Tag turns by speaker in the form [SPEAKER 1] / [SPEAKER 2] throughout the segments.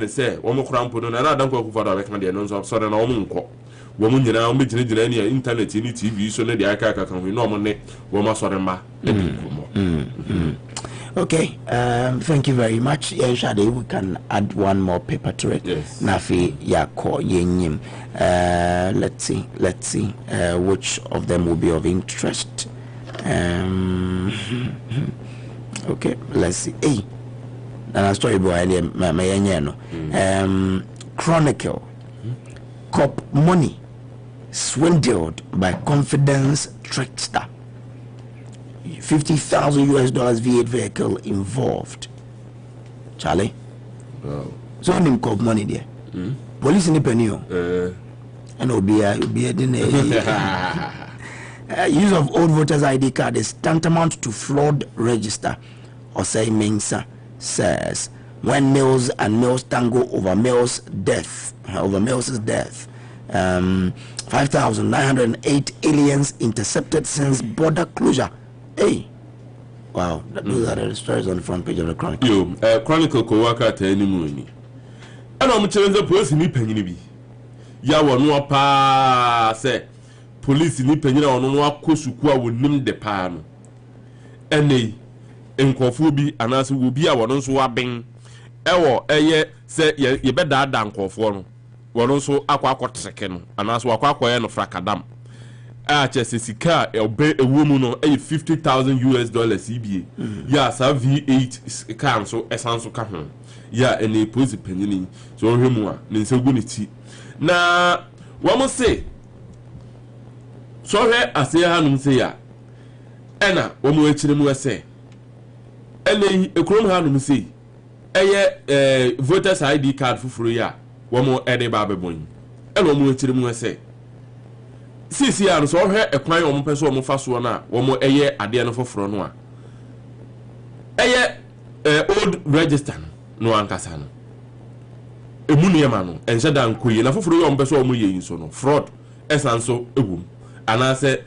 [SPEAKER 1] say one crampo no na dan ko for da be kan de no so sorry na wo nko wo mu nyina wo gyina ni internet ni TV so na de aka kan ho no mo ne wo ma sorry ma
[SPEAKER 2] Okay, thank you very much. Shade, we can add one more paper to it.
[SPEAKER 1] Yes.
[SPEAKER 2] Nafi Yako Yenyim. Let's see which of them will be of interest. Okay, let's see. Hey, and story boy, Chronicle. Cop money swindled by confidence trickster. $50,000 V8 vehicle involved. Charlie.
[SPEAKER 1] Wow.
[SPEAKER 2] So him cop money there. Police in the penny. And be a use of old voters ID card is tantamount to fraud register. Osei Mensah says when males and males tango over males' death, 5,908 aliens intercepted since border closure. Hey, wow, those are the stories on the front page of the Chronicle.
[SPEAKER 1] Chronicle ko waka ta ni mu ni. Ana mu chere police ni panyini bi. Ya wono pa se police ni panyina wono akosuku a wonim de pa no. Enei enkofo bi anase wo bi a wono nso waben. Ewo eye se ye beda da nkofo no. Wono nso akwakotreke no anase wakwakoye no frakadam. Sika obe ewomu no $50,000 EBA. Ya sa V8 car so esanso ka ho. Ya ene police panyini so hwemu a ne nsegu ne ti. Na wo mo se so hwe ase hanum se ya. Ena wo mo akire mu ese. Ene ekrom hanum se eye voters ID card fufuru ya wo mo ede ba bebon. Ena wo mo akire mu ese. Sisi ya no so hwe ekwan wo mpeso wo mfa so na wo mo eye ade no foforo no a eye old register no ankasa no emu ne ma no ense da nkoyi na foforo wo mpeso wo mo ye so no fraud esanso egum anase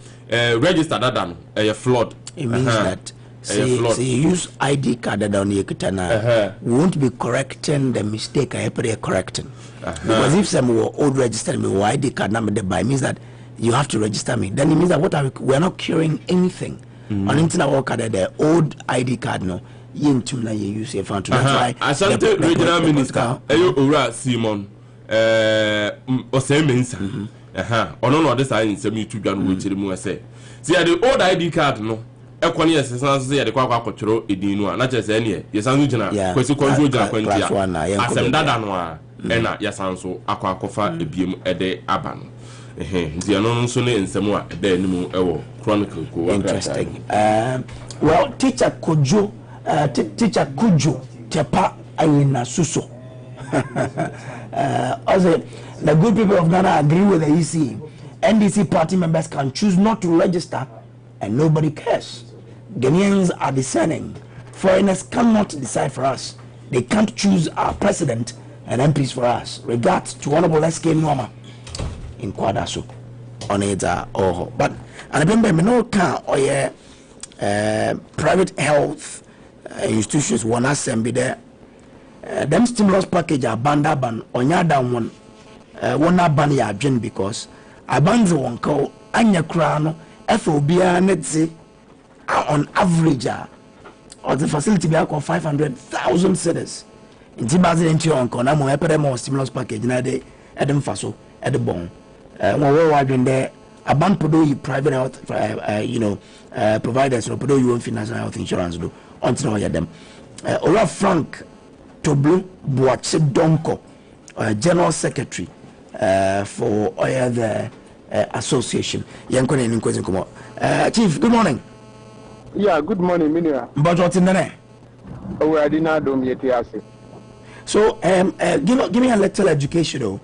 [SPEAKER 1] register dada no eye fraud.
[SPEAKER 2] It means that say you use ID card that on your kitana won't be correcting the mistake I put correcting. Because if some old register me ID card number the by means that you have to register me. Then it means that we're not curing anything. On internet work the old ID card no yintum na you use your phone to that's why
[SPEAKER 1] Asante regional minister Eyo Ora Simon Osei Mensah ono no this I nsem to dwan wo chiri mu ese see the old ID card no ekone yesesan so ye de kwa akotworo edin no na chese ne yesan gina kwesi konjo gina kwantia asem dada no a ena yesan so akwa akofa ebiem ede aba no nti ano nso ne nsem a ede animu ewo Chronicle ko
[SPEAKER 2] interesting. Well, teacher Kujo Tepa Ayina Suso. Also, the good people of Ghana agree with the EC. NDC party members can choose not to register and nobody cares. Ghanaians are discerning. Foreigners cannot decide for us. They can't choose our president and MPs for us. Regards to Honorable SK Nwama in Kwadaso on it but and remember me no can or private health institutions one assembly there them stimulus package are ban onya down one ban ya adwen because abanze won call anya kra no FOBA net on average or the facility be call 500,000 cedis in tibazi into on corner mo epere stimulus package na de edem faso at the bon we're there about Podo private health providers or Podo you own financial health insurance do until all them Ora Frank Toblu Boache Donko General Secretary for all the association Chief, good morning.
[SPEAKER 3] Yeah, good morning, Minia.
[SPEAKER 2] But what's in the name?
[SPEAKER 3] Oh, I did not do me yet.
[SPEAKER 2] So give me a little education though.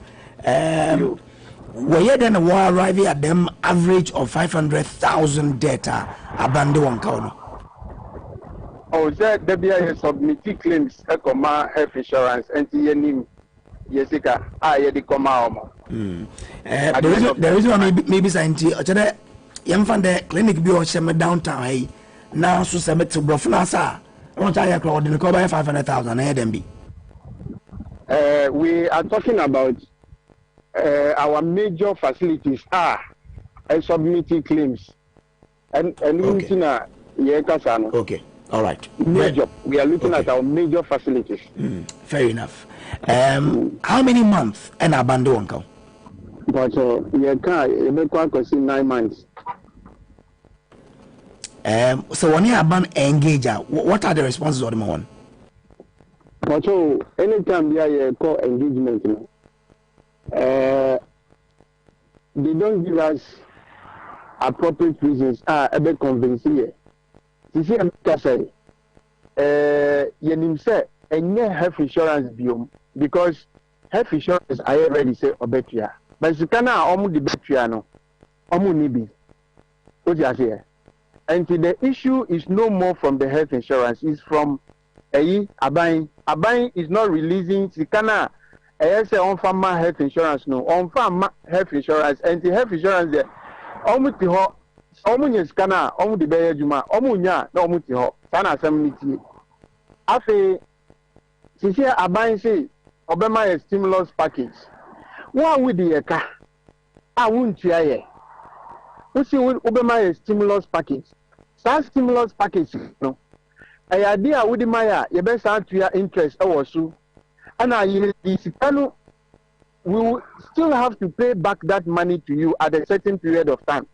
[SPEAKER 2] Were then arriving at them average of 500,000 data abandon one counter?
[SPEAKER 3] Oh, that the submitted claims health insurance and the Jessica, I the Comma.
[SPEAKER 2] There is one maybe scientific. Young fan the clinic be on downtown. Hey, now so submit to Brofnasa. I want to call the cover 500,000 head and be.
[SPEAKER 3] we are talking about our major facilities are submitting claims. And
[SPEAKER 2] okay. All right.
[SPEAKER 3] Major. We are looking at our major facilities.
[SPEAKER 2] Fair enough. How many months and abandon uncle?
[SPEAKER 3] But you can't see 9 months.
[SPEAKER 2] So when you abandon engager, what are the responses of the one?
[SPEAKER 3] But anytime you call engagement, they don't give us appropriate reasons. A bit convincing. You see, I'm saying, you say, and health insurance biome because health insurance I already say obetia. But you cannot almost the betriano, almost nibi. What you say? And the issue is no more from the health insurance, it's from Abain. Abain is not releasing Sikana. I say on farmer health insurance no on farmer health insurance and the health insurance there. Almost the hot. Almost Sikana. Almost the Bayer Juma. Almost ya. No almost the hot. Sana assembly. Afe. Sisi Abain say Obama a stimulus package. What would the car? I won't try. We see Obama a stimulus package. That stimulus package no. I idea with the Maya, you best to your interest also. And we will still have to pay back that money to you at a certain period of time.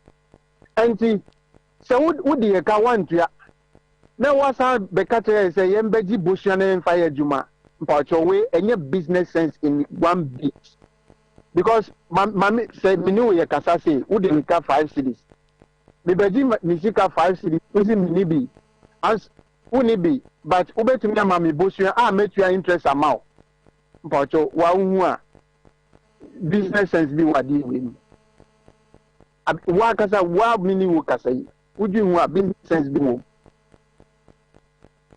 [SPEAKER 3] And see, so would the account to now what's our Becca say, Yembeji Bushian and Fire Juma, but your way any business sense in 1 bit. Because Mammy said, me know your Casasi, wouldn't make 5 cities. Bebeji Misika 5 cities, using Nibi. As Unibi, but Ube to me, Mammy Bushian, I met your interest amount. But wa business sense be what deal with. Wa kasa wa mini wo kasa yi. Would you want business sense be wo?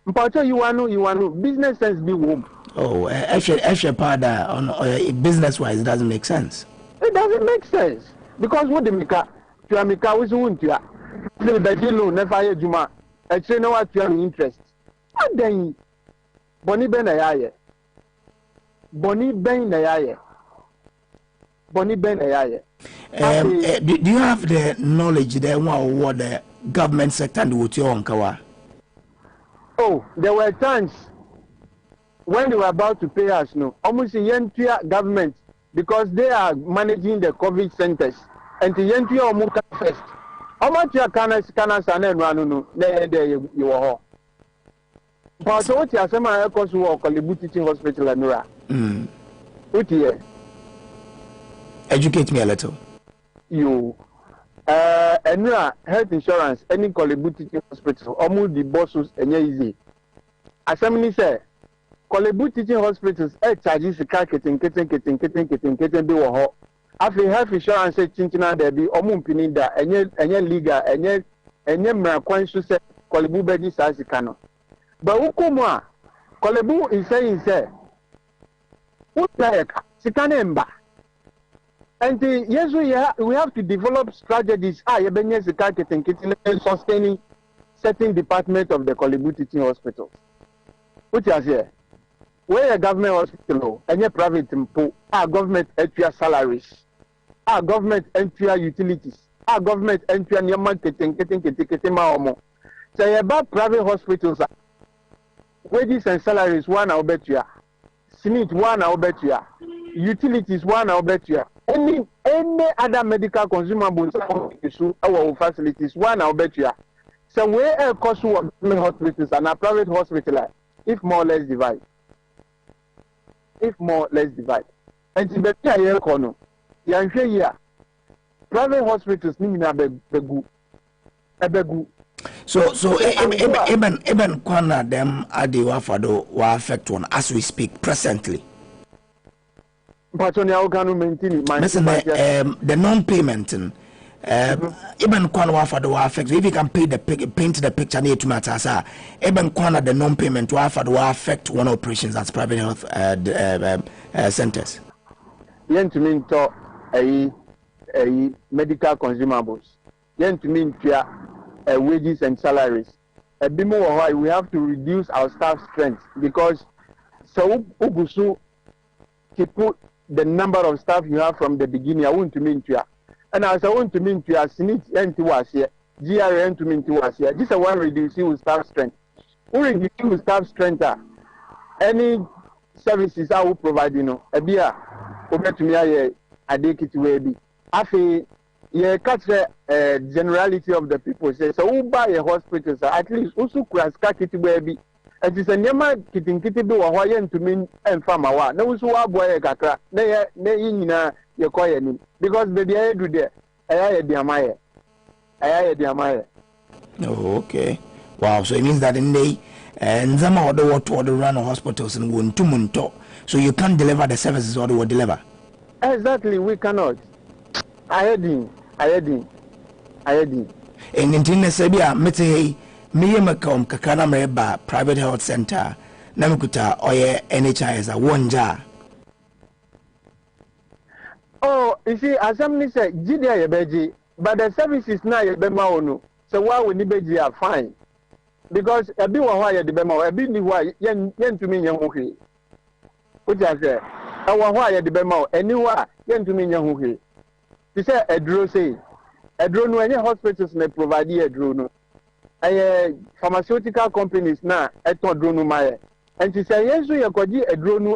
[SPEAKER 3] But you want business sense be wo.
[SPEAKER 2] Oh, actually, pada on business wise, it doesn't make sense.
[SPEAKER 3] It doesn't make sense because what the mika to amika was won't ya. The bedilo never ye juma. I say no what your interest. And then Bonnie Ben ayaye. Bonnie Ben ayaye. Bonnie Ben ayaye.
[SPEAKER 2] Do you have the knowledge there what the government sector and what your uncle?
[SPEAKER 3] Oh, there were times when they were about to pay us no almost the entire government because they are managing the COVID centers and the entire Omuka first. How much your canas and no there you were. But what you are saying, I course work on the teaching hospital and Nura. What year?
[SPEAKER 2] Educate me a little.
[SPEAKER 3] You Nura health insurance, any Kolebu teaching hospital, almost the bosses and easy. Assembly say Kolebu teaching hospitals, charges the car getting be wo. After health insurance, chinchina there be omumpinida, and liga, and Mrakwan say Kolebu Bedi Sasikano. But Ukumwa, Kolebu is saying, say, what like Sikanemba. And yes, we have to develop strategies. Sustaining certain department of the Kolebu teaching hospitals. Which is here. Where a government hospital and a private temple, our government entry salaries, our government entry utilities, our government entry and your marketing, getting more. Say about private hospitals. Wages and salaries, one I'll bet you. SNIT, one I'll bet you. Utilities, one I'll bet you. Any other medical consumables, our facilities, one I'll bet you. So where a cost of hospitals and a private hospital, if more or less divide. If more or less divide. And to be here, Kono, you here. Private hospitals, Nimina Begu.
[SPEAKER 2] So even kwana them adi wafado wa affect one as we speak presently.
[SPEAKER 3] But on your maintain
[SPEAKER 2] listen, the non-payment even kwana wafado wa affect. If you can paint the picture near to matasa, even kwana the non-payment wafado wa affect one operations as private health centers.
[SPEAKER 3] Yen to mean to a medical consumables. Yen to mean to wages and salaries. A bit more, we have to reduce our staff strength because so ugusu multiple the number of staff you have from the beginning. I want to mean to you. And as I want to mean to you, SNIT and was here, GRN to mean to was here. This is one reducing staff strength. Who reduce staff strength? Any services I will provide, you know, a beer, over to me, I take it away. Afi, you catch the generality of the people. Say, so who buy a hospital, at least also cross it baby. It is a nyama kitin kiti do wa yen to mean and farmer wa. No so wa boy kakra. Ne yina ye koye ni. Because baby I do there. Aya di amaye.
[SPEAKER 2] Oh, okay. Wow, so it means that in the and some other what to run hospitals and won to munto. So you can't deliver the services or they will deliver.
[SPEAKER 3] Exactly, we cannot. I heard him. And
[SPEAKER 2] in Sabia, Mete, Miyamakom, Kakana Mereba, private health center, Namukuta, Oye, NHIS, a one jar.
[SPEAKER 3] Oh, you see, as somebody said, Gidia Beji, but the services now, Bemaonu. So why would Nibeji are fine? Because a bit why the Bema, a bit why yen to me, young Hookie. Which I said, I want why the Bema, and you are yen to me, young Hookie. He said, a drone say, a drone, any hospitals may provide a drone. Pharmaceutical companies now, a drone, my. And she said, yes, we are going a drone,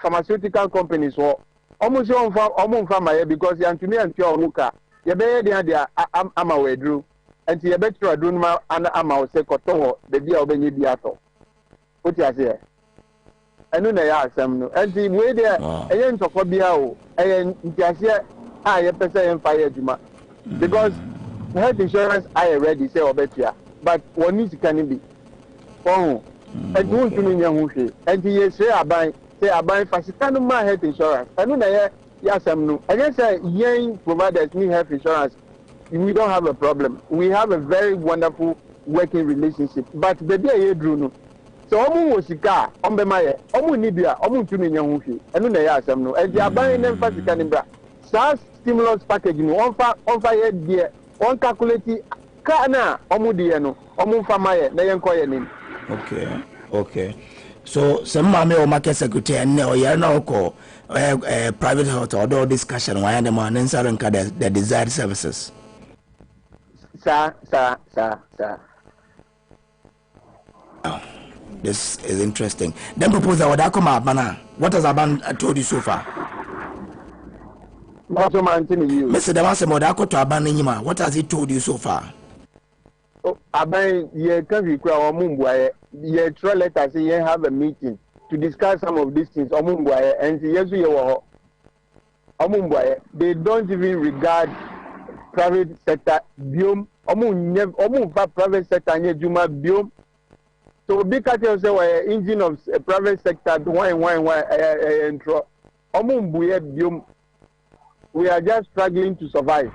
[SPEAKER 3] pharmaceutical companies, or almost on farm, because you to me and your hooker, you bear the I'm away, Drew. And you bet you are doing my and I'm out, say, Cotoho, the dear of any beato. What you say? I know they are some, and the way there, a young Tokobiao, and Jasia. I person fire Juma because health insurance I already say obetia, but one needs can be. Oh, and you to me young and he say I buy Fasitano my health insurance. I know that yes, I'm no. I guess young providers need health insurance. We don't have a problem. We have a very wonderful working relationship. But the day you drew no. So Omu Osika, Ombemaye, Omu Nibia, Omu to me young I know that yes, I'm no. And they are buying them Fasitano. SAS stimulus package no on fire there on calculate kana omudi no omfa maye na yenkoye ni.
[SPEAKER 2] Okay, so some mama or market secretary and no ya na ko private health or discussion why the man and the desired services.
[SPEAKER 3] Sir.
[SPEAKER 2] Oh, this is interesting. Then proposal would come up, what has Aban told you so far? Mr. Damase Modako to Abanima, what has he told you so far?
[SPEAKER 3] Oh, Aban, ye can't require Mumbai, ye try let us say have a meeting to discuss some of these things. Mumbai and yes, we are Mumbai. They don't even regard private sector biome. Private sector near Juma biome. So big cartel say engine of private sector wine intro. Biome. We are just struggling to survive.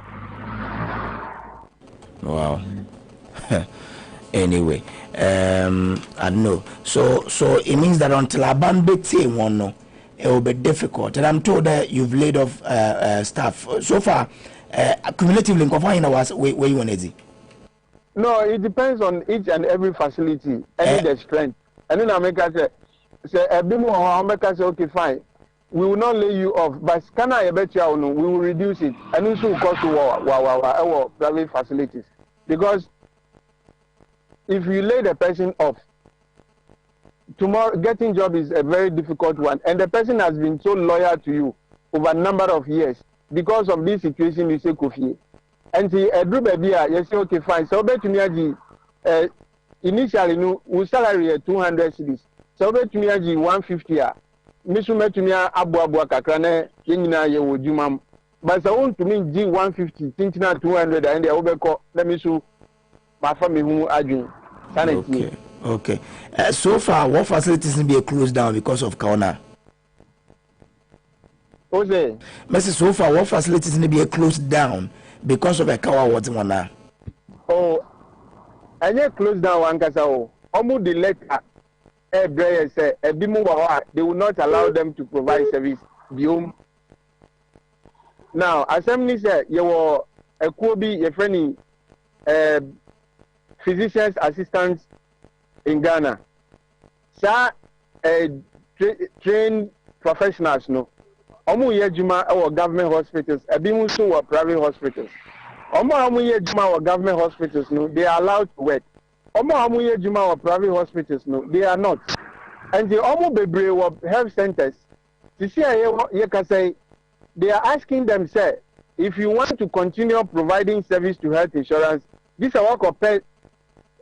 [SPEAKER 2] Wow. Anyway, I don't know. So it means that until Aban one no, it will be difficult. And I'm told that you've laid off staff so far. Cumulatively, where you want to?
[SPEAKER 3] No, it depends on each and every facility and the strength. And then I make us say a bit more. I make us say okay, fine. We will not lay you off, but can I bet you we will reduce it and also cost to our private facilities. Because if you lay the person off, tomorrow getting job is a very difficult one, and the person has been so loyal to you over a number of years. Because of this situation, you say Kofi. And see a group of years, you say okay, fine. So bet me initially we salary at 200 cities. So bet me 150. Misu to me abu kakra na yenyina ye wodwuma but so want to me g 150 tintina 200 and they obeko na misu ma fa me hu adwen sanity.
[SPEAKER 2] Okay. So far what facilities be closed down because of corona?
[SPEAKER 3] Ose
[SPEAKER 2] Messi, so far what facilities be closed down because of a kawa what one? Oh,
[SPEAKER 3] anya closed down one kasa o omu the letter they will not allow them to provide service. Now, assembly said you were a Kobe, your friend, physician's assistants in Ghana. Sir, trained professionals no omo ye adwuma e government hospitals ebi mu so wɔ private hospitals omo ye adwuma wɔ government hospitals no they are allowed to work omo ye adwuma wɔ private hospitals no they are not and the omo bebre wɔ health centers to see ye can say they are asking them say if you want to continue providing service to health insurance this is what compare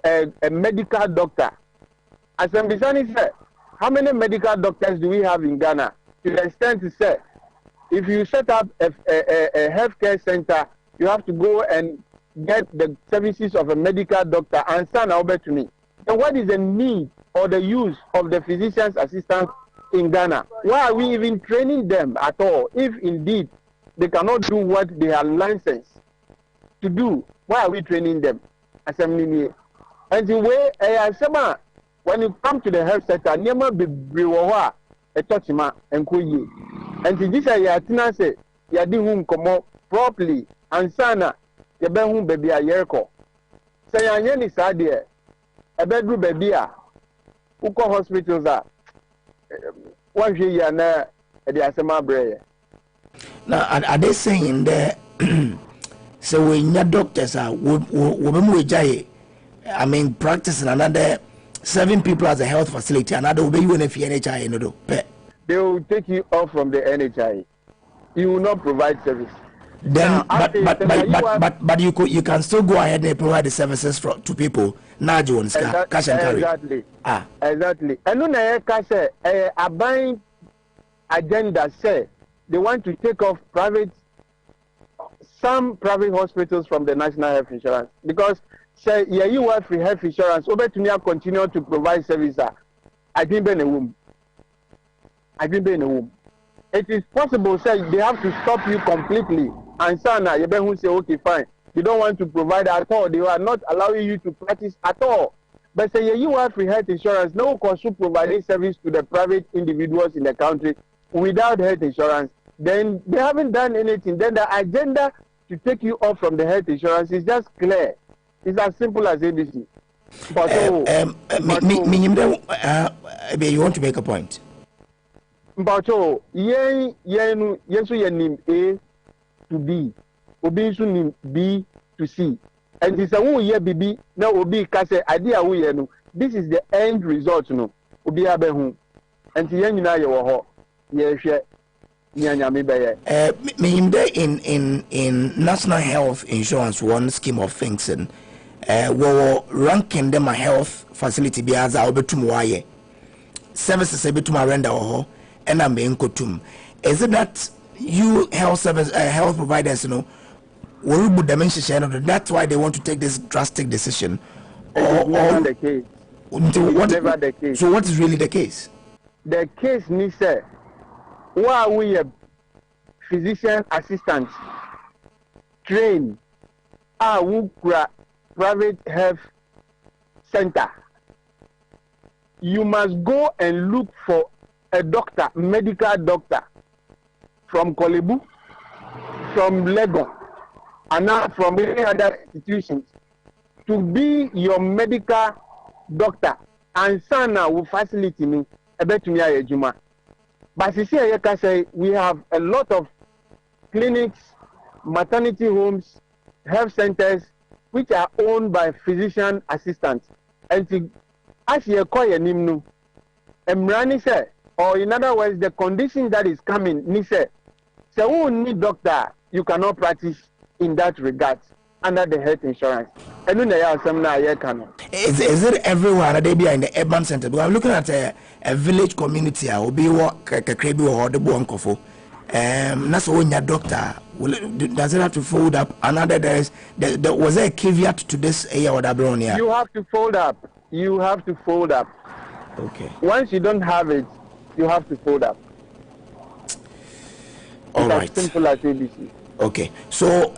[SPEAKER 3] a medical doctor as Mbisani said how many medical doctors do we have in Ghana to the extent to say if you set up a healthcare center you have to go and get the services of a medical doctor and send over to me. Then what is the need or the use of the physician's assistant in Ghana? Why are we even training them at all? If indeed they cannot do what they are licensed to do, why are we training them? And the way when you come to the health sector, never be brewa a touchma and kuyi. And this is your tenancy, you are doing come properly and sana. You be home baby a yerko. Say any sadie, a bedroom baby a uko hospitals are 1 year na the asema brain.
[SPEAKER 2] Now are they saying that so when your doctors are I mean practicing another 7 people as a health facility, another will be you in a NHI no
[SPEAKER 3] they will take you off from the NHI. You will not provide service.
[SPEAKER 2] Then, but you can still go ahead and provide the services to people. Now you want cash and carry.
[SPEAKER 3] Exactly. Exactly. And no cash a buying agenda say they want to take off some private hospitals from the national health insurance because say you have free health insurance over to me continue to provide services. I didn't be in a womb. It is possible say they have to stop you completely. And sana, you who say, okay, fine. You don't want to provide at all. They are not allowing you to practice at all. But say you have free health insurance, no cost to providing service to the private individuals in the country without health insurance. Then they haven't done anything. Then the agenda to take you off from the health insurance is just clear. It's as simple as ABC. But
[SPEAKER 2] you want to make a point?
[SPEAKER 3] But nim A to B, obi nso nim B to C, and this a wo ye bibi na obi ka say idea wo ye no. This is the end result no. Obi abehu, and yen nyina ye wo ho ye hwe nyanyame beye.
[SPEAKER 2] In national health insurance one scheme of things and we ranking them a health facility bi as obetum waye services obetum render ho and I'm being kotum. Is it that you health service health providers will put dimension that's why they want to take this drastic decision?
[SPEAKER 3] Or the case. Never the case.
[SPEAKER 2] So what is really the case?
[SPEAKER 3] The case ni say why we a physician assistant train private health center. You must go and look for a doctor, medical doctor from Kolebu, from Legon, and now from any other institutions to be your medical doctor. And sana will facilitate me a bit to me ejuma. But you see, I can say we have a lot of clinics, maternity homes, health centers, which are owned by physician assistants. And as you call your name, no, Emrani said, or in other words, the condition that is coming, ni say, who need doctor, you cannot practice in that regard under the health insurance. And
[SPEAKER 2] Is it everywhere they be in the urban center? Because I'm looking at a village community. I will be krebi or the buonkofo. That's when your doctor does it have to fold up? Another there was a caveat to this area or Dabronia.
[SPEAKER 3] You have to fold up. You have to fold up.
[SPEAKER 2] Okay.
[SPEAKER 3] Once you don't have it, you have to fold up.
[SPEAKER 2] All
[SPEAKER 3] it's
[SPEAKER 2] right.
[SPEAKER 3] As simple as ABC.
[SPEAKER 2] Okay. So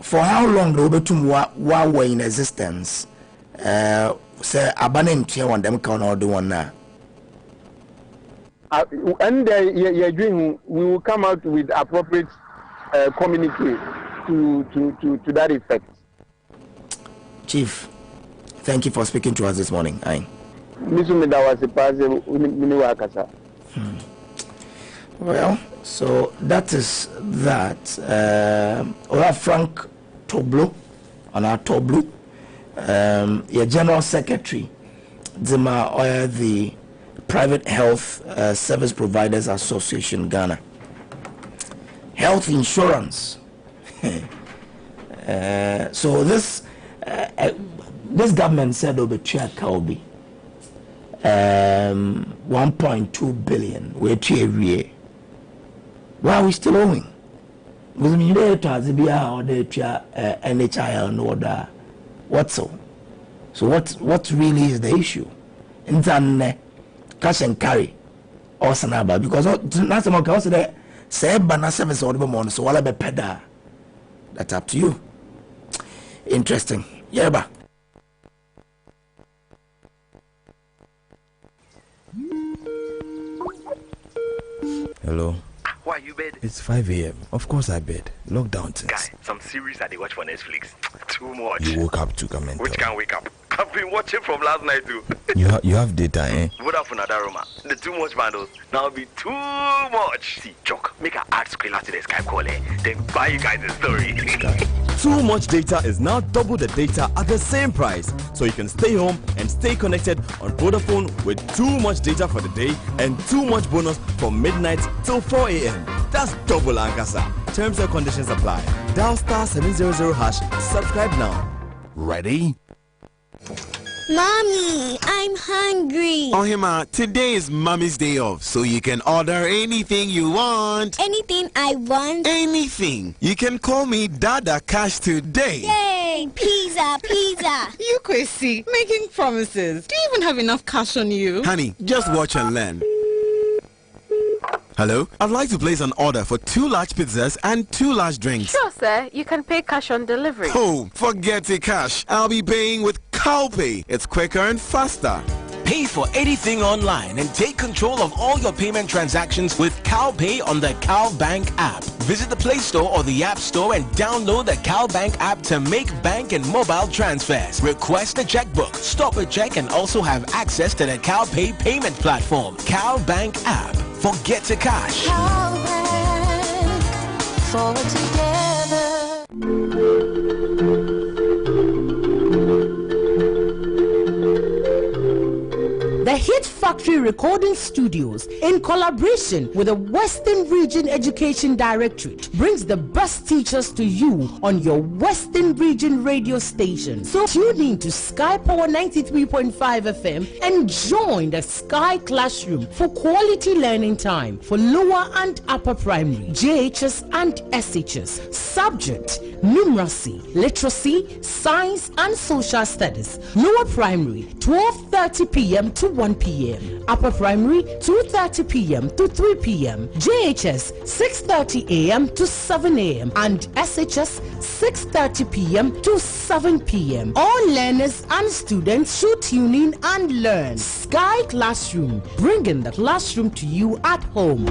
[SPEAKER 2] for how long the Obetum were in existence? Say abandoned here on them count or the one now.
[SPEAKER 3] And we will come out with appropriate communique to that effect.
[SPEAKER 2] Chief, thank you for speaking to us this morning. Well, so that is that. We have Frank Toblo on our Toblo, your General Secretary, Zima Oya, the Private Health Service Providers Association, Ghana. Health insurance. So this government said over Chia Kalbi 1.2 billion. We're every why are we still owing? Because you know to or the NHIL no order. What so? So what really is the issue? In cash and carry or sanaba because that's the most also the say banana service or the morning so wala be peda. That's up to you. Interesting. Yeah, ba.
[SPEAKER 4] Hello.
[SPEAKER 5] Why you bed?
[SPEAKER 4] It's 5 a.m. Of course I bed. Lockdown things.
[SPEAKER 5] Guy, some series that they watch for Netflix. Too much.
[SPEAKER 4] You woke up to comment.
[SPEAKER 5] Which can't wake up? I've been watching from last night too.
[SPEAKER 4] You have data, eh?
[SPEAKER 5] Vodafone Adaroma. The too much bundles. Now it'll be too much. See, Jock, make an ad screener to the Skype call, then buy you guys a story.
[SPEAKER 6] Too much data is now double the data at the same price. So you can stay home and stay connected on Vodafone with too much data for the day and too much bonus from midnight till 4 a.m. That's double Ankasa. Terms and conditions apply. Dial *700# to subscribe now. Ready?
[SPEAKER 7] Mommy, I'm hungry.
[SPEAKER 8] Oh, Hima, today is Mommy's day off, so you can order anything you want.
[SPEAKER 7] Anything I want?
[SPEAKER 8] Anything. You can call me Dada Cash today.
[SPEAKER 7] Yay! Pizza, pizza.
[SPEAKER 9] You crazy, making promises. Do you even have enough cash on you?
[SPEAKER 8] Honey, just watch and learn. Hello? I'd like to place an order for 2 large pizzas and 2 large drinks.
[SPEAKER 10] Sure, sir. You can pay cash on delivery.
[SPEAKER 8] Oh, forget the cash. I'll be paying with CowPay. It's quicker and faster.
[SPEAKER 11] Pay for anything online and take control of all your payment transactions with CowPay on the CowBank app. Visit the Play Store or the App Store and download the CowBank app to make bank and mobile transfers. Request a checkbook, stop a check, and also have access to the CowPay payment platform. CowBank app. Forget to cash.
[SPEAKER 7] CowBank. Forward together.
[SPEAKER 12] The Hit Factory Recording Studios, in collaboration with the Western Region Education Directorate, brings the best teachers to you on your Western Region radio station. So tune in to Sky Power 93.5 FM and join the Sky Classroom for quality learning time for lower and upper primary, JHS and SHS. Subject: numeracy, literacy, science and social studies. Lower primary, 12:30 p.m. to 1 p.m. Upper primary, 2:30 p.m. to 3 p.m. JHS, 6:30 a.m. to 7 a.m. and SHS, 6:30 p.m. to 7 p.m. All learners and students should tune in and learn. Sky Classroom, bringing the classroom to you at home.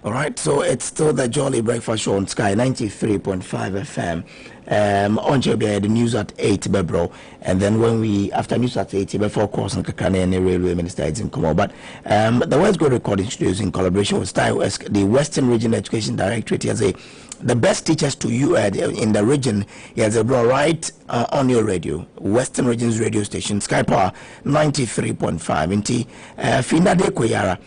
[SPEAKER 2] All right, so it's still the Jolly Breakfast Show on Sky 93.5 FM. On the news at 8, bro. And then when we, after news at 8, before course, and Kakane and the Railway Minister is in Como. But the West Go Recording Studios in collaboration with the Western Region Education Directorate has the best teachers to you in the region. He has a bro right on your radio, Western Region's radio station, Sky Power 93.5. Inti Fina de Koyara.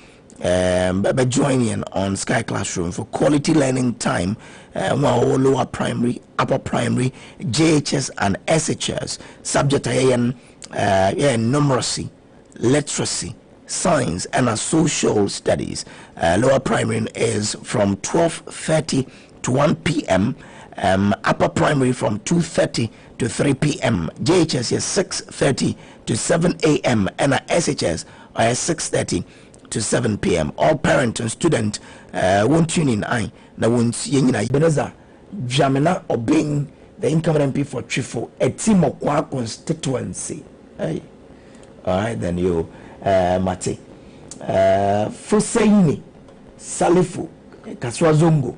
[SPEAKER 2] Joining on Sky Classroom for quality learning time, lower primary, upper primary, JHS and SHS. Subject numeracy, literacy, science and social studies. Lower primary is from 12:30 to 1 p.m. Upper primary from 2:30 to 3 p.m. JHS is 6:30 to 7 a.m. and SHS is 6:30 to 7 p.m. All parent and student won't tune in. I now won't see Beneza Jamina obeying the incumbent MP for Trifo, a team of Kwa constituency. Hey, all right, then you, Mate, Fusaini, Salifu, Kaswazongo.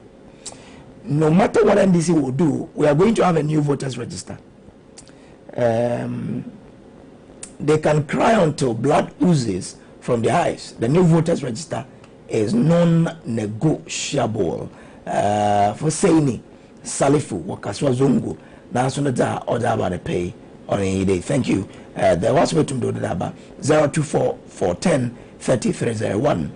[SPEAKER 2] No matter what NDC will do, we are going to have a new voters register. They can cry until blood oozes, from the highs. The new voters register is non-negotiable. For Saini, Salifu, Wakaswa Zungu, Nasunata, or Daba the pay on any day. Thank you. There was way to do the Daba 024 410 3301.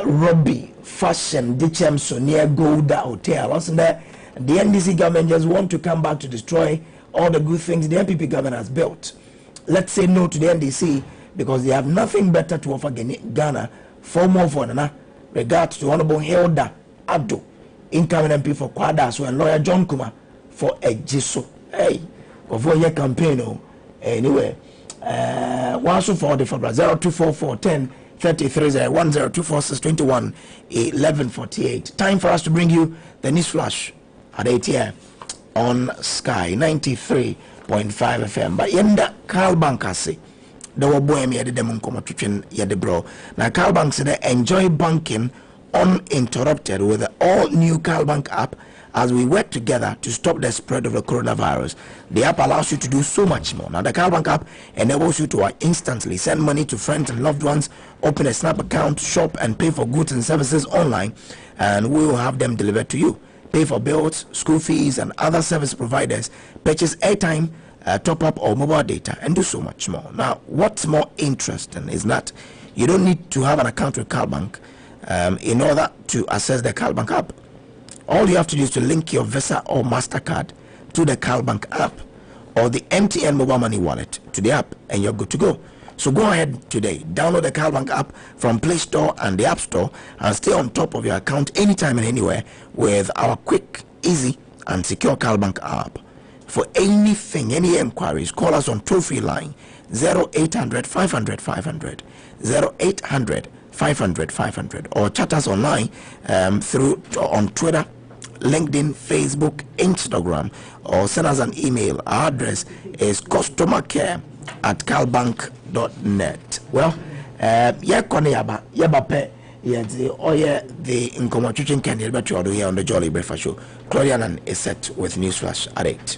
[SPEAKER 2] Robbie Fashion, Dichem, Sonia Golda Hotel. Wasn't there? The NDC government just want to come back to destroy all the good things the MPP government has built. Let's say no to the NDC because they have nothing better to offer Ghana. For regard to Honorable Hilda Addo, incoming MP for Kwadas, and lawyer John Kuma for Ejiso. Hey, for your campaign. Anyway, one so for the 024410 3301024621 1148. Time for us to bring you the news flash at 8 here on Sky 93.5 FM. But yenda Carl Bankasi. The boy me dem nkoma twetwen yede bro. Now Carl Bank said enjoy banking uninterrupted with the all new Carl Bank app as we work together to stop the spread of the coronavirus. The app allows you to do so much more. Now the Carl Bank app enables you to instantly send money to friends and loved ones, open a Snap account, shop and pay for goods and services online, and we will have them delivered to you. Pay for bills, school fees and other service providers, purchase airtime, top up or mobile data, and do so much more. Now what's more interesting is that you don't need to have an account with Carl Bank in order to access the Carl Bank app. All you have to do is to link your Visa or MasterCard to the Carl Bank app or the MTN mobile money wallet to the app, and you're good to go. So go ahead today, download the Carl Bank app from Play Store and the App Store, and stay on top of your account anytime and anywhere with our quick, easy and secure Carl Bank app. For anything, any inquiries, call us on toll-free line 0800 500 500 0800 500 500, or chat us online through on Twitter, LinkedIn, Facebook, Instagram, or send us an email. Our address is customercare@carlbank.net. Well, the Nkomo Chuchin can hear here on the Jolly Breakfast Show. Claudianan is set with Newsflash at 8.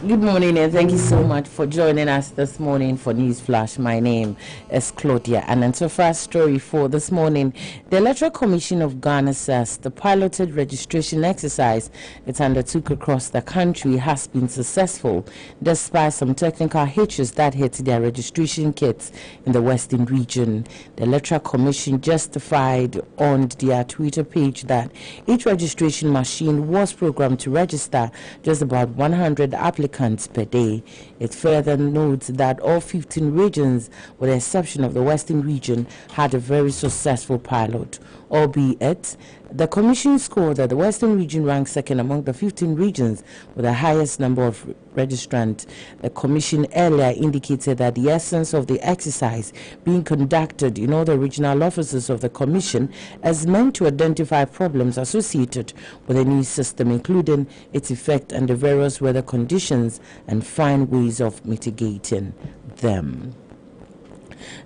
[SPEAKER 12] Good morning and thank you so much for joining us this morning for Newsflash. My name is Claudia, and then so first story for this morning. The Electoral Commission of Ghana says the piloted registration exercise it undertook across the country has been successful despite some technical hitches that hit their registration kits in the Western region. The Electoral Commission justified on their Twitter page that each registration machine was programmed to register just about 100 applicants per day. It further notes that all 15 regions, with the exception of the Western region, had a very successful pilot, albeit the Commission scored that the Western region ranked second among the 15 regions with the highest number of registrants. The Commission earlier indicated that the essence of the exercise being conducted in all the regional offices of the Commission is meant to identify problems associated with the new system, including its effect and the various weather conditions, and find ways of mitigating them.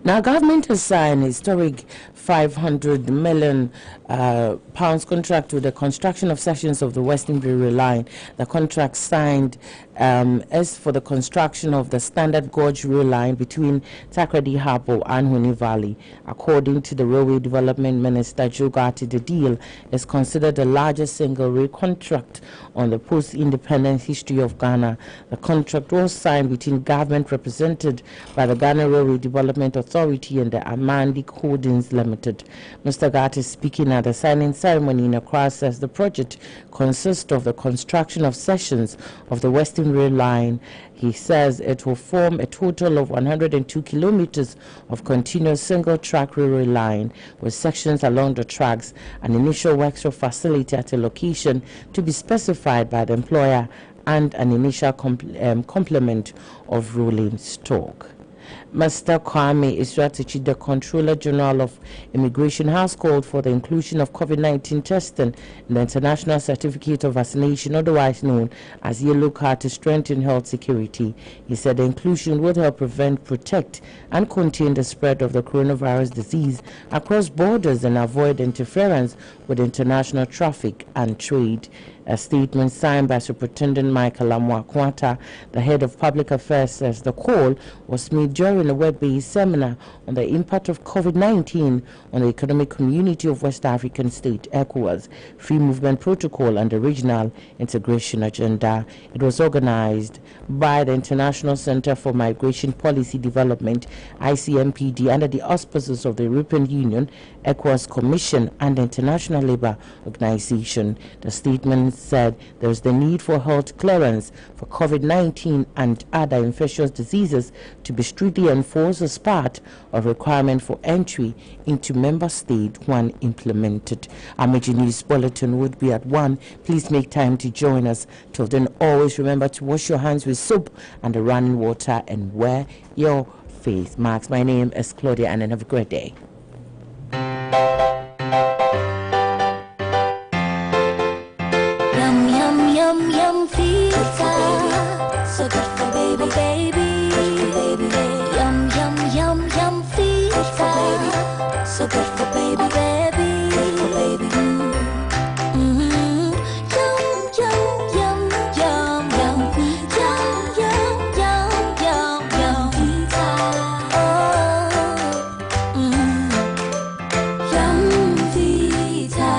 [SPEAKER 12] Now, government has signed a historic £500 million contract with the construction of sections of the Western Railway Line. The contract signed is for the construction of the Standard Gauge Rail Line between Takoradi Harbour and Huni Valley. According to the Railway Development Minister Joe Gatti, the deal is considered the largest single rail contract on the post-independence history of Ghana. The contract was signed between government represented by the Ghana Railway Development Authority and the Amandik Holdings Limited. Mr. Gatti, speaking at the signing ceremony in Accra, says the project consists of the construction of sections of the Western Rail Line. He says it will form a total of 102 kilometers of continuous single-track railway line with sections along the tracks, an initial workshop facility at a location to be specified by the employer, and an initial complement of rolling stock. Mr. Kwame Isratichi, the Controller General of Immigration, has called for the inclusion of COVID-19 testing in the International Certificate of Vaccination, otherwise known as Yellow Card, to strengthen health security. He said the inclusion would help prevent, protect, and contain the spread of the coronavirus disease across borders and avoid interference with international traffic and trade. A statement signed by Superintendent Michael Amwakwata, the head of public affairs, says the call was made during during a web-based seminar on the impact of COVID-19 on the economic community of West African state, ECOWAS, Free Movement Protocol and the Regional Integration Agenda. It was organized by the International Center for Migration Policy Development, ICMPD, under the auspices of the European Union, ECOWAS Commission and the International Labour Organization. The statement said there is the need for health clearance for COVID-19 and other infectious diseases to be strictly enforced as part of requirement for entry into member state when implemented. Our major news bulletin would be at 1. Please make time to join us. Till then, always remember to wash your hands with soap and running water and wear your face masks. My name is Claudia, and have a great day.
[SPEAKER 7] Yum, yum, yum, yum, pizza. So good for baby, baby. Yum, yum, yum, yum, pizza. So good for baby, baby. Mm-hmm. Yum, yum, yum, yum, yum. Yum, yum, yum, yum, yum, pizza. Oh, yum, pizza.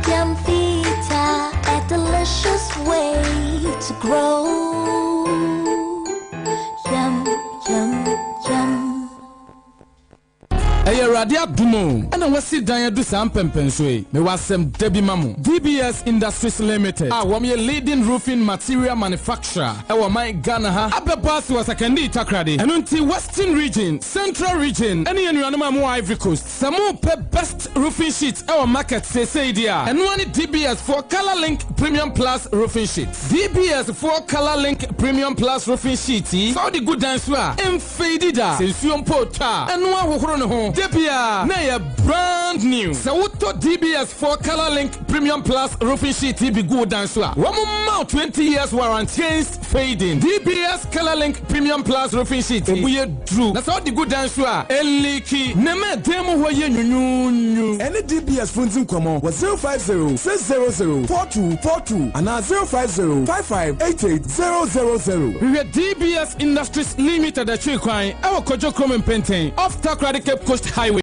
[SPEAKER 7] Yum Vita, a delicious way to grow. Yum, yum, yum.
[SPEAKER 13] Hey, Radia Dumo, and I was sit down do some pempensway. Me was some Debbie Mamu. DBS Industries Limited. I want me a leading roofing material manufacturer. I want my Ghana. Abba Boss was a candy takradi. And until Western region, Central region, any Anuma Ivory Coast. Some more best roofing sheets. Our market say dia. And one DBS for Color Link Premium Plus roofing sheets. DBS for Color Link Premium Plus roofing sheets. So the good dance were and faded. Since you pota and one who Debia, now brand new. So DBS for Color Link Premium Plus roofing sheet be good and swap. 1 more 20 years warranty against fading. DBS Color Link Premium Plus roofing sheet. We true. That's all the good and swap. Eliki. Neme demo wa ye new.
[SPEAKER 14] Any DBS phones in common was 050-600-4242 and 050-5588-000.
[SPEAKER 13] We are DBS Industries Limited at Chikwine. Our Kojo Kromen Penten off Takrady Cape Coast Highway.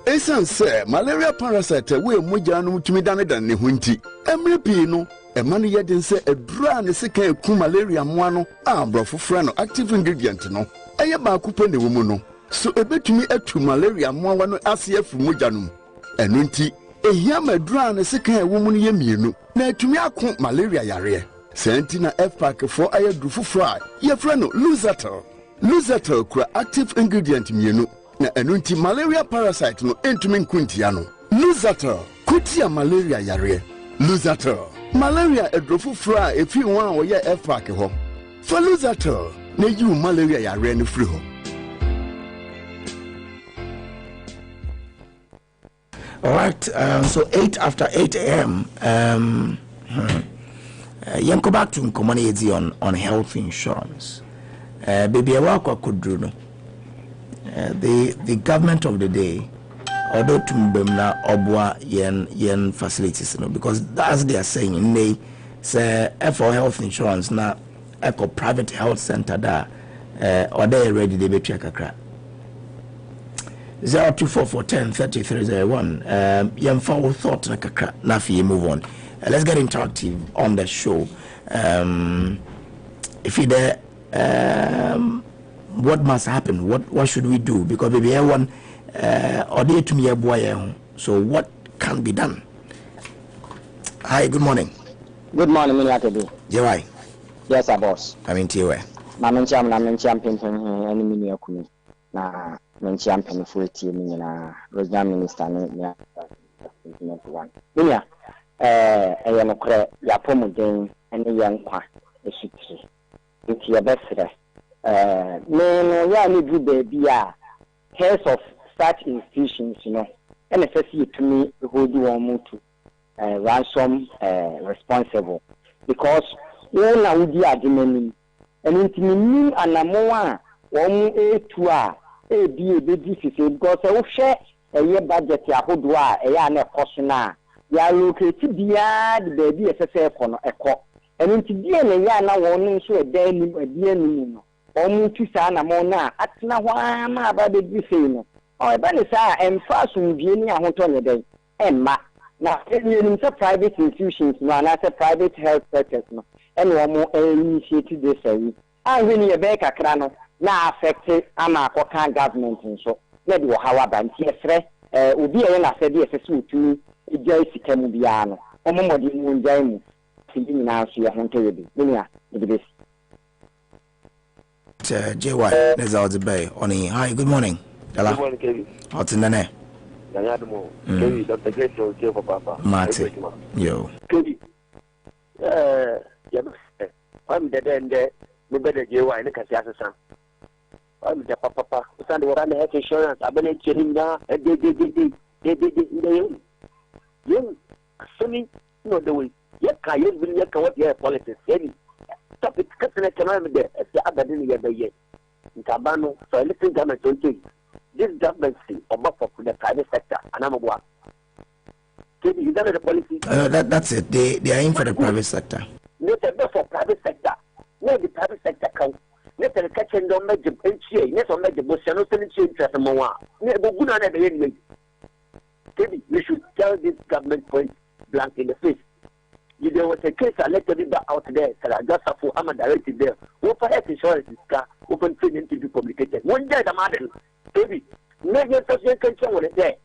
[SPEAKER 15] Esan say malaria parasite we moja no mutumi dane ne hunti. Emre pii no e mane yeden say edura ne sika eku malaria moa no ambrofo frɛ no active ingredient no. Eye ba akupe ne wo mu no. So ebetumi atu malaria moa no ase afu moja no. Eno nti ehia madura ne sika ewo mu no ye mienu. Na etumi akon malaria yare. Senti na F-Pack for ayadru fufra. Ye frɛ no Luzatel. Luzatel kura active ingredient mienu. Na enunti malaria parasite no entumi nkuntia no. Luzatel kutia malaria yare. Luzatel malaria edrofu fra efi wan a oye F-Pack ho. For Luzatel na you malaria yare no free ho.
[SPEAKER 2] All right, so 8 after 8 a.m. Go back to Nkomani on health insurance. Baby, the government of the day, although tumbemna obwa yen facilities, because as they are saying, they say for health insurance na eco private health center da or they ready they be check akra 024410301 yen for thought na kakra na fi move on. Let's get interactive on the show. If you there, what must happen? What should we do? Because baby, everyone or to me a boy. So what can be done? Hi, good morning.
[SPEAKER 16] Good morning, Milakabi.
[SPEAKER 2] Jawai.
[SPEAKER 16] Yes, boss.
[SPEAKER 2] I mean, Tiwe.
[SPEAKER 16] Namencham pimping any mini okumi. Na mencham penny full team na Rojan Minister. One. Minia. Ayamokre yapomu den any young kwa eshiki. It's your best rest. No, ya need to be heads of such institutions, and especially to me who do want to ransom responsible because all I would be admin and into me and a more A2R A B because I will share a year budget ya hodwa a yarn a cautionar. Ya located beyond the baby SSF on a cock. And in Tidiana Yana warning so a day a dear no. Almost to Sana Mona, at Nawama about the Gifino. Or Banisa and fast from Virginia Hotel day. And Ma. Now, in private institutions, man, as a private health practice, and one more initiated this. I really a baker crano, now affected Amakokan government and so. Maybe however, and TSR, will be an asset as a suit to Joyce Camubiano. Or more than one game. Thinking now, she has terrible. Linia, it is.
[SPEAKER 2] JY, there's out the bay. Oni, hi, good morning.
[SPEAKER 17] Good morning, Kevin.
[SPEAKER 2] What's in the name?
[SPEAKER 17] Kevin, Dr. Gates, for Papa.
[SPEAKER 2] Marty. Yo.
[SPEAKER 17] Kevin, I'm the end. We better JY and the Cassiasa. I'm the Papa. Sunday, what I'm the health insurance. I've been chilling now. You, assuming, no, the way. Yet, I use what your politics. Stop it, cutting a canal there as the other day yet. In Cabano, so I listen to my this government for the private sector, and I'm a what? You done the policy?
[SPEAKER 2] That's it. They are in for the private sector.
[SPEAKER 17] Not for private sector. Let the private sector count. Let the catching don't make the bench here. Let us make the bush and also change at the Moa. Never good on the anyway. We should tell this government point blank in the face. If there was a case I let it out there, so I just have to am directed there. Open health insurance is car, open training to be complicated. One day the model, baby, major social control on it there.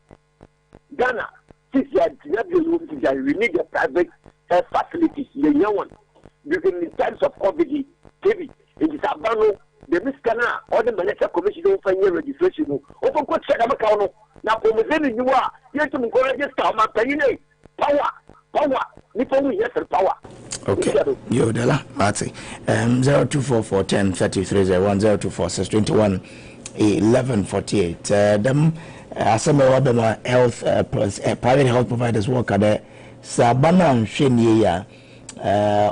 [SPEAKER 17] Ghana, 6 years, we need the private health facilities, the young one. Because in times of COVID, baby, it is Abano, the Miskana, or the Management Commission don't find your registration. Open court check Amacano. Now, when you are, you have to encourage this power. Power.
[SPEAKER 2] Okay. Yo, Della, Marty. 0244 10 33 01 0246 21 1148. Them some of health private health providers work at the Sabana and Shenia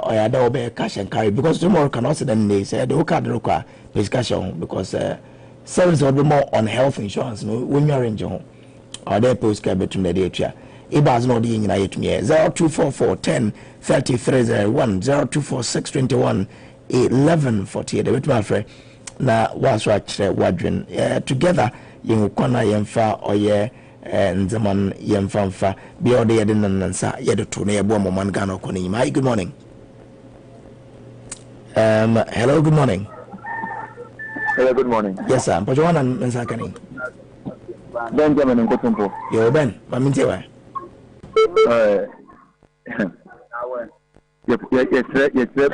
[SPEAKER 2] or Adobe cash and carry because tomorrow can also then they say the Okadoka discussion because service will be more on health insurance when you're in John or their post care between the data. Ibas no di nyina yetumi 0244 10 33 01 0246 21 1148 betumi afre na waso akire wadwen together yen kwana yemfa oye nzaman yemfa bi ode yede nansa yede to na yebo moman Ghana ko ni my good morning. Hello, good morning.
[SPEAKER 17] Hello, good morning.
[SPEAKER 2] Yes sir, but you want to kani
[SPEAKER 17] Benjamin Nkotumpo.
[SPEAKER 2] Yo Ben, mamintewa.
[SPEAKER 17] Yes,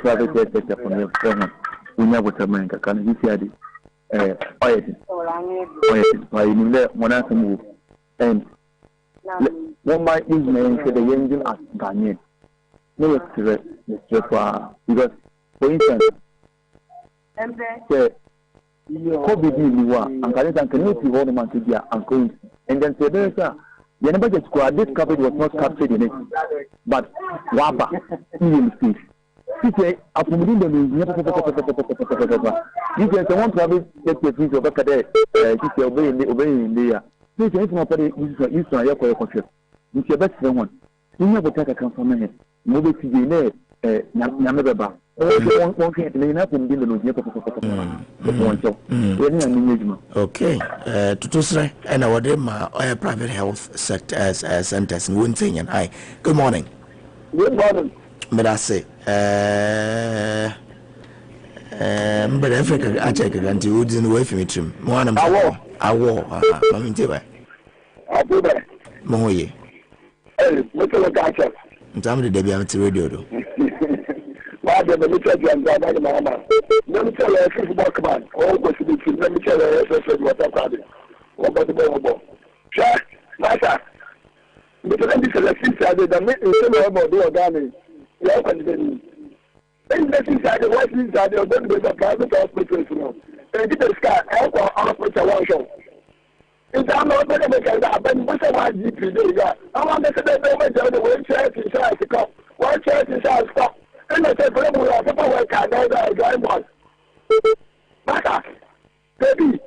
[SPEAKER 17] private sector from your friend. We never tell me can you see it? I knew one of them and one might use name for the engine as Ghanaian. No, it's because, for instance, COVID and Canadian community hold them to their uncle, and then say, there's a budget squad, this coverage was not captured in it, but Waba, even speech. She say, after moving the news, you can say one private get the fees of a cadet, she say, obeying the this is not a use to your concept. It's your best one. You never take a confirmation. Move to the Yamaba. One thing may not be in the
[SPEAKER 2] okay. To say, and our private health sector as centers in Winton and I. Good morning.
[SPEAKER 17] Good morning.
[SPEAKER 2] But I say, but Africa, I check it until woods in the way from it. One I war. I mean,
[SPEAKER 17] I'll do that.
[SPEAKER 2] Moye.
[SPEAKER 17] Hey, look at the
[SPEAKER 2] Somebody debut on the radio.
[SPEAKER 17] Let me tell you, I'm going to Mama. Let me tell you, a football command. All goes to be let me tell you, what I'm having. What about the ball? Sure, Master. But let me tell you, the meeting about the organic. You are going to be. Inside the West inside, they're going to be a private hospital. And get the sky, alcohol hospital one show. It's not better than that, but what's the one GP there? I want to say that they went down the way church inside the cup. One church inside the cup. And I said, people work out there, drive one. Master, baby,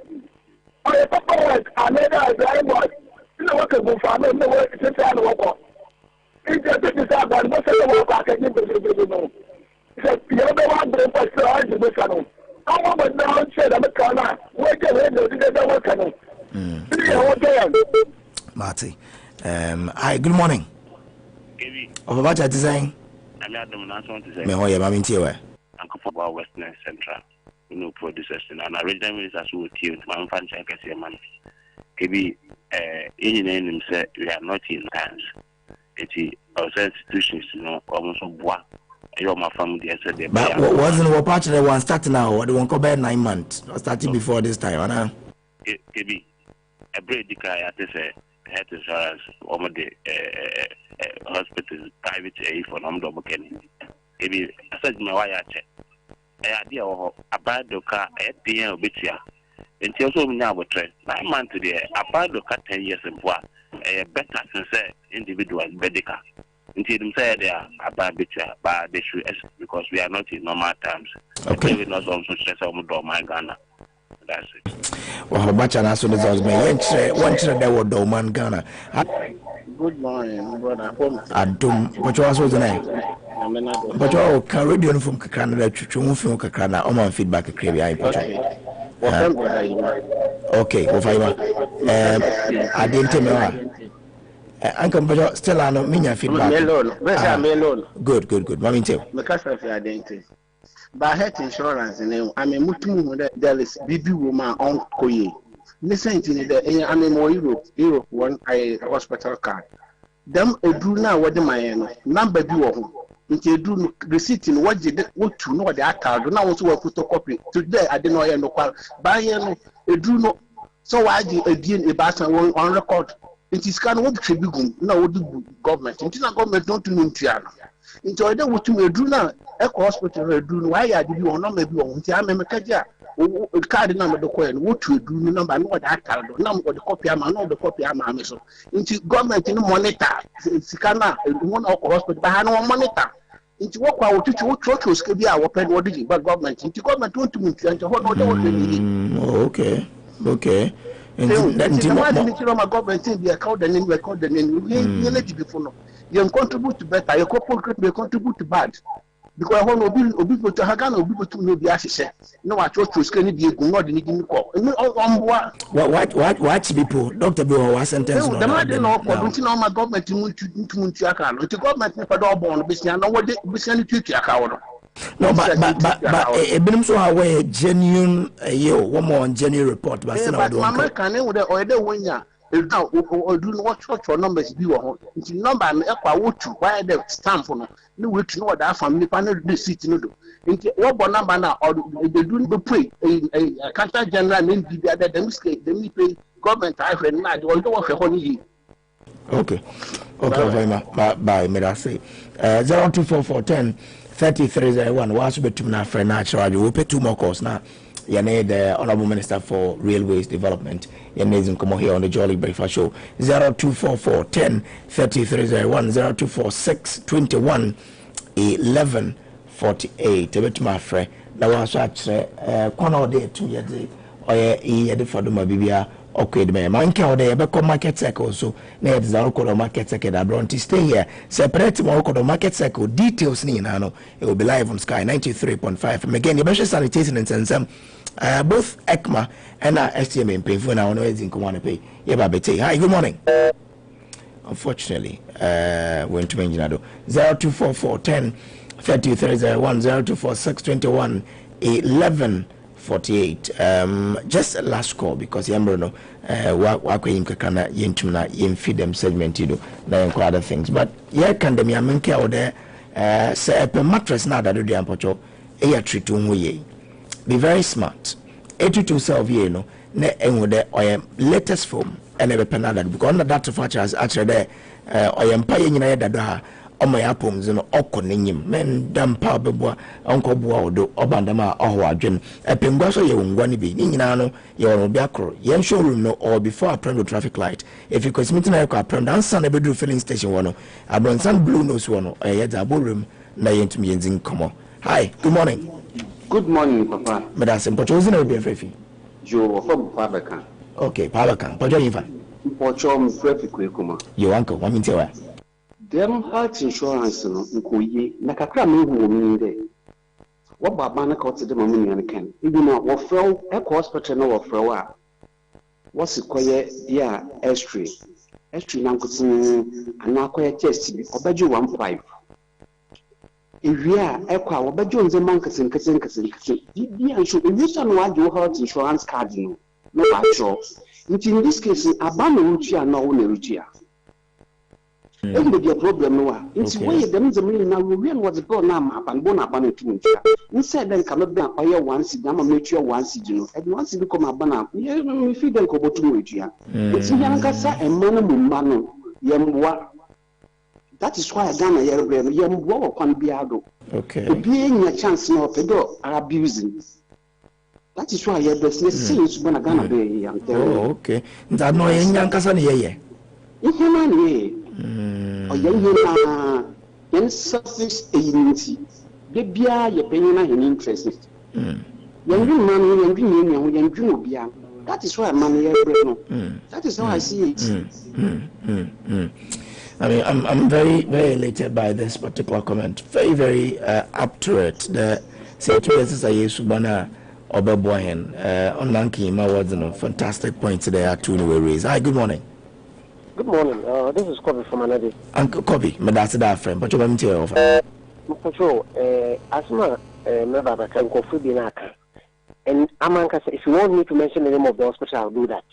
[SPEAKER 17] I have papa work, and then I drive one. You know what can go for me, no work, it's a work. It's a business, but most of the work I can give you, no. So said, the other one, the person, the canon. I want to now say that the canon, wait a minute, the other canon.
[SPEAKER 2] Marty, hi, good morning. Of about that design?
[SPEAKER 18] I'm not the one to say.
[SPEAKER 2] Me hoye mami ntiwe.
[SPEAKER 18] Uncle for Western Central. You know, producers and original ministers who tuned my fan check as your man. KB, in him said, we are not in hands. It's our institutions, you know, almost a bois. You're my family yesterday.
[SPEAKER 2] But wasn't what part of the one starting now, or the one go back 9 months, or starting before this time, Anna?
[SPEAKER 18] KB, a break the guy at this health insurance, or the hospital, private for Nomdo Kenny. KB, I said, my wife, idea of a bad doka at the end of it here. Until so now, 9 months today, a bad doka 10 years in poor, a better sincere individual, Bedica. Until them say they are a bad bit, but they should, because we are not in normal times. Okay, we not also stress on my Ghana. That's it.
[SPEAKER 2] Well, much and as soon as I was made, one children that were Doman Ghana.
[SPEAKER 19] Good morning, brother.
[SPEAKER 2] I don't, what was the name? But you can read you from Canada to from Canada. I'm on feedback. Okay, I didn't tell me. Uncle still I know me feedback. Good. Mommy too.
[SPEAKER 19] Because of your identity. But health insurance, I mean, Mutu, there is BB woman on Koye. Listen to the I mean, more Europe, one hospital card. Them a do now what the man number do. Into do receipt in what did what to know the card. Now also a photocopy. Today I didn't know qual. Buy a do no. So I did a baton on record. It is kind of what tribune now do government. It is not government don't know Tiana. Into other what you do now, a hospital do why I did you or not maybe on Tiama card number the coin, what to do number what I card, number the copy I'm not the copy I'm so. Into government in monitor, Sikana, one of hospital, but I know monitor. Into what I will teach you what churches can be our pen, what did you, but government, into government don't to move and to hold on.
[SPEAKER 2] Okay.
[SPEAKER 19] And my government be record the name. You need to be for no. You contribute to better, your corporate may contribute to bad. Because I want to be to Hagan or people to know the assessor. No, I chose to scan it, you not need to call.
[SPEAKER 2] What people, Dr. Bill was sentenced.
[SPEAKER 19] The man didn't know my government to Muntiaka. The government never born, but I know what they be sent to Tiaka.
[SPEAKER 2] No, but it been so away genuine one more genuine report. But
[SPEAKER 19] Mama can or the winner. Now, or do not watch your numbers be on. It's number and equal why the stamp for no way to know that family panel the city no do. What number now or they do the pay a counter general name the other them pay government I read not or don't want honey.
[SPEAKER 2] Okay, by may I say 024410 3301 was between our friend natural. You will pay 2 more calls now. You need the Honorable Minister for Railways Development. You need to come here on the Jolly Breakfast Show. 0244 10 3301 0246 21 11 48. A bit my friend. Now I say, corner day 2 years. Or ye for the Mabibia. Okay, the man. Man can order a market cycle. So, near the Zalco market cycle. I brought to stay here. Separate the market cycle. Details, Nino. It will be live on Sky 93.5. And again, the best sanitation and some. Both ECMA and STM pay for now. In command pay. Hi, good morning. Unfortunately, went to Menginado 0244 10 3301 0246 21 11 48. Just a last call because Yambrono wakwe imkakana yentumna yemfeed them segment you do na other things. But yeah, can them yaminke out there say a mattress na that do the ampocho eya treat ye. Be very smart. 82 self ye no ne enwode or latest form and a penalty because under that features actually there or empire nyina ye dado ha omo ya poms no okọ nenyim men dampa beboa onko boa odo obandama oho adwen epengwa so ye wongwa ni bi ni nyina no ye won bi akro ye showroom no or before Aprendo traffic light if you cosmetic na ko Aprendo ansa na bedru filling station wono abronsan blue nose wono ye da borum na yentumi yenzin komo. Hi, good morning.
[SPEAKER 20] Good morning, Papa.
[SPEAKER 2] Madam Pocho na be frefi
[SPEAKER 20] jo from Pabaka.
[SPEAKER 2] Okay, Pabaka Pocho yifa
[SPEAKER 20] Pocho mfrefi kwekuma
[SPEAKER 2] your uncle want me tell
[SPEAKER 20] them health insurance no nkoye na kakra me hu mi de What about Manaka to the moment and can? Even now, what fell Echo Hospital no for what's it quiet? Yeah, S3. S3 now could sing and now quiet test. Or bed you 1.5. If you are Echo, or bed you on the monkeys and kissing. Yeah, should be used on what you heard insurance card. No, sure. In this case, a ban Rutia no Rutia. It will be a problem. No, it's why them the million now we real was a poor now and born up on it. Instead, then come up down oil once, Dama make you once, and once you become a banana, you feed them go to Rutia. It's Yankasa and Mano, Yamwa. That is why I done a Yamwa upon Biado.
[SPEAKER 2] Okay.
[SPEAKER 20] Being a chance now, pedo are abusing. That is why your business seems when I gonna be young.
[SPEAKER 2] Oh, okay. That no Yankasan here.
[SPEAKER 20] Or young selfish agency. Baby, your penny and interest. Young man, young dream. That is why money. That is how I see it.
[SPEAKER 2] I mean, I'm very, very elated by this particular comment. Very, very up to it. The situations I used to banner Oberboyen on Lanky Mawards and fantastic points there to raise. Hi, good morning.
[SPEAKER 21] Good morning. This is Kobe from Anadi.
[SPEAKER 2] Uncle Kobe, that's that friend. But you're going to offer.
[SPEAKER 21] Control. Asma, Mababa can go free Binaka. And Amanka, if you want me to mention the name of the hospital, I'll do that.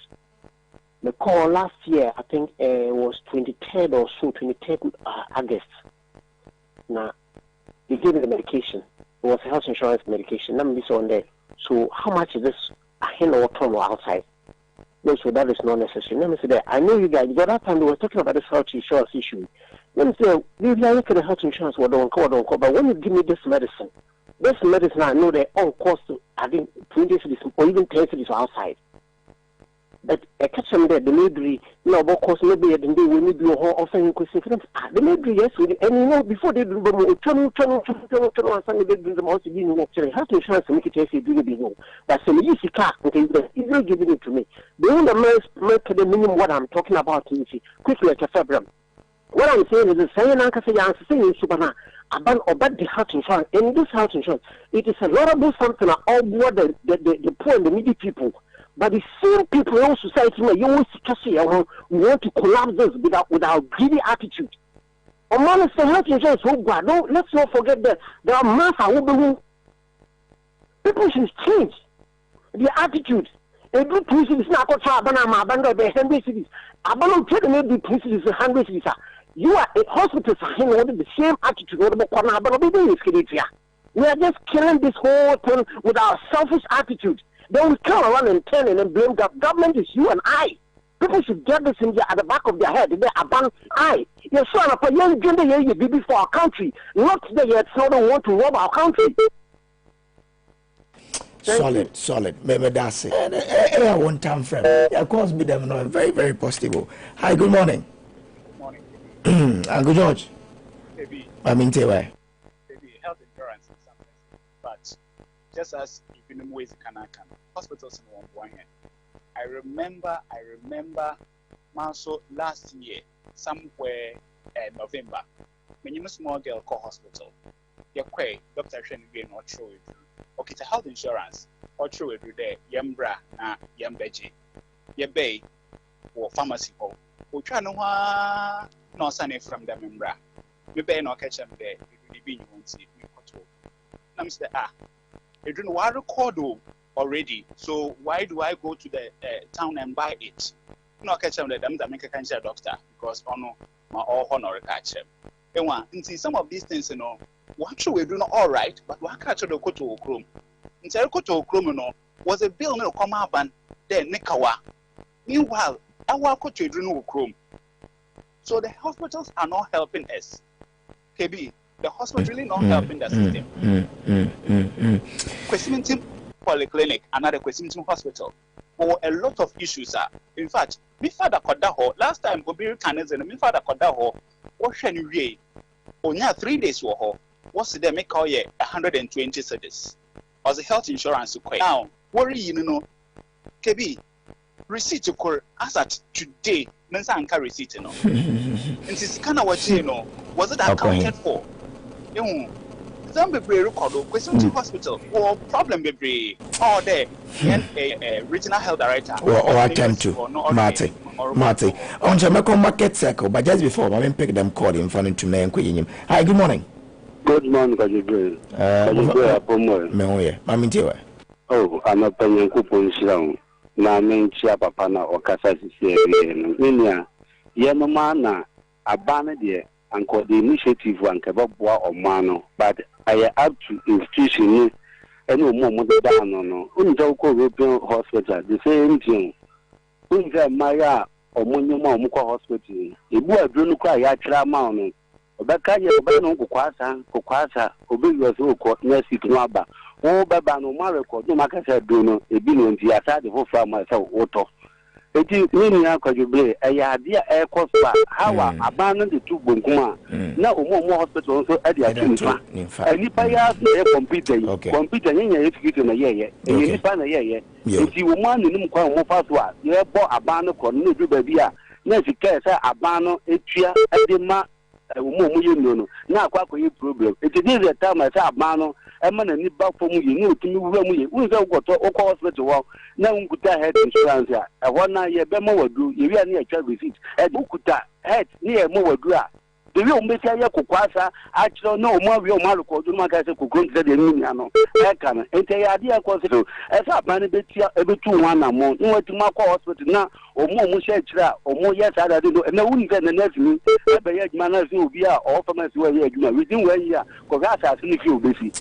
[SPEAKER 21] The call last year, I think, was 23rd or so, 23rd August. Now, they gave me the medication. It was health insurance medication. Let me be on there. So, how much is this? A hand or tongue outside? No, so that is not necessary. Let me say that. I know you guys, but that time we were talking about this health insurance issue. Let me say, maybe I look at the health insurance, but when you give me this medicine I know they're on cost, I think 20 cities or even 10 cities outside. But I catch them there, the midry, of course, maybe at the day we need to offering question. The midry, yes, and you know, before they do the turn, Sunday, they do them also giving actually health insurance to make it easy, do the know. But some easy car, okay, easily giving it to me. The only make the minimum what I'm talking about is quickly like a February. What I'm saying is the same answer saying Subana about the health insurance. In this health insurance, it is a lot of something all board the poor and the needy people. But the same people in society, you always want to collapse this with our greedy attitude. Among the health insurance, let's not forget that there are mass who people should change their attitude. They do things is not going to happen. The 100 cities. I'm not telling you the things is 100 cities. You are a hospital with the same attitude. We are just killing this whole thing with our selfish attitude. Then we come around and turn and blame government is you and I. People should get this in at the back of their head. They abandon I. You're showing up a young gender you be for our country. Not that you don't want to rob our country.
[SPEAKER 2] Solid. Maybe that's it. One time frame. Of course, be them no very, very positive. Hi, good morning. Good morning. Uncle George.
[SPEAKER 22] Maybe.
[SPEAKER 2] I mean,
[SPEAKER 22] maybe health insurance is something, but just as in the ways can hospitals in one hand. I remember also last year, somewhere in November, when you small girl call hospital, you're quay, Dr. Shenigay not show it. Okay, the health insurance, or show it there, Yambra, Yambeji, Yabe, or pharmacy home. We try no sunny from the membra. Maybe no catch them there, you won't see me. I'm saying, I don't know what record already, so why do I go to the town and buy it? No catch them that make a cancer doctor because my all honor catch them. And see some of these things, you know, what should we do not all right, but what catch the Koto Chrome? In Koto Chrome, was a bill no come up and then Nikawa. Meanwhile, our Koto Druno Chrome. So the hospitals are not helping us. KB, the hospital really not helping the system. Questioning Polyclinic, another questioning hospital. For a lot of issues are. In fact, my father Kodaho, last time Bobby Cannes and my father Kodaho, what can you read? Onya 3 days war, what's the make call ye 120 cities? Or the health insurance now, worry you know, KB, receipt to call as at today, Nansanka receipt, no. And this kind of what you know, was it accounted for? some bebree record question to hospital or problem bebree all there and a regional health director
[SPEAKER 2] or attend to Marty on Jamaica market circle but just before I pick them call in front to me. Hi, good morning.
[SPEAKER 1] Good morning, Gabriel. Oh, I'm a penny coupon shroud. Na menchia papa na okasa sisi no nya ye no mana abana de anko the initiative anka boboa omano but I up to institution ni ene omo de da no unja ko European hospital the same thing unja maya omonyo ma hospital ebu aduro no kwa ya kira ma no obeka ye obe no kokwasa obe yo so ko na sit no aba wo baba no ma record no makasa do no ebi no nti asade fo fra ma se woto eti ni akwajuble eya ade e kofa hawa abanu de tu bonkuma na omo hospital so ade atu nipa ya se computer nyenya efiki na yeye nipa na yeye eti wo ma nunum kwa mo fa so a ye bo abanu ko no du ba bi a na sika se abanu etua ade ma omo ye no na akwa yi problem eti this the time I say abanu emana ni ba fo mu ye ni otumi wura mu ye unse ugoto okọ hospital wo na unkuta health insurance a wona ye be mo wadu ye wi na ye twa receipt e ukuta health ni ye mo wadu a de wi o mbeti aye kokwasa a kiro na o mo wi o ma record no maka se kokron de de ni ano e kan ente ya de akọsito e sa ban betia e betu wan na mo ni wati ma kọ hospital na o mo she kira o mo ye sa da de na wuni de na nurse ni e be ye adwuma na se obi a o pharmacy we ye adwuma within 1 year ko ga sa se ni fi obesi.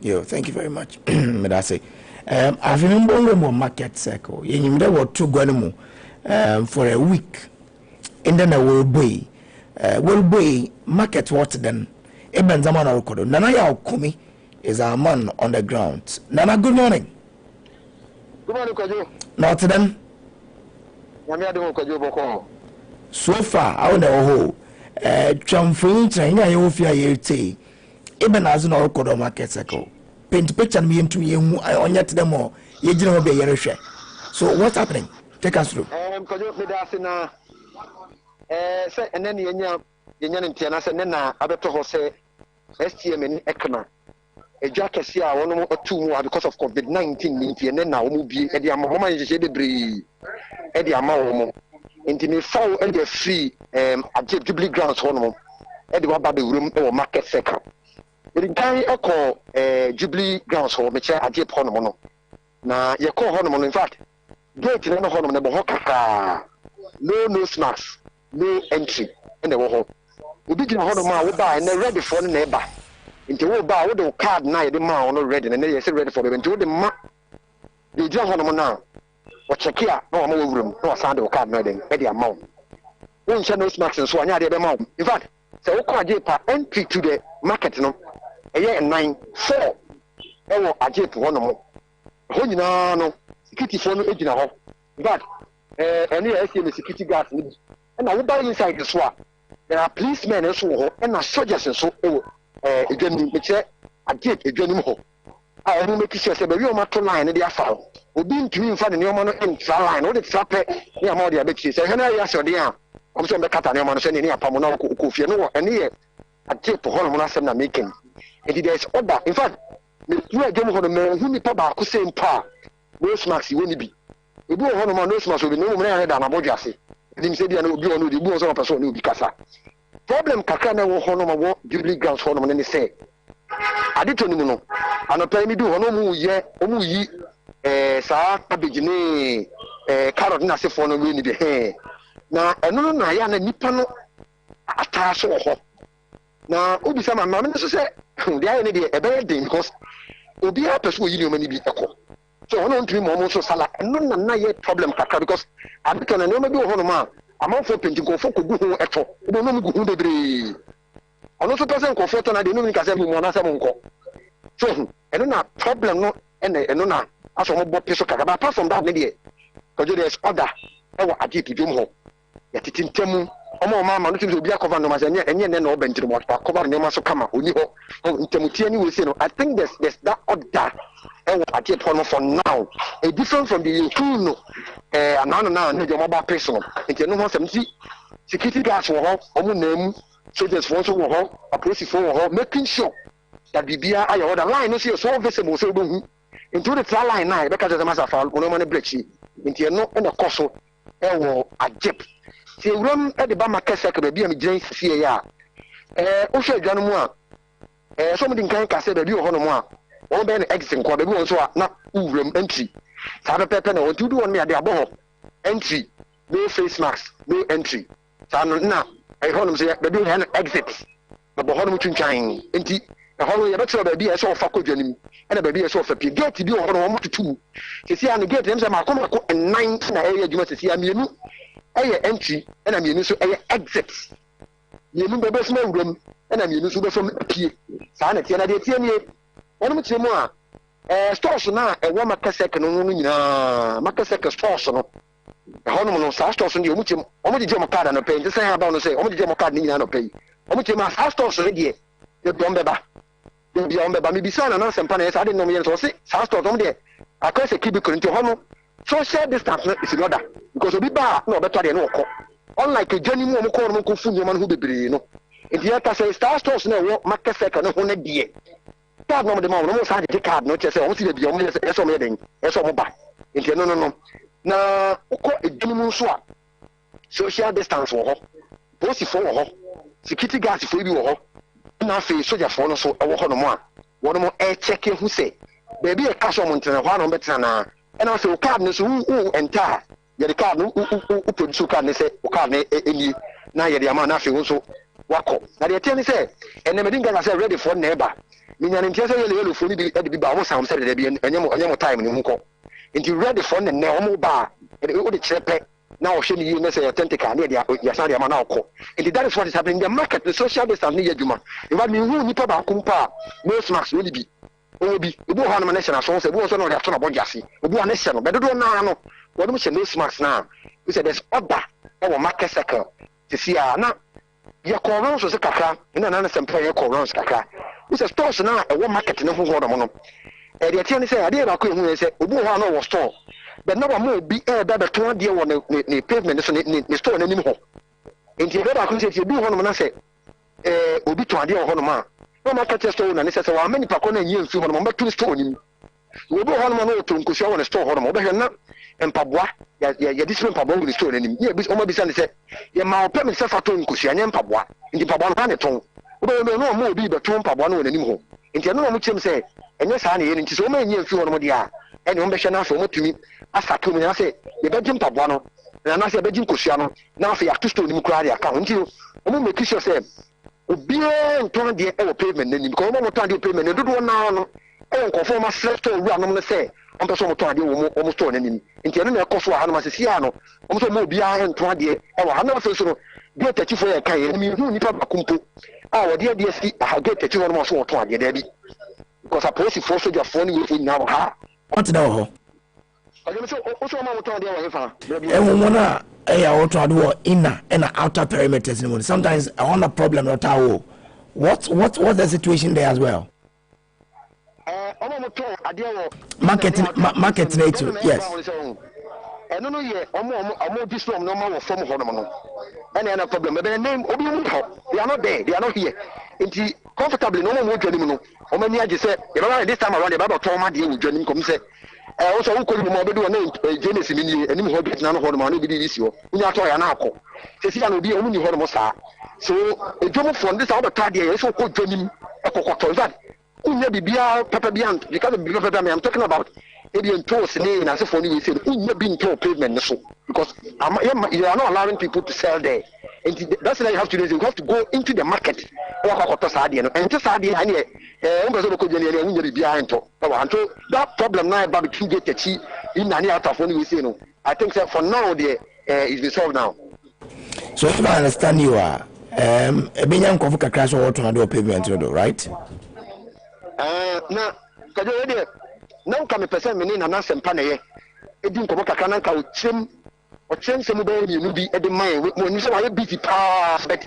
[SPEAKER 2] Yo, thank you very much. Medase. I've been born market circle. You were two guanimu for a week. And then I will buy market what then. Eben Zaman Alcodo. Nana Yaokumi is our man on the ground. Nana, good morning.
[SPEAKER 3] Good morning, Kwajo.
[SPEAKER 2] Not then. So far, I don't know. Chamfin, China, you fear you say. Even as no Alcodo market circle. Paint picture me into you on yet them more. You didn't be a share. So what's happening? Take us through.
[SPEAKER 3] Say and then Yenya Tiana said Nena Abeto say STM in Ekana. A jackasia 1 or 2 more because of COVID-19 and then now will be at the Amoma is a debris at the Amamo. Into me fall and the free at Jubilee grounds home at the Wababi room or market second. It can call Jubilee grounds home, which I did Honomono. Now you call Honomon in fact. Gate in the Honomon Bohoka. No snacks. No entry in the hall. We begin a Honoma will buy and they're ready for the neighbor. Into will buy with the card night the man already and they say ready for them into the ma. You just Honoma now. Or check here, no more room, no sound of card night at the amount. One channel snacks and so on, the amount. In fact, so Okwa entry to the market no. A year and 9, 4. Ewo Ajip one more. Honina no security phone agent hall. In fact, any SCM security guards. And I will buy inside the swap. There are policemen and so and soldiers and so again, which I did a journey home. I will make sure that you are line in the affair. We've been to in front of your man and line, all the trap near more the bitches. I know yes or dear. I'm some the cat and your man sending a Pamona Kufia no and here a tip for Holmona making. And it is order. In fact, you are going for the man who need Papa could say in power. No smacks, you won't be. We do one of my no smacks will be no man than a bojasi. Dim say dia no bi onu di bu so person no bi kasa problem kakra na wo hono ma wo Jubilee grounds hono ma ne say ade to ni mu no anopa mi du hono mu ye omu yi sa cabbage ni carrot na se fo no we ni be na eno na ya na nipa no ata so ho na obi sama ma me so say dia ne de e be den because obi a person yi ni o ma ni bi ekọ. So I don't dream almost so sala and no yet problem kaka because I can never do honoma. I'm on for painting go for go at all. You don't know who the bree. I also person confess and I didn't make a seven. So I don't have problem no and no as a mobile piece of kaka. But apart from that, because there's other I did to Jumho. Yet it in Temu. Omo mama no to be a cover no mas and no bench to cover no maso kama uni ho Temutiani will say no. I think there's that order. I get one for now. A different from the two and now no your mobile person. It no more 70 security guards for name soldiers for so ho police for ho making sure that bibia aye order line no see so visible so bohu into the trial line na be ka just master fall no man break chi into no na koso e wo ajep ti ewuram e de ba market sector ba bia me giran sie ya o hwe adwa no mu a so me din kan ka se ba bi ho no mu a won be na exit ko ba bi won so a na uwuram entry sa be pepe na won tu do won me ade abo entry no face mask no entry sa no na e ho no se ba bi na exit ba bo ho no twintwan enti e ho no ye betro ba bi e so ofa kodwanim e na ba bi e so ofa pie gate bi ho no mo tutu se sia no gate dem se ma ko 9 na area djuma se sia mienu eye entry e na mienu so eye exit mienu be be so awuram e na mienu so be so pie sa na tie na de tie nie wonu mtie mu a stores na e wo makasek no no nyina makasek stores no e ho no sa stores no omu tie omu je mo card na pay nti say about no say omu je mo card ni nyina no pay omu tie ma sa stores no de e dombe ba de bi ombe ba mi bisa na sempa na esa de no me so say sa stores omu de akose cubicle nti ho no social distance is in order because obi ba na obeto de no okọ unlike a journey mu omko no ko fu nyoma no ho bebre no nti ya ka say star stores na wo makasek no ho na de card no de ma no sa de card no chese o si de bi o me so me den so mo ba nti no na uko edini mu so a social distance wo ho police fo wo ho security guards fo bi wo ho na fe soldier fo no so wo ho no mo a wo no mo check hu se baby e ka so mo ntena ho no betena na e na so card no so enter ye de card no produce card ne se o card ne eni na ye de ama na fe wo so wako na de tie ni se ene medinga na se ready for neighbor minya ntia se yele fo ni bi e ba mo sam se de bi enyemo time ni nko nti ready for ne omo ba e de chepe na o hwe ni yi na se authentic na de ya sa de ama na okọ nti that is what is happening in the market. The social distance ni yaduma e ba mi hu ni pa ba kumpa no smacks no bi obi ebu ho na national so se ebu so na o de ato na bodjase ebu na national be dodo na no wo no no smacks na we say there's order e wo market circle to see na ya corona so se kakra ina na sempa ya corona kakra we say stores na e wo market ne ho ho no no e de tie ni say ade ba ko ehu say obu ho na wo store but no mo bi e da to ade wo ne pavement so ne store na nim ho enti e ba ko say obu ho no na say obi to ade ho no ma no market store na ne say wa many pa ko na nyi nsu ho no mo betu store nim obu ho no na to nkosia wo ne store ho no mo be hwe na empaboa ya discipline mpaboa wo ne store na nim ye bi o ma bi say ne say ye ma o pe me say fa to nkosia nye mpaboa enti mpaboa no pa ne ton no mo obi be to mpaboa no wo nanim ho enti no mo chem say enye saa na ye nti so o ma nyi nfi ho no mo dia ene o be hwe na afa mo tumi asaka mu na say ye be jim mpaboa no na say be jim nkosia no na afa ya to store nim kura dia ka nti o mo make sure say obi nton de e wo pavement nanim ko mo to ade pavement ne dodo na no e nkofo ma select ru anom ne say on person mo to ade wo mo store nanim nti ene na e koso ha no ma sisi ano o mo so mo obi a nton ade e wo ha na afa so no de tachifo ya kan ye mi hu nipa bakumpo a wo de ade asi a ge tachifo no mo so to ade da bi because a police force soldier for ni we na ha
[SPEAKER 2] what da ho
[SPEAKER 3] o so ma mo to ade wo fa
[SPEAKER 2] e wo na e ya wo to ade wo inner and outer perimeters ni mo sometimes I want a problem not how what's the situation there as well
[SPEAKER 3] mo to ade wo
[SPEAKER 2] market nature yes
[SPEAKER 3] eno no ye omo display no ma wo form ho no no ene na problem be name obi mu ho they are not there, they are not here nti comfortably no mo dwanim no o mani age say e ba this time around e ba to ma de wo dwanim kom say o so wo ko ni mo obedu na genesis ni ni enim ho bit na no ho no ma no bi di si ho unya to ya na akọ se si na obi o mu ni ho no mo saa so edwomo fo ndi sa wo ta de e so ko dwanim ekokoto that unya bibia papa biant because bibia papa me I'm talking about Indian toast in as if only we say into pavement so because you are not allowing people to sell there. And that's what you have to do. You have to go into the market. And just that problem now about between get in any out of only we say no. I think that for now it's been solved now.
[SPEAKER 2] So if I understand you are a billion coffee crash or to do pavement, right?
[SPEAKER 3] Now now come person me na sempa na ye edi nkomo kaka na nka o chem se mu be ni nu bi e de man mo ni se wa ye busy pa but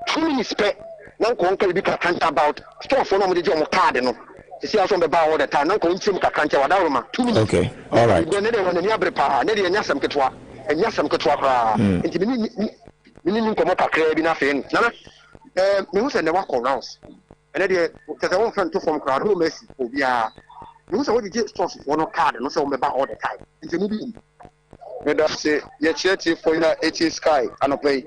[SPEAKER 3] 2 minutes pe na nko nka bi kaka about store for no mo de mo card no se aso be ba all the time na nko nchem kaka nche wada roma 2 minutes
[SPEAKER 2] okay all right
[SPEAKER 3] ne de wona ni abre pa ne de nya sam ketwa kwa enti ni nkomo kakra bi na fe na Me who say never call rounds. And then because I want friend to from crowd who mess obia. Me who say what did stores for no card no say me ba all the time. It's a movie. Me da say ye charity for na HA Sky anopay.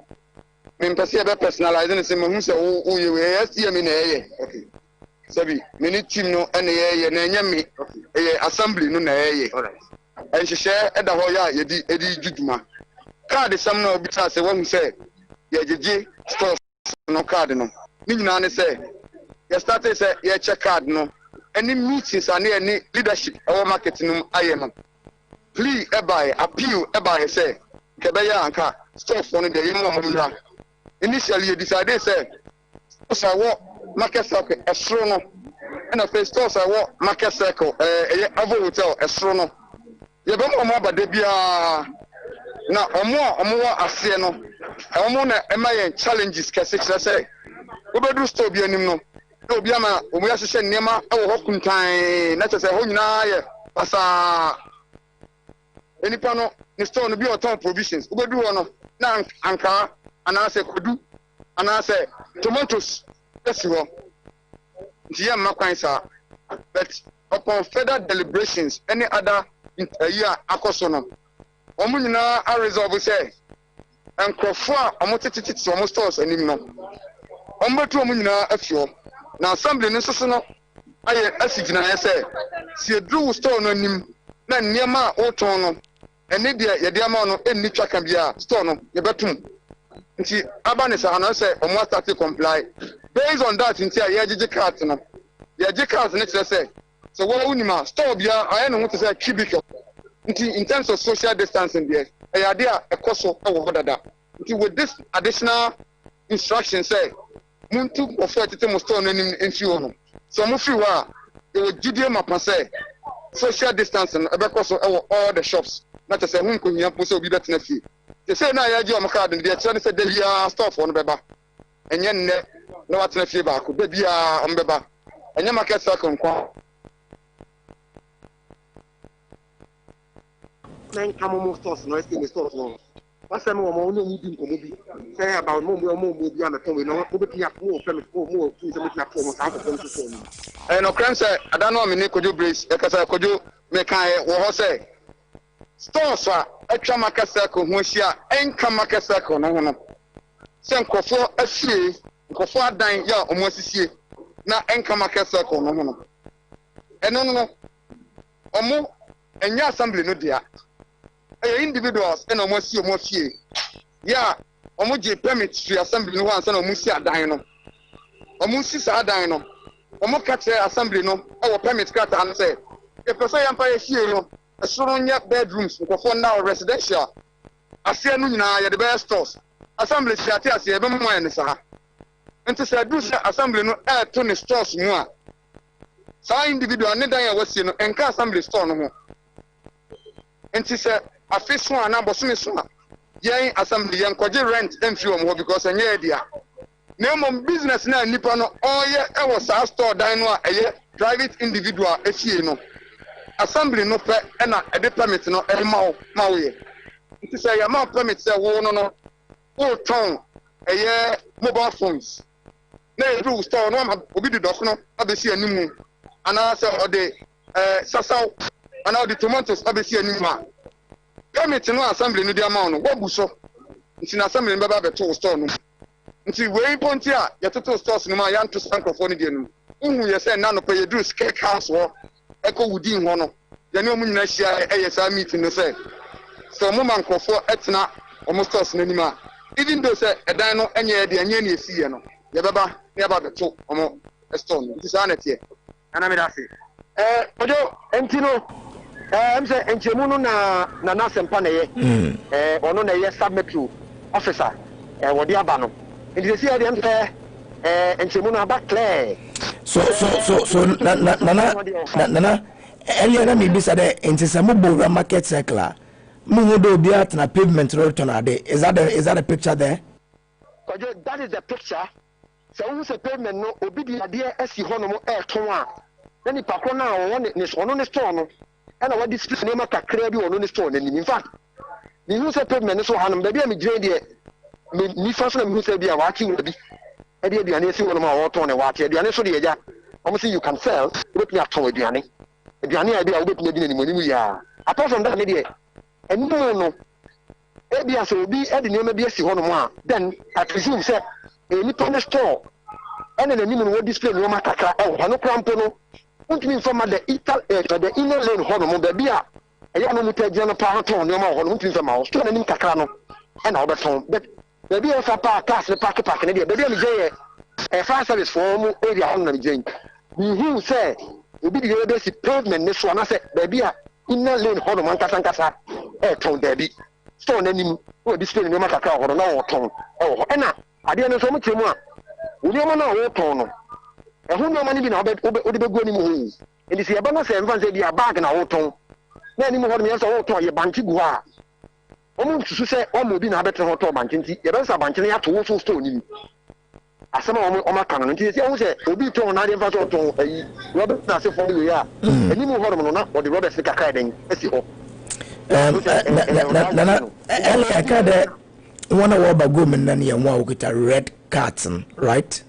[SPEAKER 3] Me person be personalizing say me who say o ye we STM na ye. Okay. Sabi me ni team no na ye na nya me assembly no na ye. All right. And she share e da ho ya ye di juduma. Card sam na obi ta say when say ye jeje stores no card no. Ni nyina ne say ye started say ye check card no. Any meetings and any leadership our marketing no aye no. Please buy appeal buy say kebeya anka stores for no dey mo initially you decided say stores I want market circle esro no and of stores I want market circle Avo hotel esro no ye be mo ba de bia na omo ase no omo na emaye challenges kese say obedu store bi anim no obi ama omo ya hye nema e wo hokuntan na tse ho nyina ye pasa enipa no ni store no bi oton provisions obedu ho no na anka anase kodu anase tomatoes esi ho ntia makwan sa but upon further deliberations any other year akoso no omo nyina a resolve say enkrofo a omo tititi omo stores anim no omo betu omo nyina afio na assembly no so no aye asigina ya say si edru store no anim na niema o ton no ene de ye de ama no enni twaka bia store no ye betum nti abane sa na say omo start to comply based on that nti ye jeje cart no ye jeje cart no say so what unima store bia aye no to say cubicle nti in terms of social distancing there aye de a ekoso e wo dada nti with this additional instruction say muntu offer tete mo store no nim enfi wo no so mo fi wa e wo jidie mapa say social distancing e be koso e wo all the shops na te say hun ko hia po say obi betena fie te say na ya ji o card no de kire ne say delia store for no beba enye nne na watena fie ba ko bebia o beba enye market circle nko nine common stores no still stores no what's the more no need in komobi say about mo bi am ton we no mo be up mo permit mo tu say mo na for mo sa for so no crime say adano me ne kojo brace e kasa kojo me kan wo ho say stores a atwa market circle ho hia enka market circle no ho no say nkofo afie nkofo adan ya omo asisie na enka market circle no ho no eno no omo enya assembly no dia individuals and omo si omo fie ya omo je permit to assembly no ansa na omo si adan no omo si sa adan no omo katre assembly no e wo permit kata an say e person yampa ye fie no esoro nya bedrooms nkofo na residential asia no nyina ye the best stores assembly si ate asia be mo ne sa nti say do say assembly no e to ne stores mu a sa individual ne dan ya wasi no enka assembly store no ho nti say afiso ana bosome so a yen assembly yen koje rent emfi wo ho because enye edia na mom business na nipa no oye e wo sa store dan no a eye private individual efie no assembly no pe na e de permit no e ma wo ye nti say ya ma permit say wo no wo ton eye mobile phones na e do store no ma obi di dofo no abesi animu ana say o de sasaw ana o de tomatoes abesi animu a permit no assembly no di amount no wo so nti na assembly no baba beto store no nti we ponti a ye toto stores no ma ya nto sankofo no di no uhu ye say na no pe ye do scale house wo eko wudi ho no ye ne omu nyina hia e ye sa meeting no say so mo mankofo etena omo stores no nima even though say edan no enye de enye na esi ye no ye baba ne baba beto omo store no nti sa na tie ana me da se ojo enti no mse enchemu no na nasempa na ye ono na ye submetro officer wodi aba no ndi se ye mse enchemu no aba clear
[SPEAKER 2] so nana earlier na me bisa de entisamo bo market circle mu hu do bia na pavement road to na de is that the picture there?
[SPEAKER 3] That is the picture. So who say pavement no obi di ade esi ho no mo ton a na ni pakro na ono ne store no and what display name kakra bi ono ne store n'anim. In fact me who say pavement so hanom ba bia me gire de me ni fa so na me who say bia wa ki wura bi ɛde aduane esi hɔ no ma wɔtɔn ne waakye aduane so de agya ɔmo say you can sell wobɛtumi atɔn aduane a bi a wobɛtumi adi n'animuanim yia apart from that ne deɛ ɛnu no ebi asɛ obi ɛde nneɛma bi esi hɔ no a then I presume sɛ nipa ne store ɛna n'anim no wɔ display nneɛma kakra ɛwɔ hɔ no krampo no wontumi nfama the inner lane hɔ no mo baabi a ɛyɛ no mu tagye no paa tɔn nneɛma wɔ hɔ no wontumi nfama hɔ store n'anim kakra no ɛna wɔbɛtɔn but baabi a wɔfa paa cars ne park ne deɛ baabi a megye yɛ fire service for mu area hɔ no na megye mihu sɛ obi de yɛ bɛsi pavement ne so anasɛ baabi a inner lane hɔ no nkasa ɛtɔn daabi store n'anim wɔ display nneɛma kakra wɔ hɔ no na wɔtɔn ɛwɔ hɔ ɛna adeɛ no nso ɔmo kyerɛ mu a nneɛma no a wɔtɔn no ɛho nneɛma no bi na wode bɛgu anim hɔ nti sɛ yɛbɛ no sɛ mfa sɛ bi a bag na wɔtɔn na anim hɔ no yɛ sɛ wɔtɔn yɛ bankye gu hɔ a ɔmo nsusu sɛ ɔmo obi na abɛtena hɔ tɔn bankye nti yɛbɛ sɛ bankye no yɛato wo so store nim asɛm a ɔmo aka no nti sɛ ɔmo sɛ obi tɔn na adeɛ mfa sɛ ɔtɔn ayi rɔbɛ na ase fɔm wei a anim hɔ no na ɔde rɔbɛ se kakra den asi hɔ
[SPEAKER 2] nana ɛlɛ ɛka dɛ wɔn a wɔba gom nna ne yɛn ho a wɔkita red carton right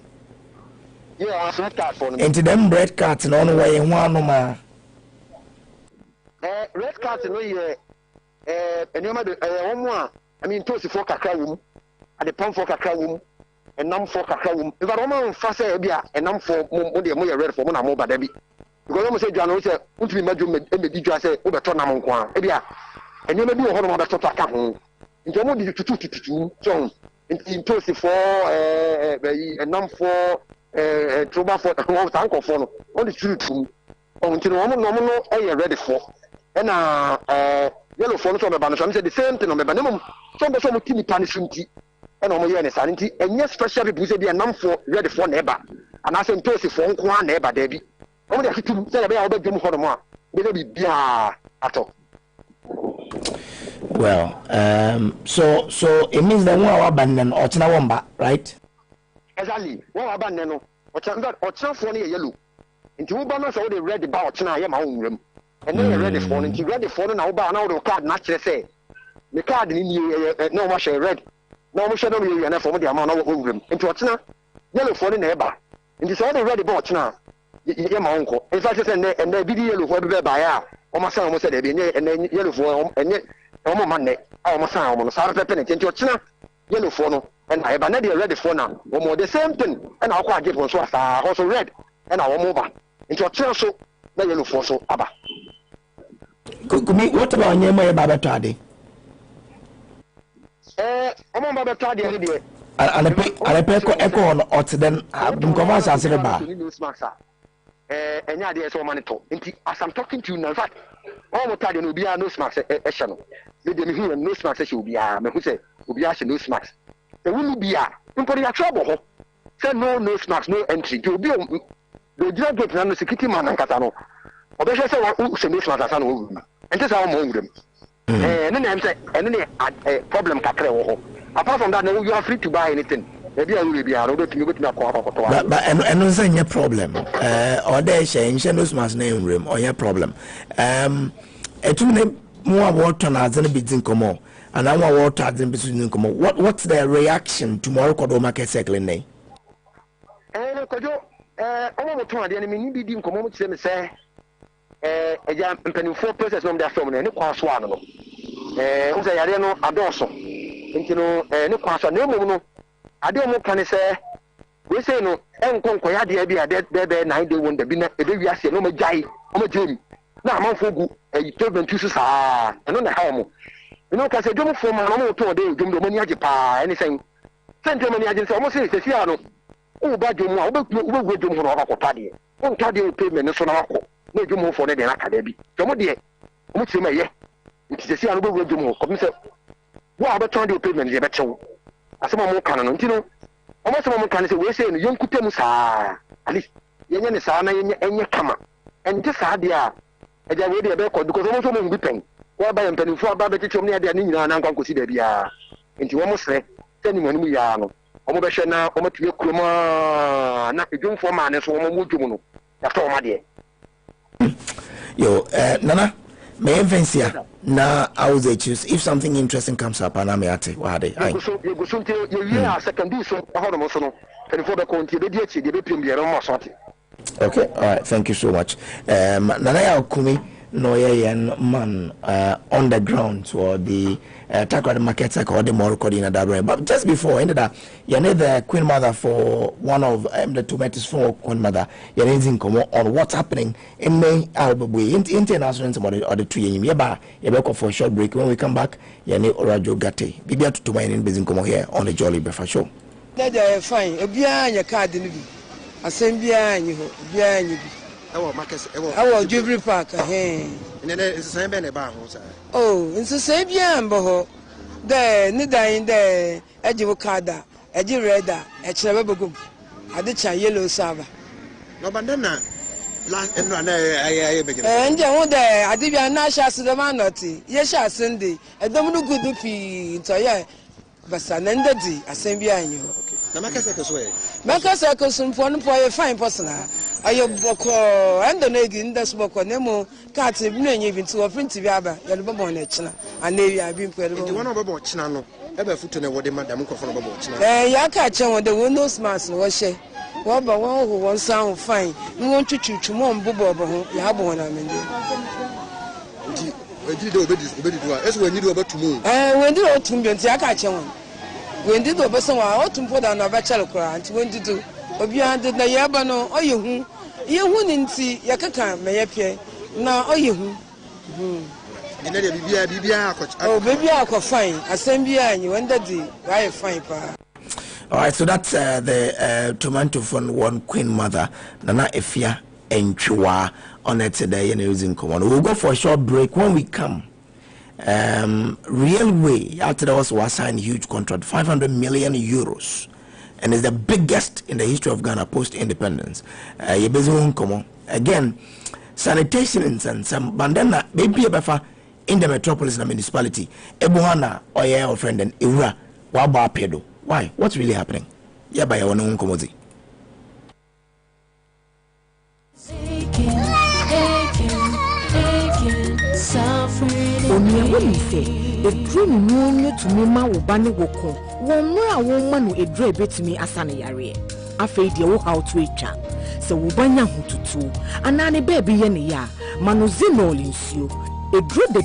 [SPEAKER 3] red card for no
[SPEAKER 2] nti dɛm red carton na ɔno wɔyɛ ho anoma
[SPEAKER 3] red card no yɛ nneɛma de wɔn a I mean toosifoɔ kakra wɔ mu adepamfoɔ kakra wɔ mu ɛnamfoɔ kakra wɔ mu nfa wɔn a nfa sɛ ebi a ɛnamfoɔ mo deɛ mo yɛ red foɔ mo na mo ba dabi because wɔn sɛ dwa no sɛ ntumi ma dwom ɛmɛdi dwa sɛ wobɛtɔ nam nko a ebi a nneɛma bi wɔ hɔ no wɔbɛtɔ to aka ho nti wɔn de tutu so nti toosifoɔ ɛnamfoɔ trobafoɔ wɔn saa nkɔfoɔ no wɔn de tutu nti wɔn no ɛyɛ red foɔ ɛna yellow foɔ no sɛ ɔbɛba no so I'm saying the same thing ɔbɛba ne mu sɛ ɔbɛ sɛ ɔmo ti nipa ne so nti ɛna ɔmo yɛ ne saa nti ɛnyɛ special people sɛ bi ɛnamfoɔ red foɔ na ɛba anaasɛ ntoosifoɔ nko ara na ɛba daabi ɔmo de atutum sɛ ɛbɛyɛ a ɔbɛdwom hɔ nom a bɛyɛ biribiara atɔ.
[SPEAKER 2] Well, so it means that one hour ban or china wamba, right?
[SPEAKER 3] Exactly. 1 hour ban no. Or china for yellow. Into Ubama so they read about china my own room. And then read the phone and you read the phone now about now the card naturally say. The card in you no much red. No much no you and for the amount of room. Into a china yellow phone in the bar. And it's all the read about china. Yeah, my uncle. In fact, and the video yellow for the buyer. Or my son was said, and then yellow for and ọmọ man ne ọmọ san ọmọ no saa pẹpẹ ne nti ọkyena yellow for no and I ban na red for now ọmọ the same thing and I akọ agye for so asa also red and I ọmọ ba nti ọkyena so na yellow for so aba.
[SPEAKER 2] Kumi what about nyema ye baba to ade?
[SPEAKER 3] Ọmọ baba to ade ne de.
[SPEAKER 2] Alepe ko on ot then nkoma asase ne ba.
[SPEAKER 3] Enya ade so ọmọ ne to nti as I'm talking to you now in fact all mo tade no bia no smacks ehye no me de me hu no smacks ehye obia me hu se obia ehye no smacks e wunu bia nko ya trouble ho say no smacks no entry do obi do jira gate na no security man nkata no obehye se wo se no smacks asa no wo wu ente sa wo mo wurem ne na emse ene ne problem kakra wo ho apart from that you are free to buy anything ebi awu bia no betumi akọ akoto
[SPEAKER 2] but eno say nye problem or there she no smacks na wurem or nye problem etumne mo water na azene bidin komo and I want water azene bidin komo what's the reaction tomorrow kodo market cycle nei
[SPEAKER 3] kodo omo mo ton ade ne me bidin komo mo tse me se eja mpanimfo process no me da so ne kwa so ano no o se yare no adoso nti no ne kwa so na emu no ade mo kan se we say no enkonko ya de bia de 9 day wonder bi na e be wiase no majai o majemi na amanfo gu pavement tu saa eno na ha mo eno ka se dwom fo ma no mo to de dwom do mani age pa ene sen sente mani age se o mo se se ano o ba dwom a o be dwom ho no akota de o nka de pavement so na akọ na dwom fo ne de na kada bi so mo de o mo tire ye nti se ano be dwom ho ko mi se wo a be ton de pavement ye be chew asema mo kan no nti no o mo se mo kan se we se no yenkutem saa at least yenye ne saa na yenye enye kama ente saa de a eja we de be ko because almost mo ngi pen wa ba yam pen fu aba be tichom ne ade ani nyina na nkwan kosi da bia enti wo mo sre tani mo anim ya no o mo be hwe na o mo tue kuroma na edwumfo ma ne so o mo dwum no ya to o ma de
[SPEAKER 2] yo nana may invensia na I was choose if something interesting comes up and I'm at wade
[SPEAKER 3] you go so you a second do so ho no mo so no mpanyinfoɔ bɛkɔ nti ebedi akyi deɛ ebepiem deɛ ɛbɛma asɔte.
[SPEAKER 2] Okay, all right, thank you so much. Nanaya Okumi no man on the ground or the Takrady market or the more recording at that. But just before ended up, you need the Queen Mother for one of the two matters for Queen Mother. You need to come on what's happening in May international or the 3 years. You back for a short break. When we come back, you need Orajo Gate. Be there to my in business come here on the Jolly Breakfast Show.
[SPEAKER 4] That's fine. A behind your card in asɛm biara nyi hɔ biara nyi bi ɛwɔ Jubilee Park
[SPEAKER 5] nsesɛn bɛ na ɛba ho saa
[SPEAKER 4] nsesɛn biara mbɔ hɔ dɛ ne dan dɛ ɛgye wo card a ɛgye red a ɛkyerɛ bɛbɛgum ade kya yellow saba
[SPEAKER 5] na ɔbɛnda na ɛnura na ayɛ bɛgyina
[SPEAKER 4] nkyɛ ho dɛ ade bia na ahyɛ ase dɛm anɔte yɛhyɛ ase nde ɛdɔm no gudu pii ntɔyɛ basa na ndadi asɛm biara nyi hɔ
[SPEAKER 5] na makasa ko so
[SPEAKER 4] makasa ko so mpo no po ye fine person ayo boko endo na egi ndas boko na mo kat bi na nye bi nti wo print bi aba ye no bebo na china ana wi abi mpo
[SPEAKER 5] nti wona bebo china no ebe futo na wode madam ko fo no bebo china
[SPEAKER 4] ya ka che won de windows mask no wo hye wo ba won ho won sound fine ni won twitwutwu mo mbobo obo ho ya bo na mende
[SPEAKER 5] nti ejiri de obedi do a eso wani do obetumu
[SPEAKER 4] wendi do otum bi nti ya ka che won wendi do obeso wa otum poda na ba chale kura nti wendi do obi ande na yeba no oyehu yehu ni nti yakaka meyepie na oyehu
[SPEAKER 5] ina de bibia
[SPEAKER 4] akọ bibia akọ fine asem bia anyi wenda di why fine pa.
[SPEAKER 2] All right, so that's the tomato from one Queen Mother Nana Efia Enchua on it today and using common. We'll go for a short break. When we come, Railway after that was signed huge contract, 500 million euros, and is the biggest in the history of Ghana post independence. Again, sanitation and some bandana maybe in the metropolis and municipality. Ebuhana or your friend and Ira Waba Pedo. Why? What's really happening? Yeah, by our own commodity.
[SPEAKER 12] Onye woni se edru nu nu tumi ma wo ba ne woko wo mra wo ma no edru ebetumi asane yare afei de wo how to etwa se wo banya hotutu anane baby ye ne ya manozino linsio edru de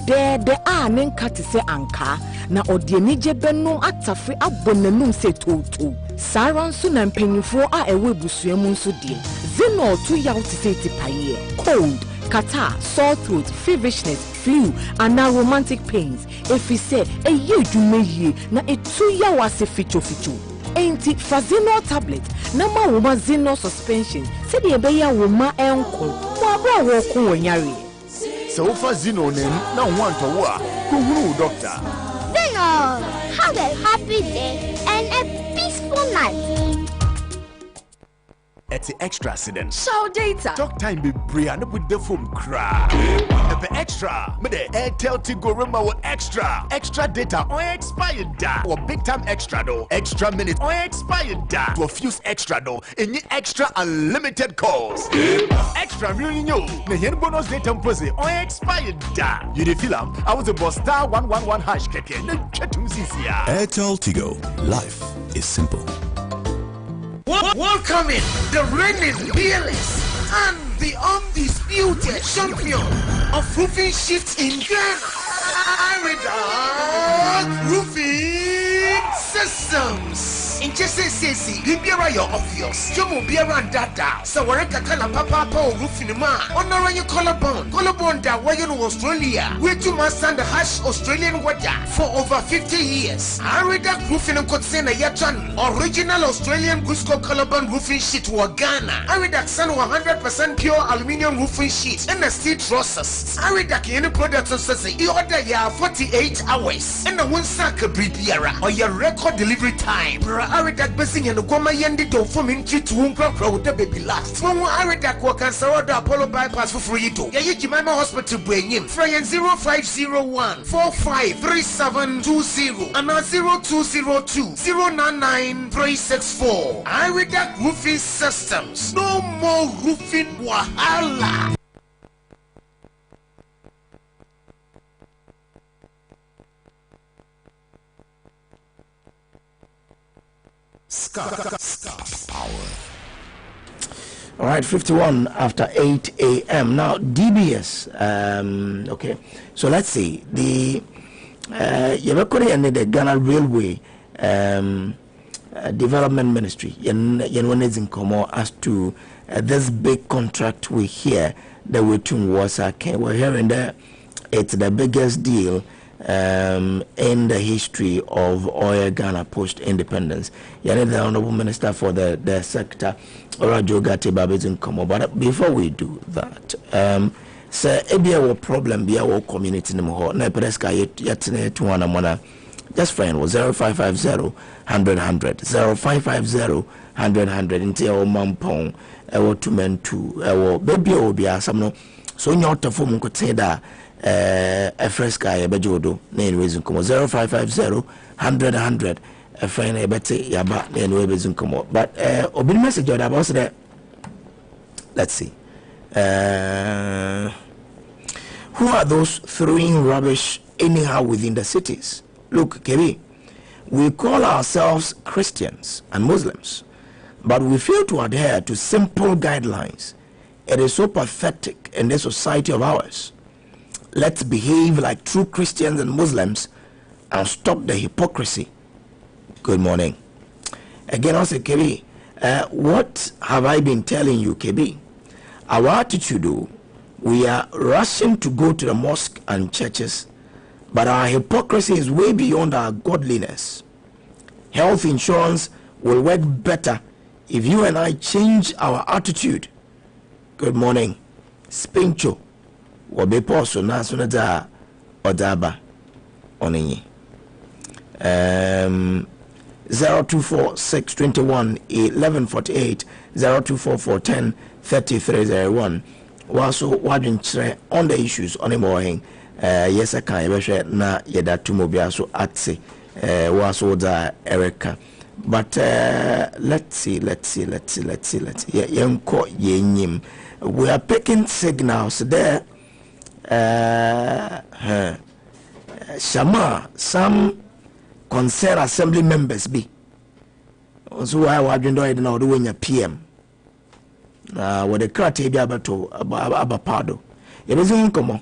[SPEAKER 12] a ne nkate se anka na odienije beno atafe abonanum se toto saranso na mpanyifo a ewe busuamu nso de zino to yaw te se tipaye cold catarrh, sore throat, feverishness, flu, and now romantic pains. If we say a year do me na a 2 year was a feature. Ain't it Fazino tablet? Nama woman zino suspension. Said the beya woman uncle. Wabra woko nyari.
[SPEAKER 23] So Fazino name now want to work. Who doctor?
[SPEAKER 24] Zino, have a happy day and a peaceful night.
[SPEAKER 23] It's extra accident.
[SPEAKER 24] Show data.
[SPEAKER 23] Talk time be Brian with the phone crack. Extra. Me the Airtel Tigo Rema with extra data on expired da. Or big time extra though. Extra minutes on expired da. To fuse extra though. Any extra unlimited calls. Extra really new. The hen bonus data pose on expired da. You the feel am? I was a boss star 111 hash keke. No chetu CCR.
[SPEAKER 25] Airtel Tigo. Life is simple.
[SPEAKER 26] Welcoming the reigning peerless and the undisputed champion of roofing shifts in Ghana, Irida Roofing Systems. In Chessy, Bibiara, you're obvious. Jomo Biara and Dada, Sawareka Kala Papa, roofing ma, honor your collarbone that way in Australia. We to master the harsh Australian weather for over 50 years. Irida Roofing and Kotsena Yatan, original Australian Gusco collarbone roofing sheet to Ghana. Irida San 100% pure aluminium roofing sheet and the steel trusses. Irida any product says you order ya 48 hours and the one sack Bibiara or your record delivery time. Aridak Bessing and the Goma Yendi don't form in treat to Unkra the baby last. One Aridak work and Sarada Apollo bypass for free to Yajimama Hospital bring him. Fryan 0501 453720 and 0202 099 364. Aridak Roofing Systems. No more roofing wahala.
[SPEAKER 25] Scar Power.
[SPEAKER 2] All right, 51 after 8 a.m. Now, DBS, okay, so let's see. The Yabakuri and the Ghana Railway Development Ministry, Yenwanez in Como, as to this big contract we hear that we tune was we're hearing that it's the biggest deal in the history of oil Ghana post-independence. The Honorable Minister for the sector, Orajo Gati Babizin Komo. But before we do that, sir, ebia problem be our community nimo na pedeska yetine tuana mona just friend was 0550 100 0550 100 until mampong ewo tumentu ewo baby obi asam so nya otafo mu kote da fresca ebejodo na anyways nkomo 0550 100 a friend ebete yaba na anyways nkomo but obi message order about that. Let's see. Who are those throwing rubbish anyhow within the cities? Look, Kebi, we call ourselves Christians and Muslims, but we fail to adhere to simple guidelines. It is so pathetic in this society of ours. Let's behave like true Christians and Muslims and stop the hypocrisy. Good morning. Again, I say, Kebi, what have I been telling you, Kebi? Our attitude, we are rushing to go to the mosque and churches, but our hypocrisy is way beyond our godliness. Health insurance will work better if you and I change our attitude. Good morning. Spincho. Wabe poso na sunada odaba oninyi. 0246211148 0244103301. Also wadwin chere on the issues on the morning yes I can be na yeda tumobia so atse also da Erica but let's see yenko yenyim we are picking signals there Shama some concerned assembly members be also I wadwin do na odo wenya PM with the crate be abato abapado yebezin komo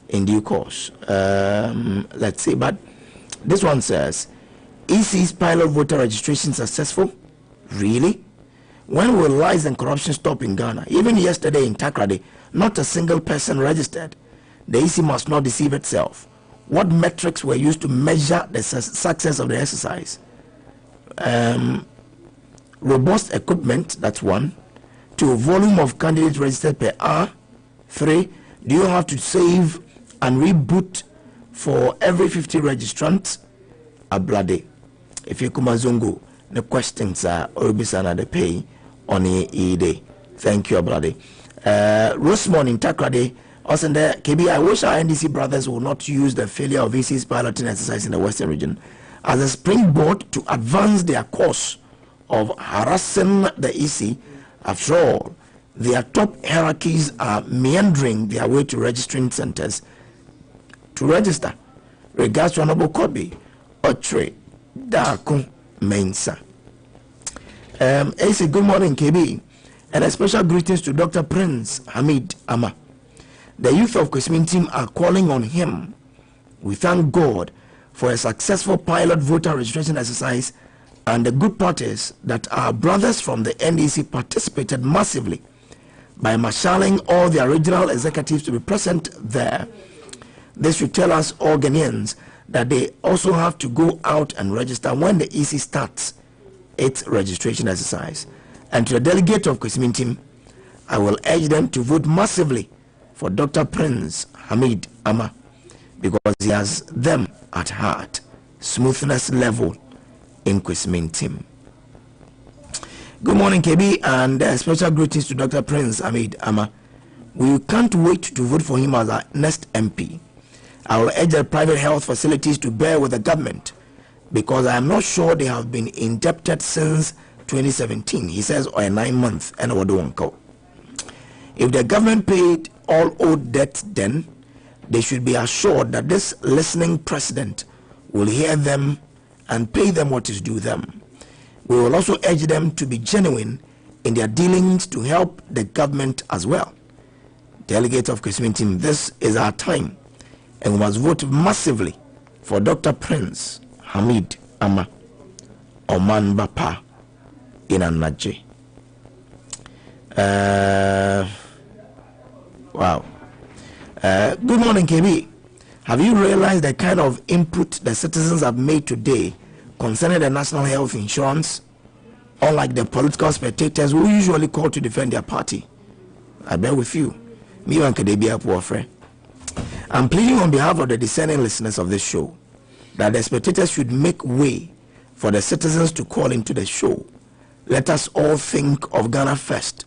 [SPEAKER 2] in due course. Let's see, but this one says EC's pilot voter registration successful? Really? When will lies and corruption stop in Ghana? Even yesterday in Takrady, not a single person registered. The EC must not deceive itself. What metrics were used to measure the success of the exercise? Robust equipment, that's 1. 2, volume of candidates registered per hour. 3, do you have to save and reboot for every 50 registrants? Ablade. If you come azungu, the questions are Oribisana the pay on a day. Thank you, Ablade. Rosemont in Takrady, also there, KB, I wish our NDC brothers will not use the failure of EC's piloting exercise in the Western region as a springboard to advance their course of harassing the EC. After all, their top hierarchies are meandering their way to registering centers to register. Regards to Honorable Kobe, Otre, Darko, Mensa. AC, good morning, KB, and a special greetings to Dr. Prince Hamid Ama. The youth of Kusmin team are calling on him. We thank God for a successful pilot voter registration exercise, and the good part is that our brothers from the NDC participated massively by marshalling all their regional executives to be present there. This should tell us all Ghanaians that they also have to go out and register when the EC starts its registration exercise. And to the delegate of Kusmin team, I will urge them to vote massively for Dr. Prince Hamid Ama because he has them at heart. Smoothness level in Kusmin team. Good morning, KB, and special greetings to Dr. Prince Hamid Ama. We can't wait to vote for him as our next MP. I will urge the private health facilities to bear with the government because I am not sure they have been indebted since 2017. He says, or 9 months, and Odonko. If the government paid all owed debt then, they should be assured that this listening president will hear them and pay them what is due them. We will also urge them to be genuine in their dealings to help the government as well. Delegates of Kismintin, this is our time, and we must vote massively for Dr. Prince Hamid Ama Oman Bapa in Anaje. Wow. Good morning, KB. Have you realized the kind of input the citizens have made today concerning the national health insurance? Unlike the political spectators who usually call to defend their party. I bear with you. Me and Kadebia poor friend. I'm pleading on behalf of the discerning listeners of this show that the spectators should make way for the citizens to call into the show. Let us all think of Ghana first,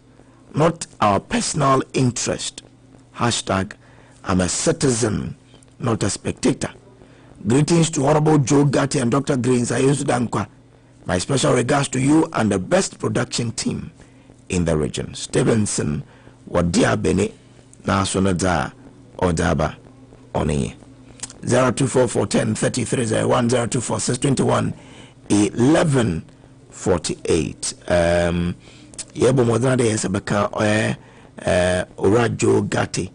[SPEAKER 2] not our personal interest. Hashtag, I'm a citizen, not a spectator. Greetings to Honorable Joe Gatti and Dr. Greens. My special regards to you and the best production team in the region. Stevenson, Wadia Bene, Nasonada, Odaba, Oni. 024410301 02461 1148. Yebo modana de sabaka Ora Joe Gatti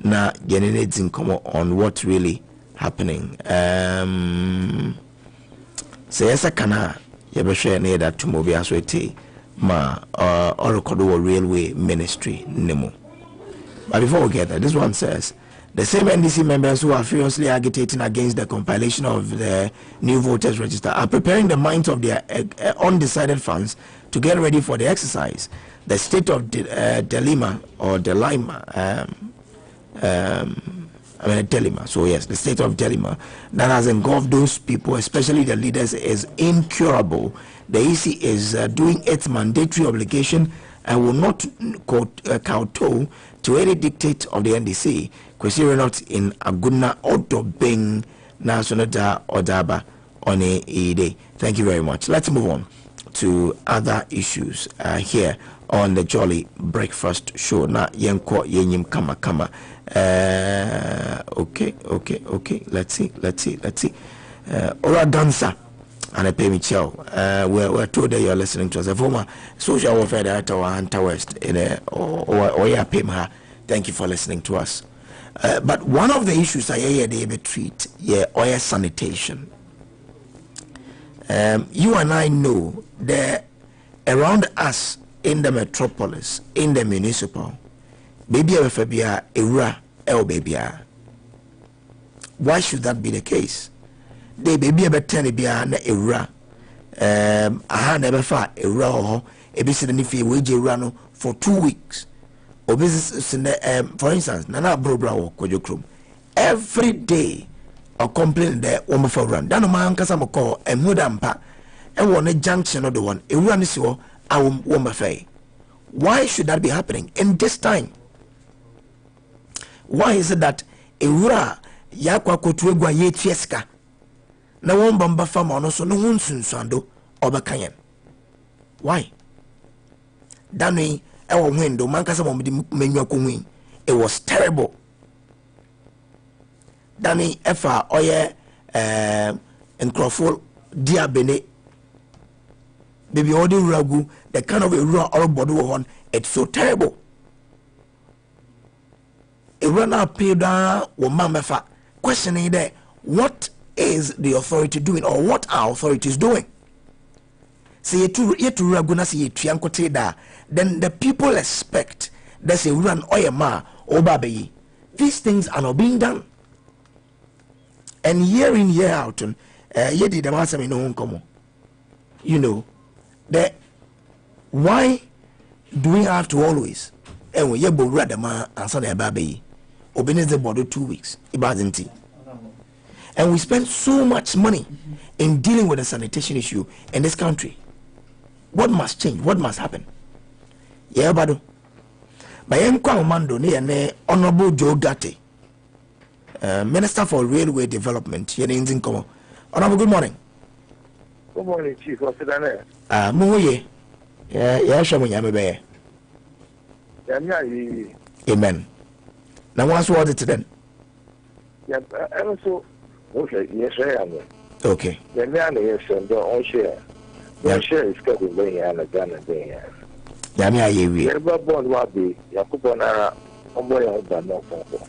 [SPEAKER 2] na generating come on what really happening. Say yes kana yebehwe na yeda to mobi aswete ma or railway ministry nemo. But before we get that, this one says the same NDC members who are furiously agitating against the compilation of the new voters register are preparing the minds of their undecided fans to get ready for the exercise. The state of Delima, so yes, the state of Delima that has engulfed those people, especially the leaders, is incurable. The EC is doing its mandatory obligation and will not kowtow to any dictate of the NDC. Kwesi not in Aguna Odobeng Nasonada Odaba on a day. Thank you very much. Let's move on to other issues here on the Jolly Breakfast Show. Na yenko yenyim kama. Okay. Let's see. Ora dancer and a pay me chow. We're told that you're listening to us. A former social welfare director of Hunter West in Oya Pimha. Thank you for listening to us. But one of the issues I hear they treat, oil sanitation. You and I know that around us in the metropolis, in the municipal, baby Fabia, Era, El Babia. Why should that be the case? They baby a ten bia na Era. I never fought Era or a business if you wage rano for 2 weeks. Or business for instance, Nana Brobra Kojokrum. Every day a complaint there woman for run. Dano man kasamo call and mudampa and one a junction of the one a run is your woman fay. Why should that be happening in this time? Why is it that a rura yakwa kotuegwa ye tieska na won bamba fama no so no hunsunsando obakayen? Why? Danny ewo window man kasa mo menwa konwi. It was terrible. Danny efa oye enkrofo dia bene baby odi ragu the kind of a raw or body one. It's so terrible. A runner paid down woman questioning there, what is the authority doing or what are authorities doing? Say yet to raguna see triankote da, then the people expect there's a run or a ma or baby. These things are not being done. And year in, year out, ye did the master in home come. You know, that why do we have to always and we yebo rather man and son a baby obedience the body 2 weeks ibadinti, and we spend so much money in dealing with the sanitation issue in this country? What must change? What must happen? Yeah, bado by mando ne Honorable Joe Gatti, Minister for Railway Development here in Zinkomo. Honorable, good morning.
[SPEAKER 6] Good morning, Chief. What's it there?
[SPEAKER 2] Muye. Yeah, shamu nyame. Amen. Now what's what it then?
[SPEAKER 6] Yeah, and so okay, yes I am.
[SPEAKER 2] Okay.
[SPEAKER 6] The man is on share. So share is schedule being and Ghana being.
[SPEAKER 2] Yami ayewi.
[SPEAKER 6] Never born wabi. Yakubo nara. Ombo ya uba no kongo.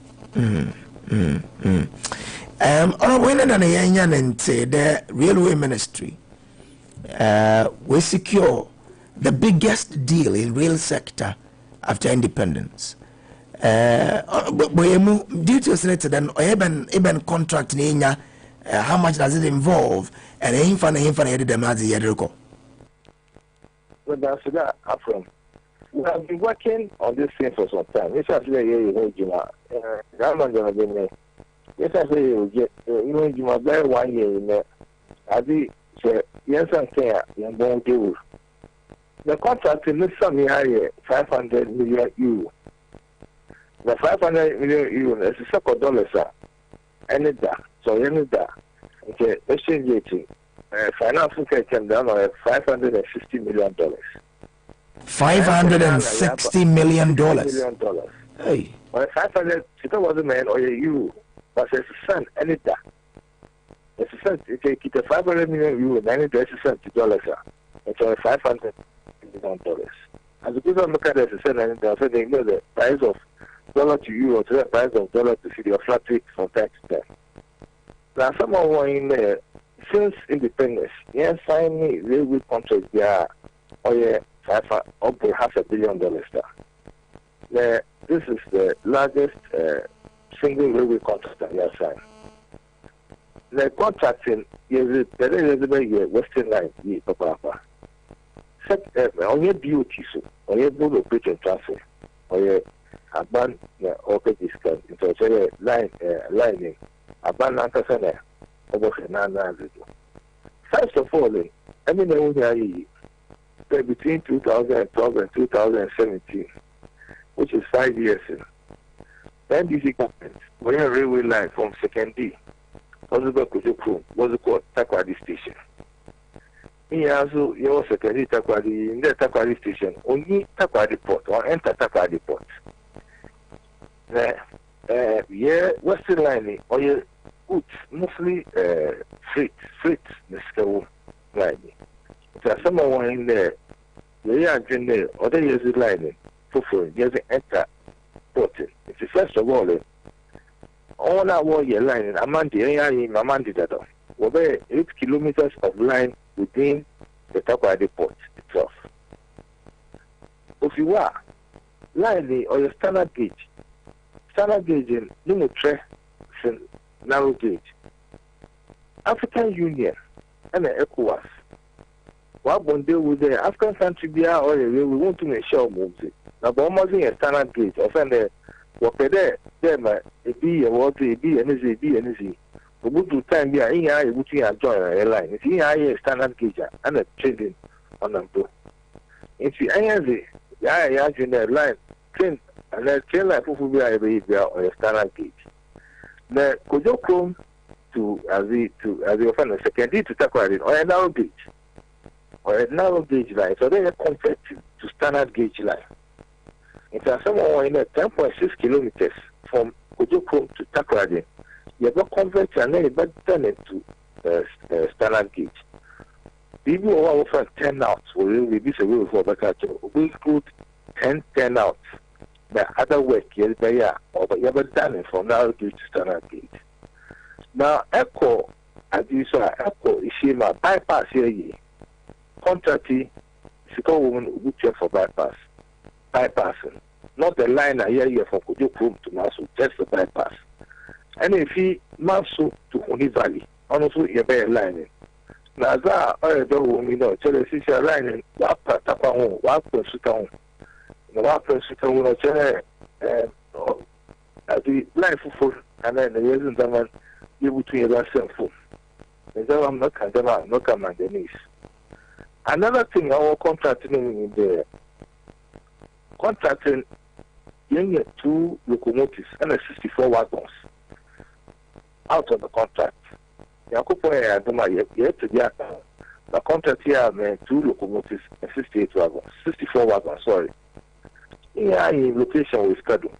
[SPEAKER 2] The railway ministry we secure the biggest deal in rail sector after independence. Details later than even contract how much does it involve and
[SPEAKER 6] Well, that's that from. We have been working on this thing for some time. Yes, I say you know, yes, I say you know, very 1 year. I think yes, I say you don't do. The contract in this sum here 500 million euro. The 500 million euro is a second dollars, sir. Any that, so any that. Okay, exchange rating. Financial can down on $560 million.
[SPEAKER 2] $560 million. Hey.
[SPEAKER 6] Well, 500 it wasn't man or you, but it's a cent any that. It's a cent. If you keep 500 million euro, then it's a cent to dollars. It's only $500 million. As a good look at it, it's a cent, and they know the price of dollar to euro to the price of dollar to city or flat rate from time to time. Now, someone were in there since independence. Yes, sign me railway contract there. Oh yeah. Up to $500 million. This is the largest single railway contract that we have signed. The contracting is the Western Line, Papa. On your beauty, on your good operating transfer, on your abandon open discount into a lining, abandon Cassana over Nana. First of all, I mean, between 2012 and 2017, which is 5 years in. The NDC government, when a railway line from 2nd D, was called Takwadi Station. He also, you know, 2nd D Takwadi, in the Takwadi Station, only Takwadi Port, or enter Takwadi Port. Western Line, or your goods, mostly freight, the scale line. There's someone in there, they are in there, other years is lining, for years enter porting. It's the first of all our warrior line in Amandi that over 8 kilometers of line within the Takwadi port itself. If you are lining or your standard gauge in Numutre, narrow gauge, African Union, and the ECOWAS. What one deal with the African country be our we want to make sure moves it. Now, but almost in a standard gauge, offend the work there, a B, a water, a B, and a B, and a Z. We would do time be in here, which we are joining a airline. It's in a standard gauge and a trading on them too. If you answer, yeah, in the line, train, and then train like people be able on a standard gauge. The Kojoko to as the offender secondary to Takwadi or a narrow gauge. Or a narrow gauge line, so they are converted to standard gauge line. If there's someone in 10.6 kilometers from Kojoko to Takrady, you have converted and then you turn it to standard gauge. People who are often 10 out will be a way for Bakato. We include 10 out. The other work you have done it from narrow gauge to standard gauge. Now, Echo, as you saw, Echo Ishima bypass here. Contracting, Chicago woman would check for bypassing. Not the line I hear from Kojoko to Masu, just the bypass. And if he Masu to Honi Valley, honestly, you're very lining. Now, that I don't know, tell the sister lining, what Tapahon, what Sutan, what Sutan will tell the life full, and then the reason that man, you would be about self-full. And then I'm not condemned, no command the niece. Another thing, our contracting in the contracting, you 2 locomotives and 64 wagons out of the contract. The contract here meant 2 locomotives and 64 wagons, sorry. Here in location with schedule,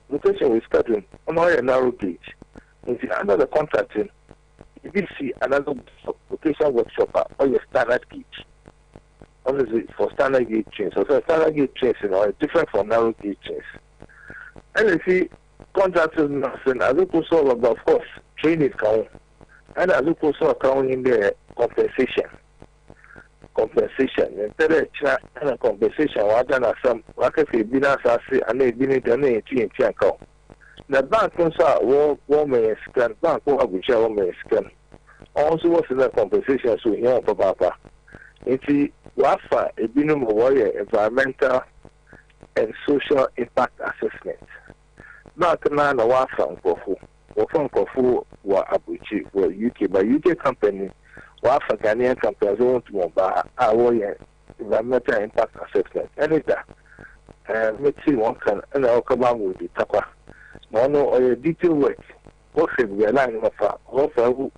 [SPEAKER 6] on a narrow gauge. If you under the contracting, you will see another location workshop or your standard gauge. honestly, for standard gauge trains. So standard gauge trains, different from narrow gauge trains. And you see, contractors and as also, of course, training count. And as also account in the compensation. And the compensation, what done some, what if it be not as and they didn't any account. The bank also woman scan, bank will have woman scan. Also, what's the compensation? So, yeah, Papa. It's WAFA, a minimum warrior environmental and social impact assessment. Back now, the WAFA and Kofu were Abuchi for UK, but UK company, WAFA Ghanaian companies want to mobile our environmental impact assessment. And it's that. Let's see one can, and I'll come out with the Tapa. No, or a detailed work. What if we align with WAFA?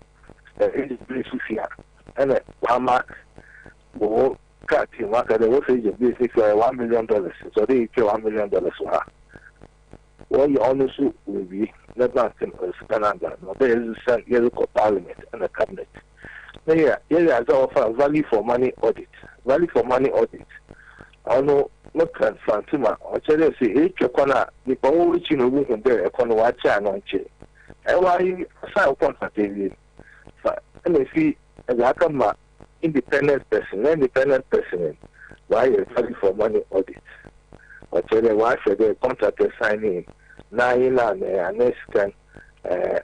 [SPEAKER 6] It's very and a mark. Cut in market, they will say basically $1 million. So they pay $1 million. What you honestly will be never Canada. There is a yellow parliament and a cabinet. Yeah, as offer value for money audit. Value for money audit. I know not Fantuma or Chelsea, each corner, the power which you know, we can do a corner watch and on chair. And why you sign contract in? And if he as I come independent person, why you value for money audit? Or tell them why for the contractor signing 9 and next can to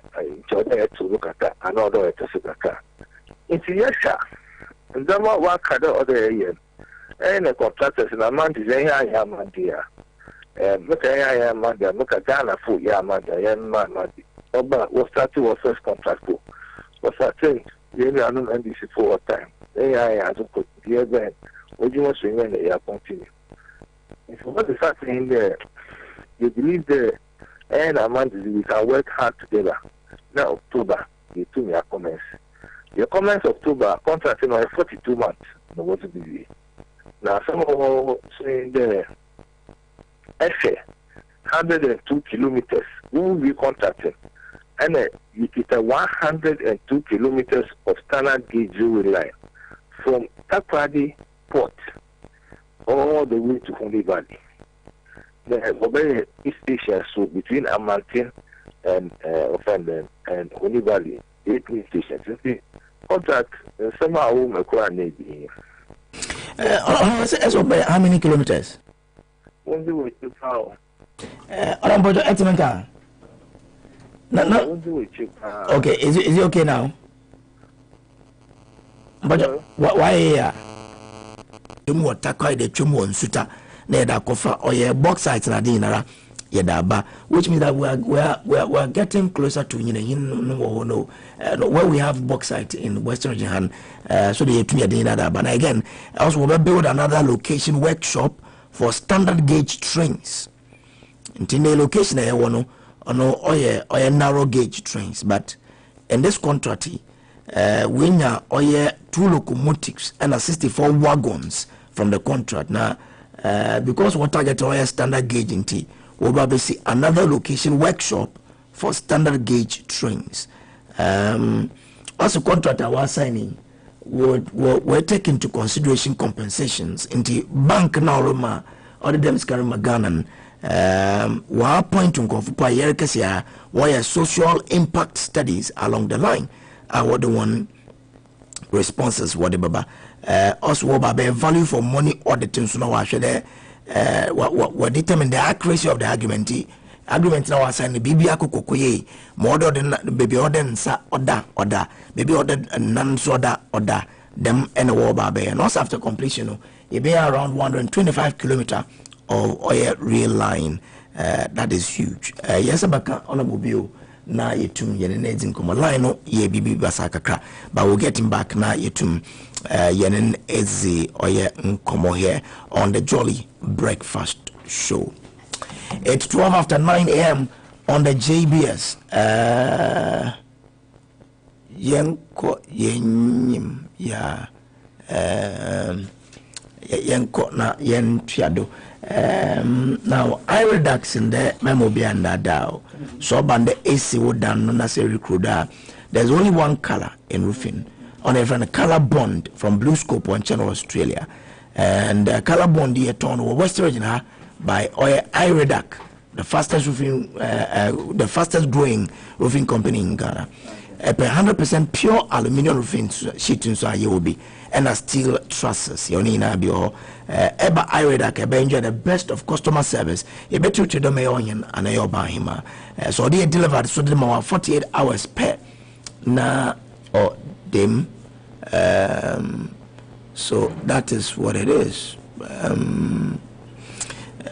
[SPEAKER 6] look at that and other to look at that. It's yes, sir. And then what kind of other area? And the contractors in a month is a man, dear. Look at Manda, look at Ghana for Yamada, Yamadi. But was that was first contract? Was that thing? You are not NDC for a time. AI has put the event. What you want to remain there, continue. If what is happening there, you believe the and amount we can work hard together. Now, October, you took your comments. Your comments October, contracting on 42 months. No, what to be. Now, some of saying the essay, 102 kilometers, who will be contracting. And you get 102 kilometers of standard gauge railway line from Takoradi Port all the way to Honey Valley. The Obey East Asia, so between Amantin and Honey Vallay, 8 stations. Contract somehow maybe.
[SPEAKER 2] How many kilometers?
[SPEAKER 6] Only with the power.
[SPEAKER 2] No. Okay, is it okay now? But why here? You more tackle the chumo and suta near the kofa or your box sites na dinara yedaba, which means that we're getting closer to where we have bauxite in Western region. So they to dinara. But again, also we'll build another location workshop for standard gauge trains. In the location I want or narrow gauge trains, but in this contract, we have 2 locomotives and 64 wagons from the contract. Now, because we target standard gauge in T, we'll probably see another location workshop for standard gauge trains. Also, contract I was signing we're taking into consideration compensations in the bank now, or the Demskari Maganan. Wa point to Kofupa Yerkesia, why social impact studies along the line are what the one responses what the baba also what value for money auditing so now there what determine the accuracy of the argument now assign the BB Akokoye more than baby order sa order baby order non soda order them and a war babe and also after completion you be around 125 kilometers of oil rail line. That is huge. Yes, Abaka honorable bill na yetum yenen ezin komo line no ye bibi basakakra, but we'll get him back na yetum yenen ezi oye nkomo here on the Jolly Breakfast Show. It's 12 after 9 a.m. on the JBS. Yenko yenyim ya yenko na yen piado. Now Iridax in the memo behind that down. So band the AC would down na say recruiter. There's only one color in roofing. On a color bond from Blue Scope on Channel Australia. and color bond here torn over West Region by Iradak, the fastest growing roofing company in Ghana. 100% pure aluminium roofing sheet in Yobi and a steel trusses. Yonina Bio Eba Iradak enjoy the best of customer service. You better to the Mayon and Ayoba hima. So they delivered so them 48 hours per na or them. So that is what it is.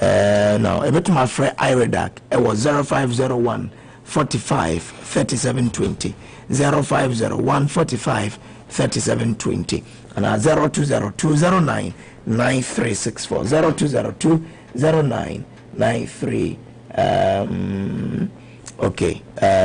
[SPEAKER 2] Now, a bit my friend Iradak, it was 0501 45 37 20, 0501 45 37 20, and 020209 9364, 020209 93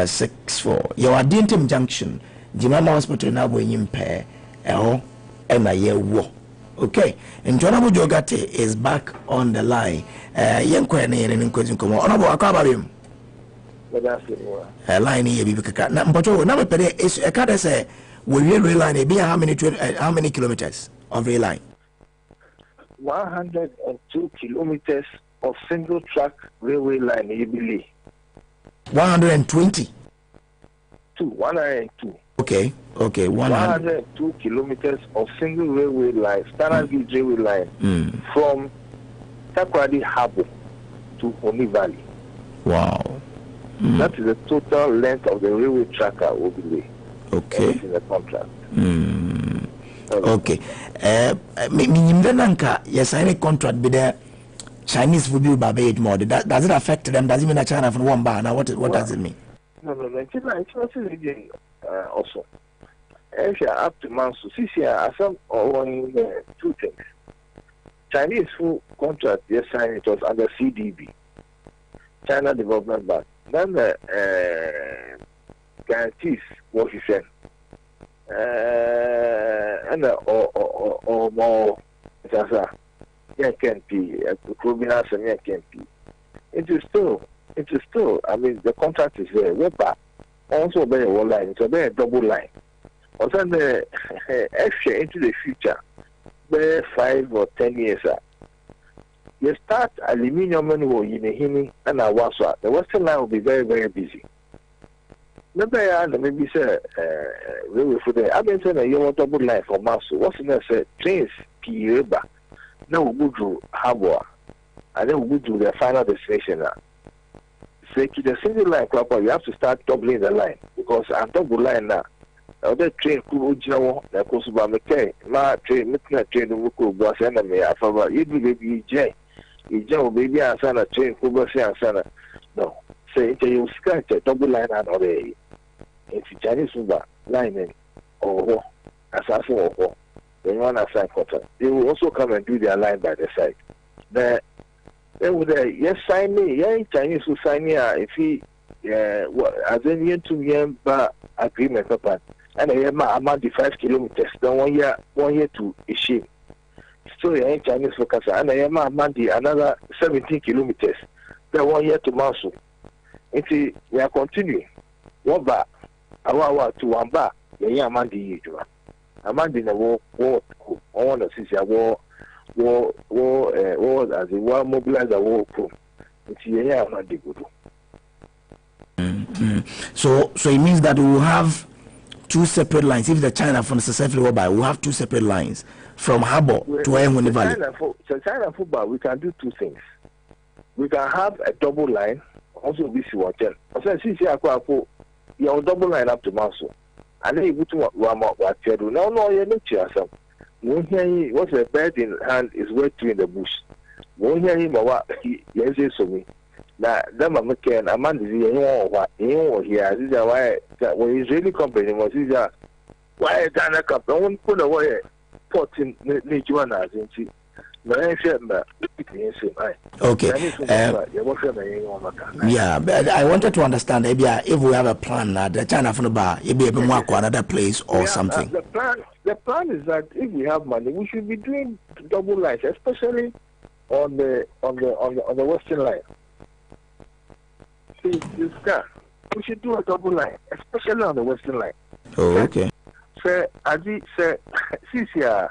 [SPEAKER 2] 64. You are Dintim Junction, Jimama Hospital now when you pay and a year war. Okay, and Jonathan Jogate is back on the line. Young Quene and Inquisition come on about him. Line here, because number per day is a car say, will you rail line be how many kilometers of rail line?
[SPEAKER 6] 102 kilometers of single track railway line, you believe.
[SPEAKER 2] 120?
[SPEAKER 6] 102.
[SPEAKER 2] Okay,
[SPEAKER 6] 102 kilometers of single railway line, standard gauge railway line from Takoradi Harbour to Oni Valley.
[SPEAKER 2] Wow.
[SPEAKER 6] That is the total length of the railway track at Obilwe.
[SPEAKER 2] Okay.
[SPEAKER 6] In the contract.
[SPEAKER 2] Okay. Minimdenanka, yes, I contract with the Chinese will be by more. Does it affect them? Does it mean that China from one bar? Now, what does it mean?
[SPEAKER 6] No. It's not also. If you are up to Mansu, some on two things. Chinese full contract, yes, signed it was under CDB, China Development Bank. Then the guarantees what he said, and or more, can be and can be. It is still. I mean, the contract is there. Also, be a one line. It's a very double line. Also, the extra into the future, be 5 or 10 years. You start aluminium and Hini and Awaswa. The Western line will be very, very busy. Maybe say railway for the. I've been saying you want double line for Masu. What's in there? Say trains Pireba. Now we go to Harbour, and then we go to the final destination. Say to the single line proper, you have to start doubling the line because on double line now. The train could go the course by McKay. My train, train will go bus enemy. I forgot you be J. You baby and son a train could go and son. No, say you scratch a double line and already. It's Chinese line or assassin or when one aside quarter. They will also come and do their line by the side. They would yes sign me, yeah, Chinese will sign me if he as in year 2 year agreement upon and I amount the 5 kilometers, then 1 year to issue. So yeah, Chinese focus and I am another 17 kilometers, then 1 year to Mansu. We are continuing. 1 bar, our to 1 bar, yeah, Amandi Yidra. Amandi the war, on the Sisia war, as a war mobilize a war crew. It's yeah, Amandi Gudu.
[SPEAKER 2] So it means that we will have 2 separate lines. If the China from successfully will buy, we will have 2 separate lines from Harbour to Ehuni Valley.
[SPEAKER 6] China football, we can do 2 things. We can have a double line, also this hotel. Since you have double line up to Manso, and then you go to what you do. No, you're not yourself. Won't hear you. What's a bird in hand is wet in the bush. Won't hear him what he says to me. Now, that McCann, a man is here. This is why when Israeli company was why Dana Cup, I won't put away pot in Nijuana.
[SPEAKER 2] Okay. Yeah, but I wanted to understand if we have a plan the China from the bar, it be more another place or something.
[SPEAKER 6] The plan is that if we have money, we should be doing double lines, especially on the western line. We should do a double line, especially on the western line.
[SPEAKER 2] Oh, okay.
[SPEAKER 6] Say, Adi, say, Cisia,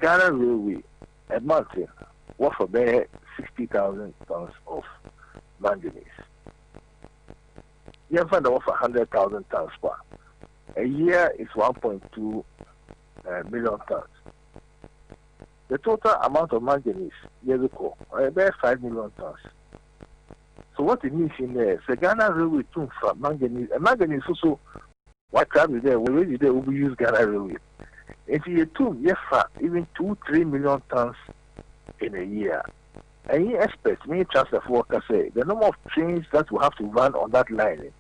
[SPEAKER 6] Ghana Railway a month what for bear 60,000 tons of manganese. You find offer 100,000 tons per. A year is 1.2 million tons. The total amount of manganese years ago, about 5 million tons. So what it means in there, the Ghana Railway too for manganese. And manganese also, what crab is there? We already there will use Ghana Railway. If you too, yes, even 2-3 million tons in a year. And you expect many transport workers say the number of trains that will have to run on that line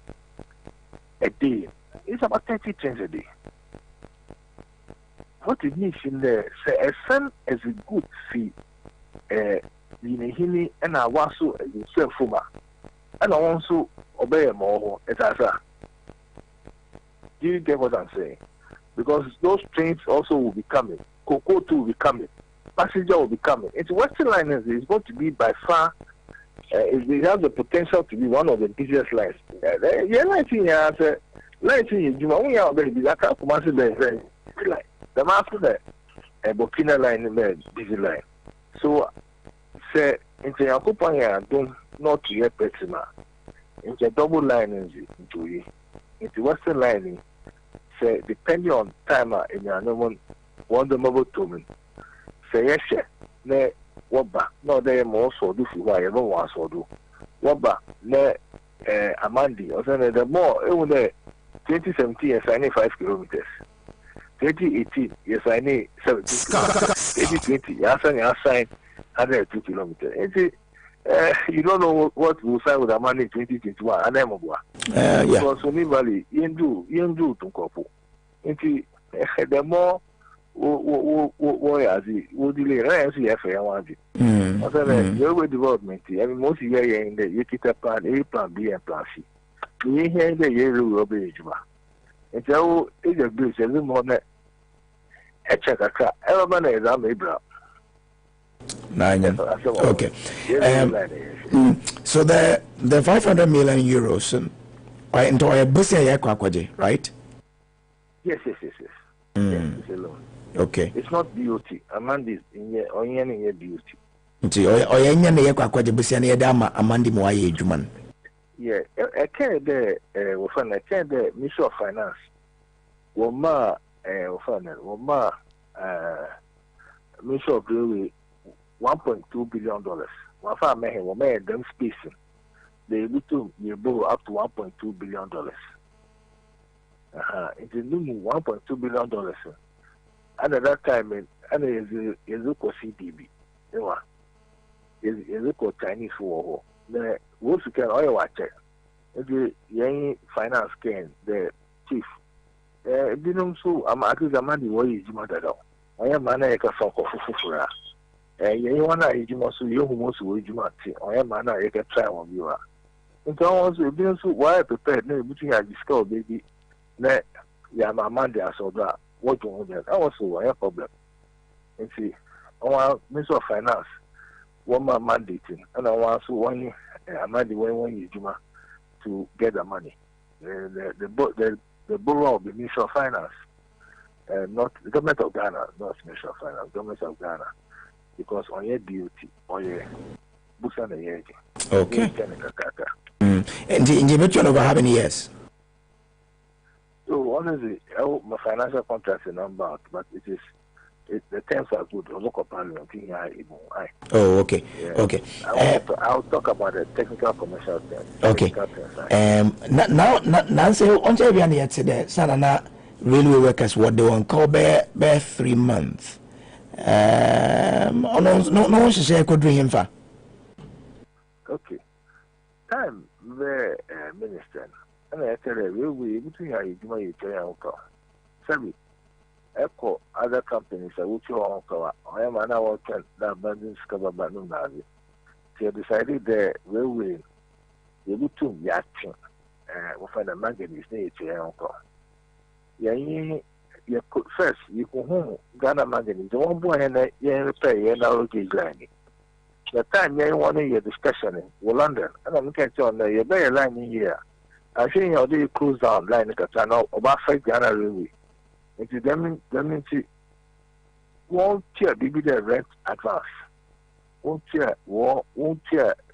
[SPEAKER 6] a day is about 30 trains a day. What it means in there, say a son is a good fee, Hini and I was so as you say Fuma, and I also obey more as I say. Do you get what I'm saying? Because those trains also will be coming, Cocoa too will be coming, passenger will be coming. It's Western Line is going to be by far, it has the potential to be one of the busiest lines. Yeah, 19 years, 19 years, you are very I can't come and say like. The master there, a Burkina line in the busy line. So, say, into your company, don't not to your Petsima. Into double line into you. Into Western lining, say, depending on time in your normal one the mobile to me. Say, yes, ne, wabba, no, they more so do for why ever was or do. Wabba, ne, Amandi, or then the more, it was 2017 and 95 kilometers. 2018, yes, I need 17 kilometers. 2020, yes, I signed 102 kilometers. You don't know what will sign with a man in 2021. And I'm a because for me, Valley, you do to couple. The more what delay, I see if I want it. Your development, I mean, most year in the Yakita plan, A plan, B, and plan C. You hear the year will be Juma. It's all a bridge, a little more. Okay.
[SPEAKER 2] So the 500 million euros into a business, right?
[SPEAKER 6] Yes. It's a loan.
[SPEAKER 2] Okay.
[SPEAKER 6] It's not BOT. Amandi is in here, or in here BOT. Yeah, I can't there, Ministry of Finance. Woma, Ministry of Railway, $1.2 billion. Wafa mehe, woma them spacing. They able to borrow up to $1.2 billion. It's a new $1.2 billion. And at that time, and is equal CDB. Is equal Chinese war. The most you can oil watch it. The young finance can the chief. Didn't so I'm at least a man the way is mother. I am man a for Fufura. You want to must you most will you might say, I am man I can try on you are. And so also didn't so why prepared no between I discovered baby that my man there so that what you want that also a problem. And see, our Minister of Finance. One man mandating, and I want to one year Juma to get the money. The borough of the Ministry of Finance, not the government of Ghana, not Ministry of Finance, government of Ghana, because on your duty, on your books and the year.
[SPEAKER 2] Okay. And you bet you over how many years?
[SPEAKER 6] So honestly, my financial contract is not bad, but it is. The terms are good.
[SPEAKER 2] Oh, okay.
[SPEAKER 6] Yeah.
[SPEAKER 2] Okay.
[SPEAKER 6] I'll talk about the technical commercial terms.
[SPEAKER 2] Okay. Now say on Javian yet today, Sanana railway workers what they want call bear 3 months. No one should say I could bring him for.
[SPEAKER 6] Okay. Time the minister and I tell you railway between you tell uncle. Sorry. Echo other companies are which you uncle. I am an hour that abandons cover Banu Nazi. They decided the railway they would to yachting with an manganese nature uncle. You could first you go home Ghana manganese. The one boy and pay an hour gauge line. The time you want to hear discussion in London, and I'm looking at you on the bay line here. I think you'll do cruise down line at about 5 Ghana railway. Into them won't cheer maybe the rent advance. Won't cheer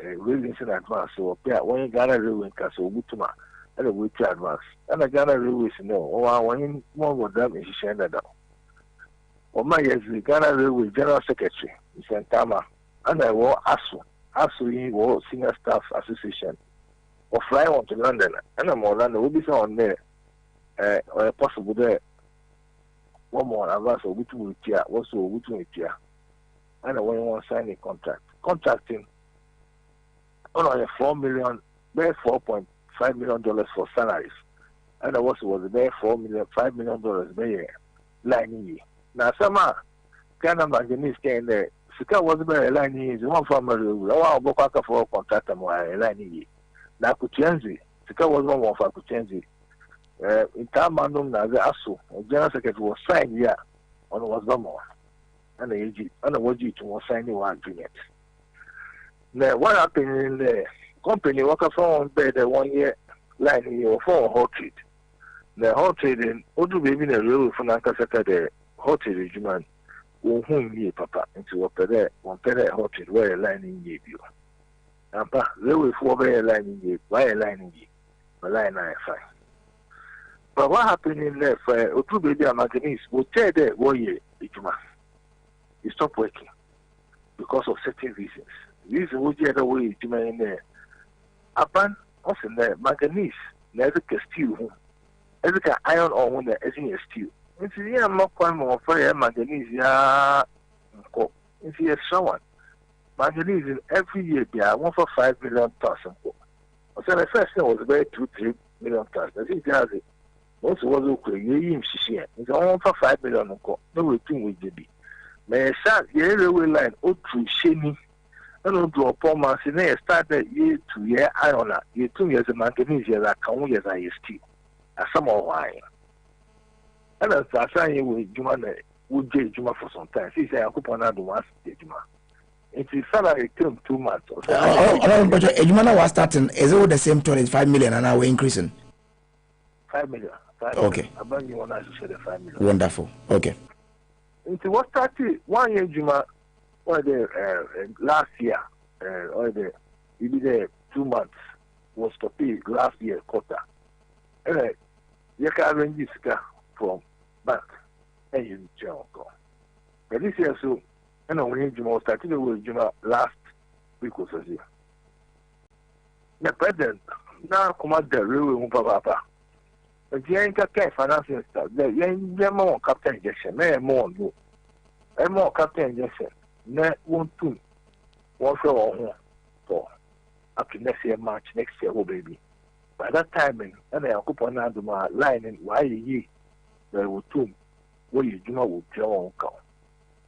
[SPEAKER 6] railings in advance. So when you Ghana Railway Castle Butuma and a way to advance. And the Ghana Railways no, when one of them is sharing that. Or my yes, the Ghana Railway General Secretary in Santama, and I wore ASU in Senior Staff Association. Or fly on to London, and I'm on London, will be on there, or possible there. One more advance or with here, also with here. And I want to sign a contract. Contracting on $4 million, there $4.5 million for salaries. And I was there $5 million there lining. Now some Ghana Manganese came there. Sika was very lining, one from a Bokaka for contract and lining. Na Kuchenzi, Sika was one for Kuchenzi. In Tamandum, the ASU, General Secretary was signed here on was more. And the AG, and the WG was signing one agreement. Now, what happened in the company, worker from the 1 year line here for hot trade. The hot trading, Odu baby, the real from Ankasaka, the hot trade regiment, whom ye papa, into a pede, one pede hot trade, where a lining gave you. Ampa, they will forbear a lining gave, why a lining gave, a line I find. But what happened in there for Otu baby and Manganese will tell there 1 year, he stopped working because of certain reasons. Reason would the other way in there. Upon us in there, Manganese, never can steal. Every can iron or one that isn't a steal. It's here, I'm not quite more for Manganese. Yeah, it's here, someone. Manganese in every year, there are 1 for 5 million tons. So the first thing was about 2-3 million tons. I think that's it. Most was okay. It's 1 for 5 million. No way to with the B. May start the railway line out through Sheni. I don't do a poor man. Since started year to year, iron. Year 2 years of Manganese, years I come years I steal. As some of wine. And as I say, with Juma, would J Juma for some time. She said, I could on the once Juma. It is salary came 2 months.
[SPEAKER 2] But Jumana was starting, is it the same 25 million and now we're increasing?
[SPEAKER 6] 5 million.
[SPEAKER 2] Okay.
[SPEAKER 6] About you want to say the 5 million.
[SPEAKER 2] Wonderful. Okay.
[SPEAKER 6] It was started 1 year Juma or the last year or the maybe the 2 months was to pay last year quarter. And you can arrange this from bank and you go. But this year so and when Juma started with Juma last week was here. The president now command the railway papa. But you ain't got financing stuff. You're more capital injection, more no. And more capital injection. Ne one two. One for up to next year March, next year, oh baby. By that time, and I occupy now the line and why ye there will two where you do not will draw on.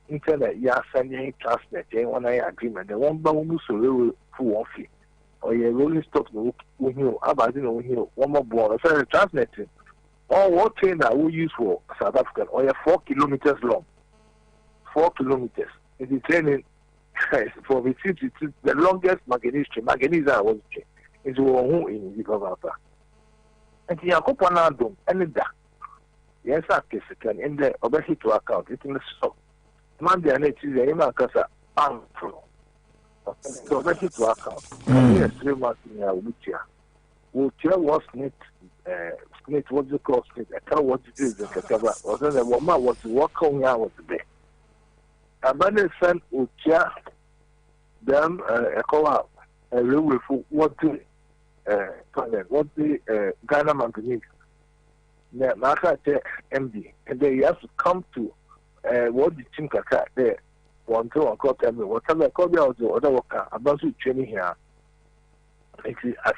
[SPEAKER 6] Internet, yeah, sending transnet, one eye agreement, the one bound so full fee. Or your rolling stock no hill, Aberdeen hill, one more board, a fair transnet. Or what train that we use for South Africa, or you're 4 kilometers long. 4 kilometers. It is training for the longest manganese train. Manganese was train. It's home in the Gavata. And you are Copanado, and that. Yes, I can in the obesity to account. It's in the stock. Monday and Tuesday, you know, because I'm from. So obesity to account. Yes, 3 months in a wheelchair. Wheelchair was not. Smith, what you call Smith, I tell what it is, the Kataba, or the woman was walking out of the day. A man sent Ucha, them, a call out, a railway for what the Ghana Manganese, Maka MD, and they have to come to what the Chinkaka there, 1 2 o'clock, and whatever I call out the other worker about to training here. It is at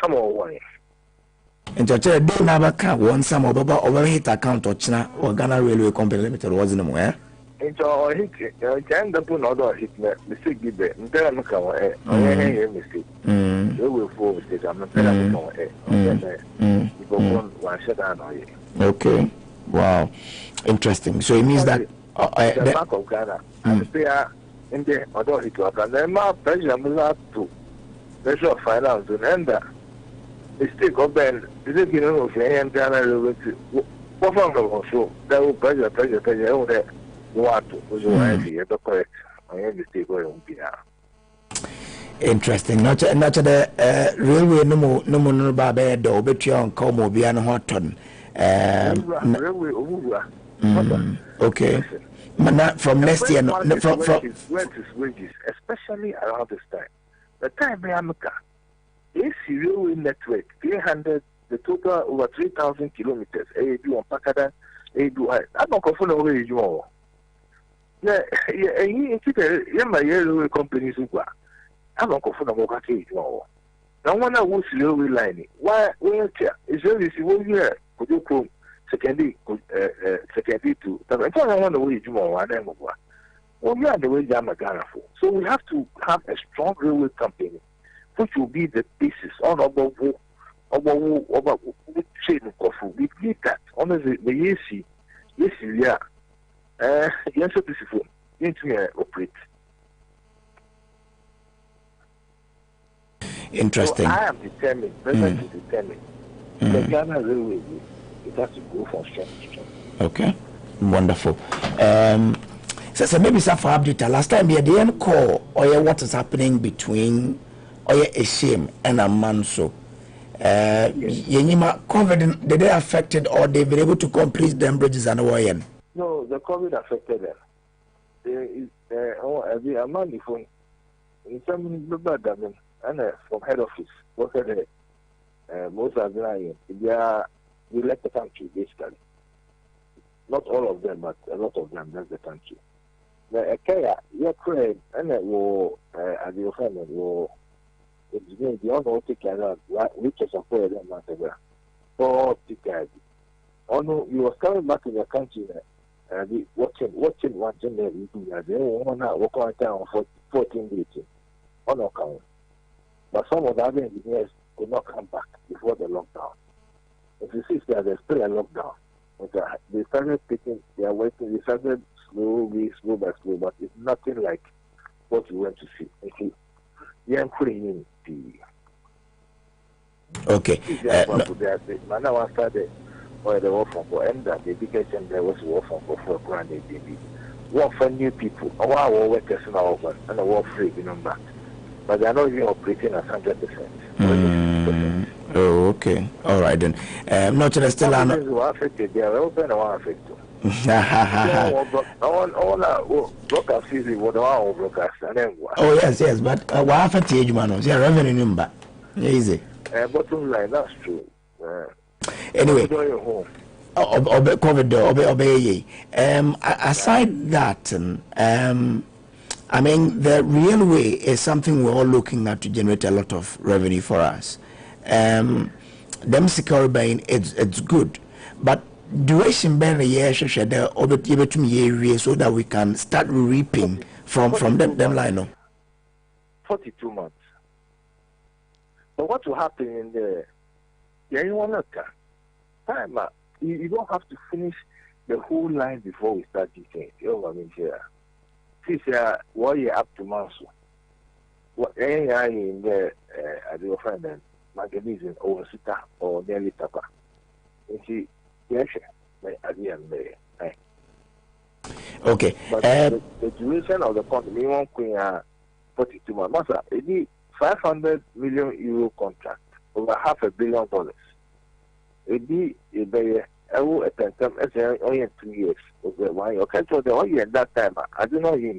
[SPEAKER 6] some way.
[SPEAKER 2] And to tell them never can one some over hit account or China or Ghana Railway Company Limited wasn't aware.
[SPEAKER 6] Into our hit, can the put other hit mistake give it, and then I'm coming, I mistake. They will fall mistake. I'm not going one shut down.
[SPEAKER 2] Okay, wow, interesting. So it means that
[SPEAKER 6] the Bank of Ghana, and they are in the other hit work, and then my pressure to pressure finance and end that. Mistake of Ben, is it you know, if I am Ghana, what from the show? That will pressure, over there. what was the correct. I am mistake going to be.
[SPEAKER 2] Interesting. Not the railway no babe do betri on come obi an hoton. Okay. From next year from
[SPEAKER 6] wages, especially around this time. The time I am AC railway network 300 the total over 3,000 kilometers. AU on Pakada, AU. I don't confirm over you. Yeah, you keep my railway companies who are. I don't confirm over you. Now, one I was railway line. Why, is really one year could you come secondary to the one way you more. Well, we are the way Yamagana for. So we have to have a strong railway company, which will be the basis on about chain of we need that. Honestly, the AC, yes, yeah. Yes, this is into me operate.
[SPEAKER 2] Interesting. So
[SPEAKER 6] I am determined, presently determined. The Ghana Railway, it has to go from strength to strength.
[SPEAKER 2] Okay, wonderful. So maybe for update. Last time we didn't call or what is happening between a shame and a man so. COVID, did they affected or they been able to complete them bridges and Oyen?
[SPEAKER 6] No, the COVID affected them. Every amount of phone in some government and from head office, what are the most of them? We left the country basically. Not all of them, but a lot of them left the country. The Ekaya, Ukraine, and it will at the offender will. It's going to be all take care of which is a poor matter. For take no, you was coming back in the country watching one thing that we do. They won't walk on town for 14 days on account. But some of the other engineers could not come back before the lockdown. If you see that there's still a lockdown, they started taking their waiting, they started slow by slow, but it's nothing like what we went to see. Okay. Yeah, I'm putting in the
[SPEAKER 2] okay.
[SPEAKER 6] Now I started or the war from for end that the biggest and there was war from for granted baby. Work for new people. Our workers in our work and a war free number. But they're not even operating at 100%.
[SPEAKER 2] Oh, okay. All right then. Not just still
[SPEAKER 6] affected. They are open or affected.
[SPEAKER 2] Oh yes, but what happened to man? Yeah, revenue number. Easy.
[SPEAKER 6] Bottom line, that's true.
[SPEAKER 2] Anyway, obey. Aside that, I mean, the railway is something we're all looking at to generate a lot of revenue for us. Them secure buying, it's good, but duration bear a year so that we can start reaping from them line.
[SPEAKER 6] 42 months. But what will happen in the time? You don't have to finish the whole line before we start getting. You know what I mean here? This 1 year up to months. What in the as your friend and magazine or sita or nearly tapa. You see, yes,
[SPEAKER 2] okay.
[SPEAKER 6] But the duration of the contract, we want 42 months. Masa, it is 500 million euro contract over $500 million. It is a attempt only 2 years. Okay, so the 1 year at that time, I do not hear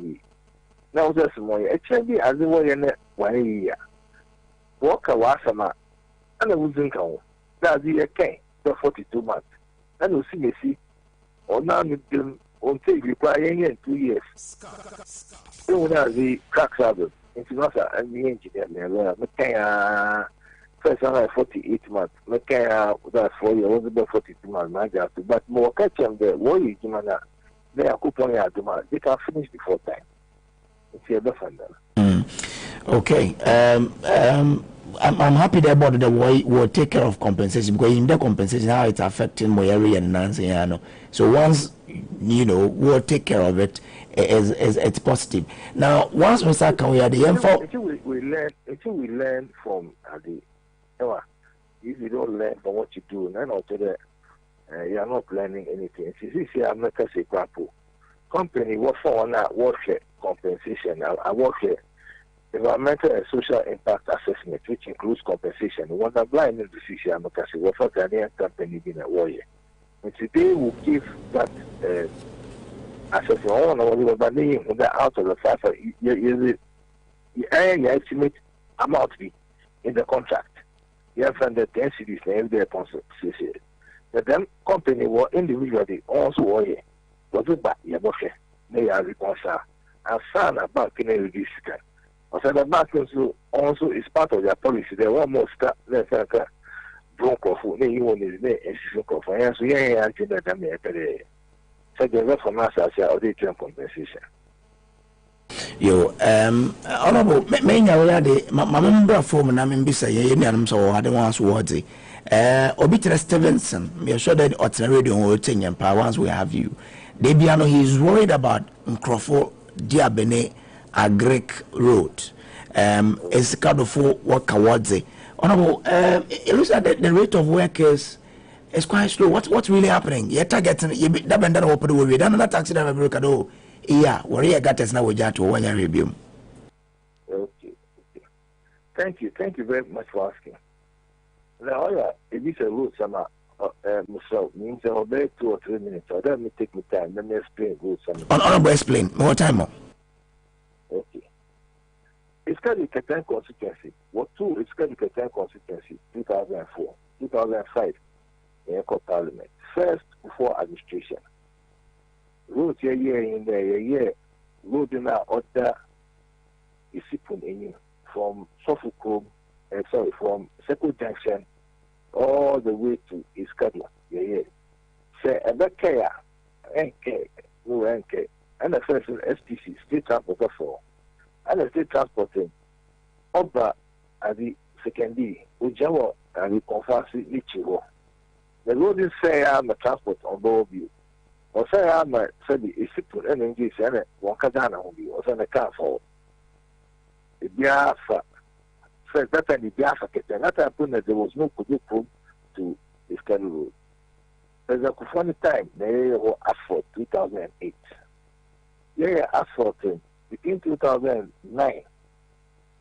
[SPEAKER 6] now just more. Actually, as it was in 1 year. Walk a wasama and I wasn't count. That's the okay, the 42 months. And we see, or now you on take requiring 2 years. So the cracks are good. It's not an engineer. First, I 48 months. That's 4 years, about 42 months. But more catch them there. What is the they are coupon at the they can finish before time. It's a different.
[SPEAKER 2] Okay. I'm happy that about the way will take care of compensation because in the compensation how it's affecting my area and Nancy. So once we'll take care of it, it's positive. Now once we start, we are the info.
[SPEAKER 6] Until we learn from the. If you don't learn from what you do, then you are not learning anything. See, I'm not a grapple. company what for on that worker compensation. I work here. Environmental and social impact assessment, which includes compensation. When I'm blind in the decision, I'm going to say, what Ghanaian company being a warrior. And today will give that assessment. I want to know about the out of the 5 years. You estimate amount be in the contract. You have found that 10 cities every day upon CCA. But then company will individually also warrior. But the back, you have they are reconciled. And son about can reduce. The bank also is part of their policy. They want more stuff. Let's say, broker for me, you want to be a for finance. So, yeah, I think that I'm a so the rest of us are the term compensation.
[SPEAKER 2] Yo, honorable, many already, my member form and I'm in Bisa, Yeniam, so I don't want to watch it. Obitra Stevenson, we are sure that on radio will change and power once we have you. Debiano, he is worried about Crawford Diabene. A Greek road. It's kind of work towards it. Honorable, it looks like the rate of workers is quite slow. What's really happening? You're targeting that vendor open the way. We don't know that taxi that we can do. Yeah, where you got us now with that to 1 year review.
[SPEAKER 6] Okay. Thank you very much for asking. Now, if it's a route, summer, means I'll be 2 or 3 minutes. So let me take my time. Let me explain route.
[SPEAKER 2] Honorable, explain more time more.
[SPEAKER 6] Okay. It's got a Catan constituency. What two? It's got a Catan constituency. 2004, 2005. In Parliament. First, before administration. Road year in there, year. Road in our order is in from Suffolk, from Second Junction all the way to Iskadla. Yeah. Say a Bekaya, NK, NK. And the first is STC, State Transport for, and the State Transporting, Oba at the second D, Ujawa and the Confasi Nichigo. The road is say I'm a transport on board you. Or say I'm a study is simple energy, and Wakadana on you, or send a car for the Biafra. Said that time the Biafra kept that happened that there was no Kuduku to this kind of road. There's a funny time, they were asked for 2008. Yeah, asphalt between 2009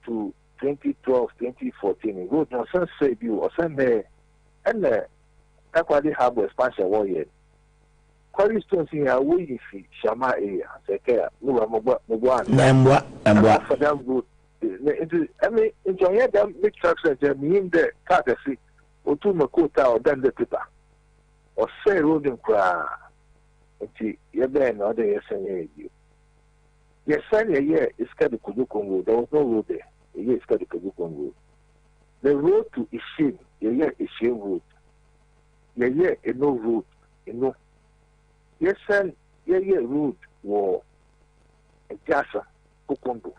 [SPEAKER 6] to 2012, 2014. Road no sense say you or send there and equally have expansion warrior. Quarry stones in a way if Shama area, say, no, I'm for them road. I mean, enjoy them big trucks and mean the courtesy or two Makota or then the paper or say road and cry. Until you're there, no other yes and you. Yes, a year is called the Kudukon Road. There was no road there. A year is called the Kudukon Road. The road to Ishim, a year is Ishim Road. A year is no road. No. Yes, a year road was a Jassa, Kukumbo.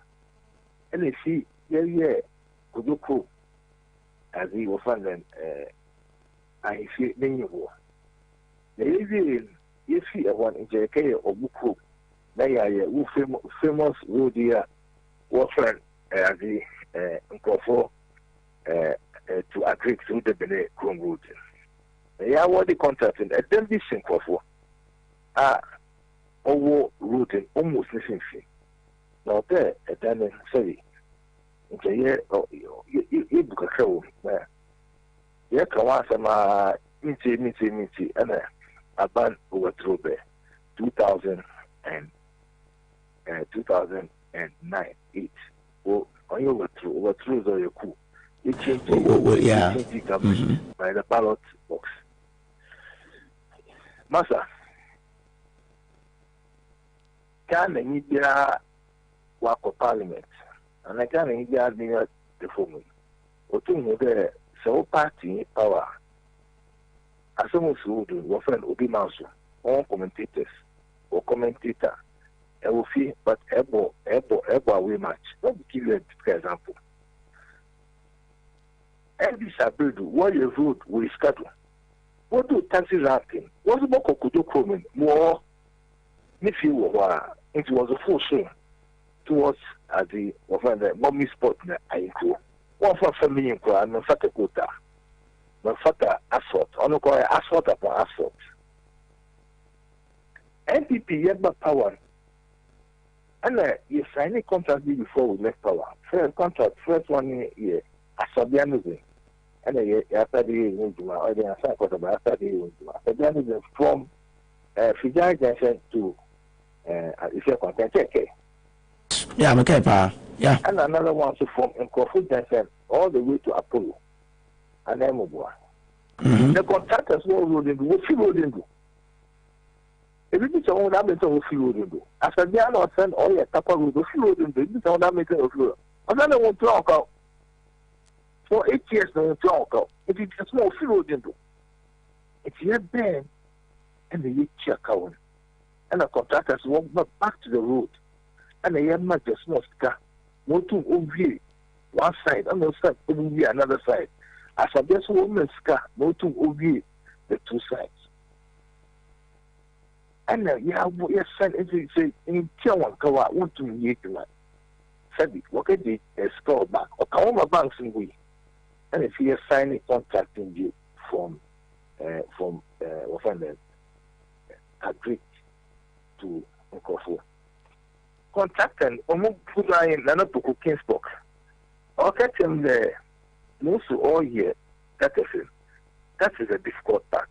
[SPEAKER 6] And you see, a year Kuduko, as he was found, I see many war. The year, you see, a one in JK or Buku. They are famous road here, water the Nkofo to agree through the Benin Chrome route. They are what the contract in a then this Nkofo over route almost the same thing. Now, there, a then sorry, it's a year you book a show where you can want some meeting, and a ban over through there 2009, 8. Well, on your overthrows or your coup. You change the government by the ballot box. Massa, can the media work for Parliament? And I can't media near the formula. Or two there, so party power. As someone who do, your friend Obi Manso, all commentators or commentator. I will feel, but ebo we match. Let me give you a example. Elvis Abedu, what you vote will schedule. What do taxi ranking? What's about Kokudo Kromen? More, if you were, it was a full swing towards the mommy spot. I go. One for family in Kra, no fata quota. No fata assault. On call assault upon assault. NPP, yet but power. And you sign a contract before we left power. First contract, first 1 year, Asabianism. And after the year, or the after the year, Asabianism from Fijai Junction to if you're content,
[SPEAKER 2] yeah, I'm okay, pa. Yeah.
[SPEAKER 6] And another one to from Nkofu Junction all the way to Apollo. And then the contractors will road into what you road into. If it is on that meter of fuel into. After they are not sent all your tapa road of fuel into it on that meter of fuel. Another one talk out. For 8 years, no talk out. If it is more fuel into. It's yet then, and the year check out. And the contractors walk back to the road. And the year might just not car. No two over one side, and no side over another side. As a just woman's car, no two over the two sides. And yeah, yes, said in Tiawan Kawa, want to meet you. Said it, what did a store back or Kaoma banks in we. And if you sign a contract in you from offenders, agreed to Nkofu. Contracting, put in Nanapuku Kingsburg. I'll catch him there most all year. That is a difficult part.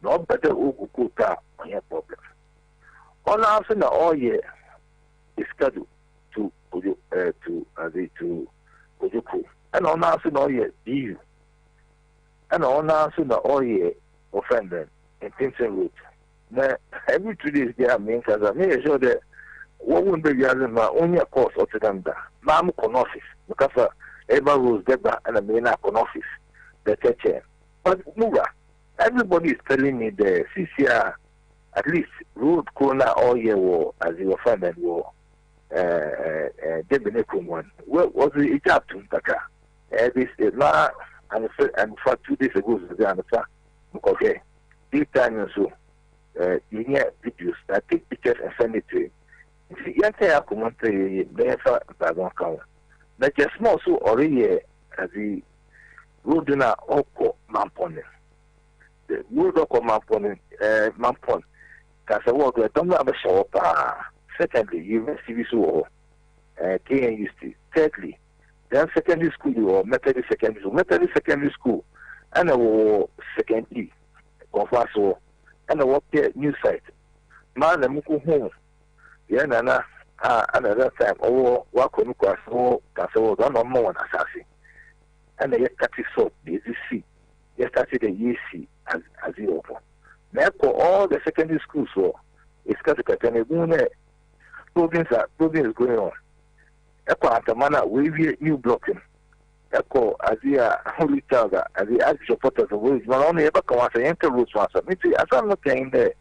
[SPEAKER 6] No better Ukukuta on your problem. All after all year is scheduled to Ojuku. And on after all year, DU. And on after all year, offender in Pinson Road. Now, every 2 days, they are main because I make sure that what won't be only a course or to them. Mam con office because Eva Rose Deba and a main office, the church. But Muga, everybody is telling me the CCR at least road corner all year war as you offend and war. Debenekum one. What was it up to Taka? This is now and for 2 days ago, the answer. Okay, this time and so. You hear videos, I take pictures and send it to you. See, you can't come on to you, never bagon count. But just small so already as the road in our Oko Mampon. The road Oko Mampon, Mampon. Because I work with don't have a shop. Secondly, you must see this war. KNUST. Thirdly, then secondary school or Methodist secondary school. And a war secondly, conference war. And I work there new site. Man, I'm going home. Yeah, Nana, another time, walk on across, Castle, don't know more than assassin. And they cut it so, the see. They started the EC as the open. Therefore, all the secondary schools, so it's got to cut any buildings is going on. Echo at the manner, we new blocking. Echo as the holy child, as the actual supporters of ways, not only ever come as an enter roots master. As I'm looking there,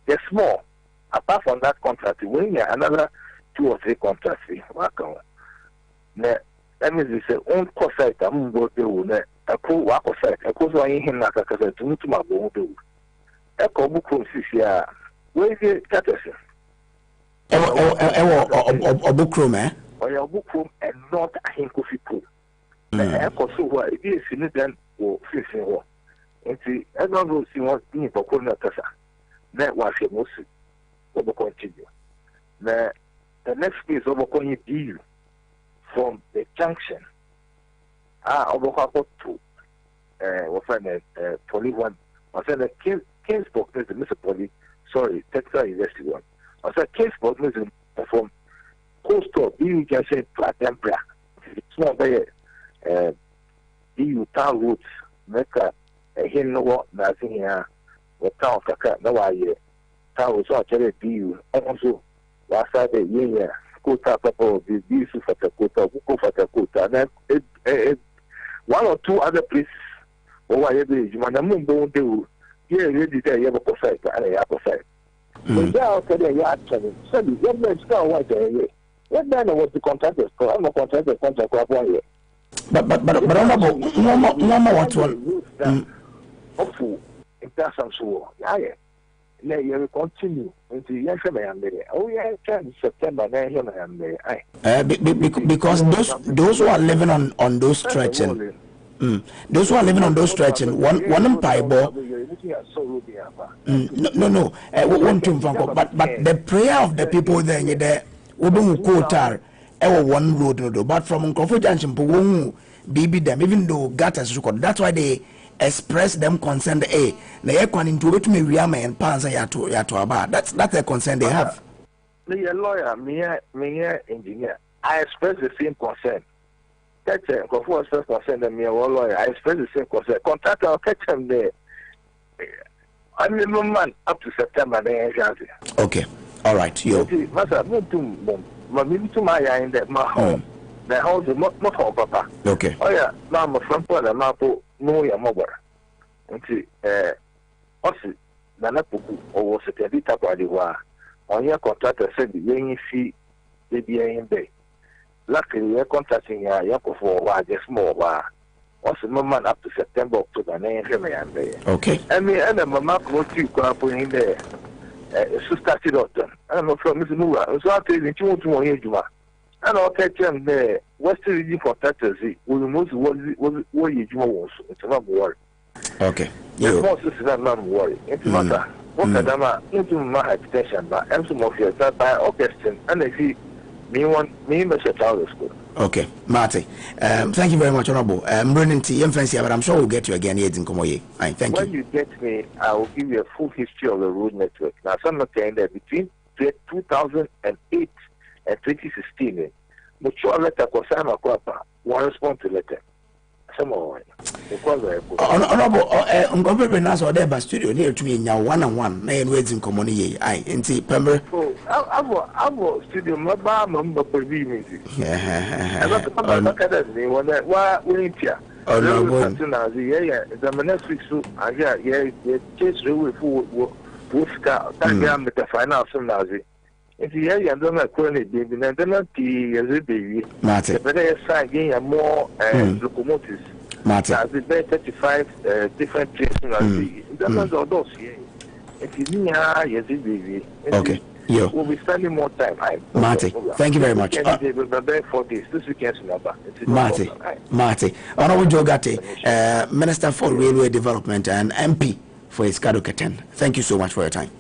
[SPEAKER 6] they're small. Apart from that contract, we need another 2 or 3 contracts. Now, that means it's own cost site. I'm going to go a cool work site. A course I in him like a cassette to my bone. Echo book from CCR. Where is it, Catterson?
[SPEAKER 2] A book room, eh?
[SPEAKER 6] Or your book room and not a hink of people. Echo so what it is in it then or fixing war. And see, everyone will see what me for Corona Tessa. That was your most. Continue. The next phase of Okonyi DU from the junction. Obokako to Poly 1. I said the Kingsburg is the Mr. Poly, sorry, Texas University 1. I said Kingsburg is from Coastal DU Junction to Atempra. It's not there. DU town routes, Mecca, Hinno, nothing here, or town Kaka, no idea. Town was actually DU, and also last Saturday, yeah, Kota Papa, the DU for the Kota, Buko for the Kota, and 1 or 2 other places, or whatever you want to do, yeah, really, you have a posite and a posite. But now, today, you actually said, what man is now white there? What man was the contractor? I'm a contractor, contract 1 year.
[SPEAKER 2] But one more one.
[SPEAKER 6] Hopeful, if that's some sure, yeah. Now you will continue until you can September.
[SPEAKER 2] Because those who are living on those stretching, those who are living on those stretching, one Bible. No. But the prayer of the people there, wobɛhu coaltar ɛwɔ one road no do, but from Nkrofo Junction po wɔhu bibi them, even though gutters record. That's why they express them concerned. Na yɛ kwan into wetumi wiama and pansa yato aba. That's a concern they have.
[SPEAKER 6] Me a lawyer, me a engineer. I express the same concern. Catch him, Nkrofo express concern, and me a lawyer. I express the same concern. Contractor, I'll catch him there. I'm a man up to September.
[SPEAKER 2] Okay, all right, yo.
[SPEAKER 6] Master, me too, me too. My in that my home. The house is not home, Papa.
[SPEAKER 2] Okay.
[SPEAKER 6] Oh yeah, now my friend put a map. No, your mother. And see, also, Nanapuku or was a bit up at the war. On your contractor said the young fee, the in bay. Luckily, you're contacting your Yako for a while, just more war. Also, no man up to September, October, and day.
[SPEAKER 2] Okay.
[SPEAKER 6] And me and my map wrote you in there. So started out. I'm not from Mr. Mura. So I'll tell you, you want to want you. And I'll catch them there. Western region contractors, we most what you do was. It's not worry.
[SPEAKER 2] Okay.
[SPEAKER 6] The most is not worry. It's matter. What can I into my extension, but I'm some of your by Augustine, and if he me Mr. Child School.
[SPEAKER 2] Okay, Marty. Thank you very much, Honorable. Brennan T. but I'm sure we'll get you again here in Komoye. Thank you.
[SPEAKER 6] When you get me, I will give you a full history of the road network. Now, some are saying that between 2008 and 2016, mutual letter concerning Makwapa, one response to letter. Some more.
[SPEAKER 2] Honorable, Ngombe there by studio near to me now 1-on-1. Nay, words in Komoye. And see, Pember.
[SPEAKER 6] I will studio, my mama for me. Yeah, I'm not when that we need here. Oh, no, the next week, so I got, chase with Wolfka, Tagam with the finance of Nazi. If you have done a chronic baby, then not the as a baby, Martin, but they assign again more locomotives. Martin, as the 35 different trains. That's all those here. If you need a baby, okay. We'll be spending more time.
[SPEAKER 2] Marty, thank you very much.
[SPEAKER 6] For this weekend's number.
[SPEAKER 2] Marty, Honorable Joe Gatti, Minister for Railway Development and MP for Escado Keten. Thank you so much for your time.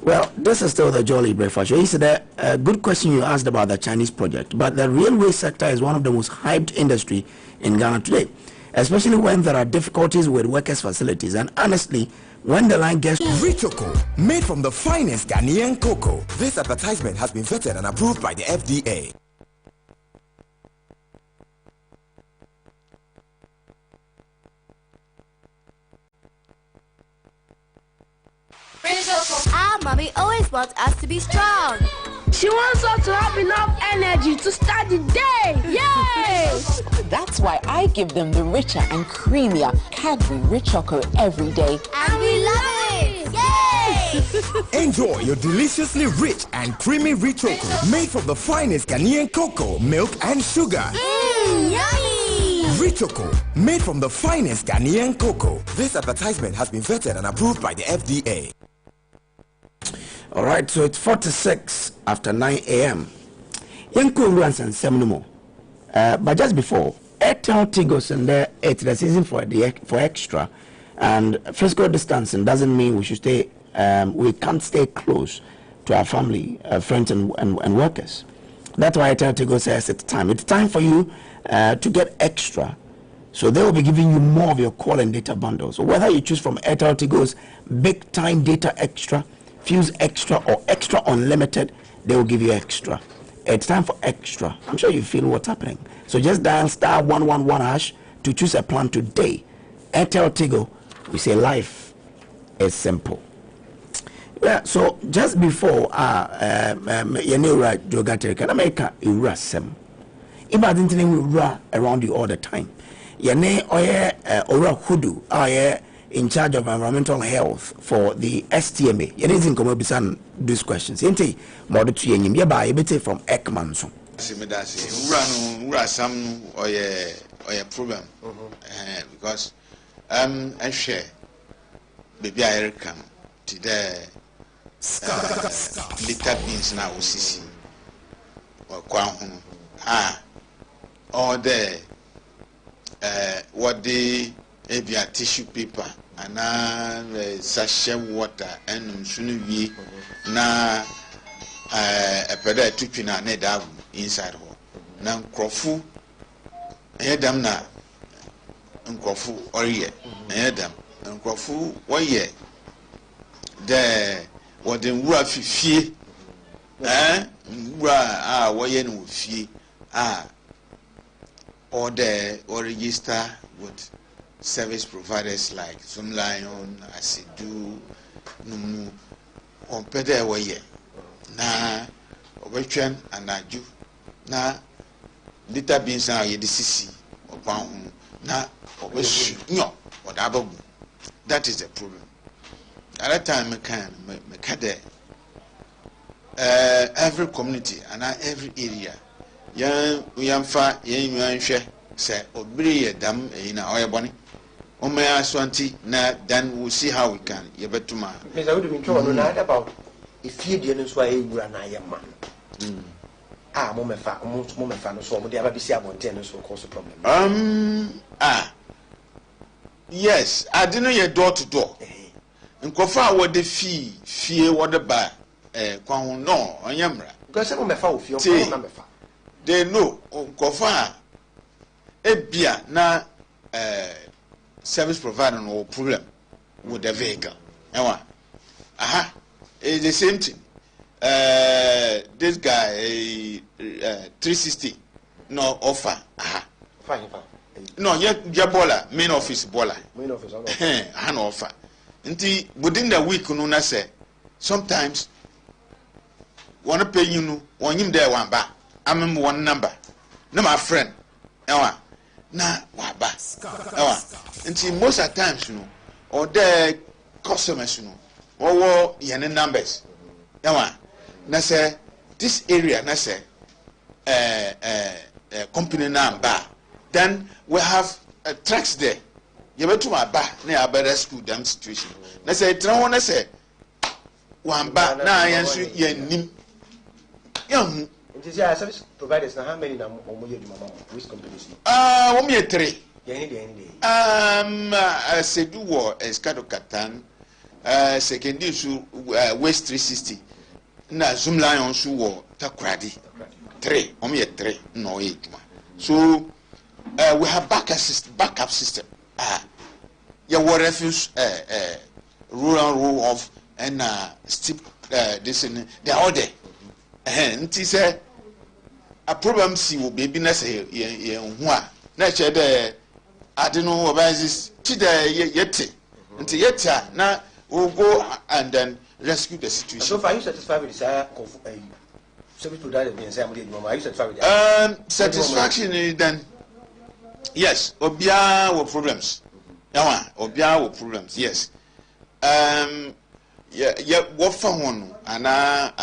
[SPEAKER 2] Well, this is still the Jolly Breakfast Show. It's a good question you asked about the Chinese project, but the railway sector is one of the most hyped industry in Ghana today, especially when there are difficulties with workers' facilities. And honestly, when the line gets
[SPEAKER 7] Richoco, made from the finest Ghanaian cocoa. This advertisement has been vetted and approved by the FDA.
[SPEAKER 24] Our mommy always wants us to be strong.
[SPEAKER 8] She wants us to have enough energy to start the day. Yay!
[SPEAKER 9] That's why I give them the richer and creamier Cadbury Rich Choco every day.
[SPEAKER 24] And we love it! Yay!
[SPEAKER 7] Enjoy your deliciously rich and creamy Rich Choco, made from the finest Ghanaian cocoa, milk and sugar.
[SPEAKER 24] Yummy!
[SPEAKER 7] Rich Choco, made from the finest Ghanaian cocoa. This advertisement has been vetted and approved by the FDA.
[SPEAKER 2] All right, so it's 46 after 9 a.m. Yanko runs and 7 more. But just before, Airtel Tigos and it's the season for extra, and physical distancing doesn't mean we should stay. We can't stay close to our family, friends, and workers. That's why Airtel Tigos says it's time. It's time for you to get extra. So they will be giving you more of your call and data bundles. So whether you choose from Airtel Tigos big time data extra, Fuse Extra, or Extra Unlimited, they will give you extra. It's time for extra. I'm sure you feel what's happening. So just dial *111# to choose a plan today. Airtel Tigo, we say life is simple. Yeah, so just before Yanira Jogatere, can I make a sem? Imagine we run around you all the time. Yane Oye Ora Hudu, in charge of environmental health for the STMA. Anything come up with these questions. Yente model to yenyim by ebete from Ekman so.
[SPEAKER 10] Ura some or a problem. Because I share baby I come to the little beans now CC or Kwahun. Or the what they a tissue paper and sachet water and soon we na a peda tupina ne da inside ho na nkrofo dam na nkrofo oriye dam nkrofo woye de wodin wura fifie wura woye no fie or register with service providers like Zoomlion, Asidu, Numu, on pede woye na obetwen anaju na data beans na ye disisi opan na obesu nyo odabagu. That is the problem. At that time me kade every community and every area yamfa yenwanhwe say obiri ye dam na oyeboni omaya swanti na then we'll see how we can yebetuma.
[SPEAKER 11] Mr. Would be told about if you didn't so I would an I am man. Momefa, Momefa, so would ever be see about 10 so cause a problem.
[SPEAKER 10] Yes, I didn't hear door to door. And Kofa what the fee what the bar, Kwan no, on Yamra.
[SPEAKER 11] Because some of your number.
[SPEAKER 10] They know Kofa Ebia na service provider no problem with the vehicle. It's the same thing. This guy 360 no offer.
[SPEAKER 11] Fine.
[SPEAKER 10] No, yeah, bola main office bola.
[SPEAKER 11] Main office.
[SPEAKER 10] Han offer. Until within the week, no, na say sometimes wanna pay you no, one him there one ba. I'm one number. No, my friend. Na waba. Until most of the times, you know, or the customers, you know, or the numbers. Na say this area, na say company number. Then we have tracks there. You better my bar near a better school damn situation. Na say try na say one bar na answer ye nim. Young.
[SPEAKER 11] It is service providers now how many na which companies?
[SPEAKER 10] We 3. Sedu wo Escado Katan, secondary su West 360. Na Zoomlion su wo Takradi. 3. We 3 no 8. So we have backup system. Your refuse rural rule of and steep this in the order. And he said a problem see will be necessary. Na the I don't know about this today yet until yet now we'll go and then rescue the situation.
[SPEAKER 11] So far you satisfied with the service provider being are you satisfied with
[SPEAKER 10] satisfaction then yes, obia with problems. Obia with problems, yes. Yeah, what for one and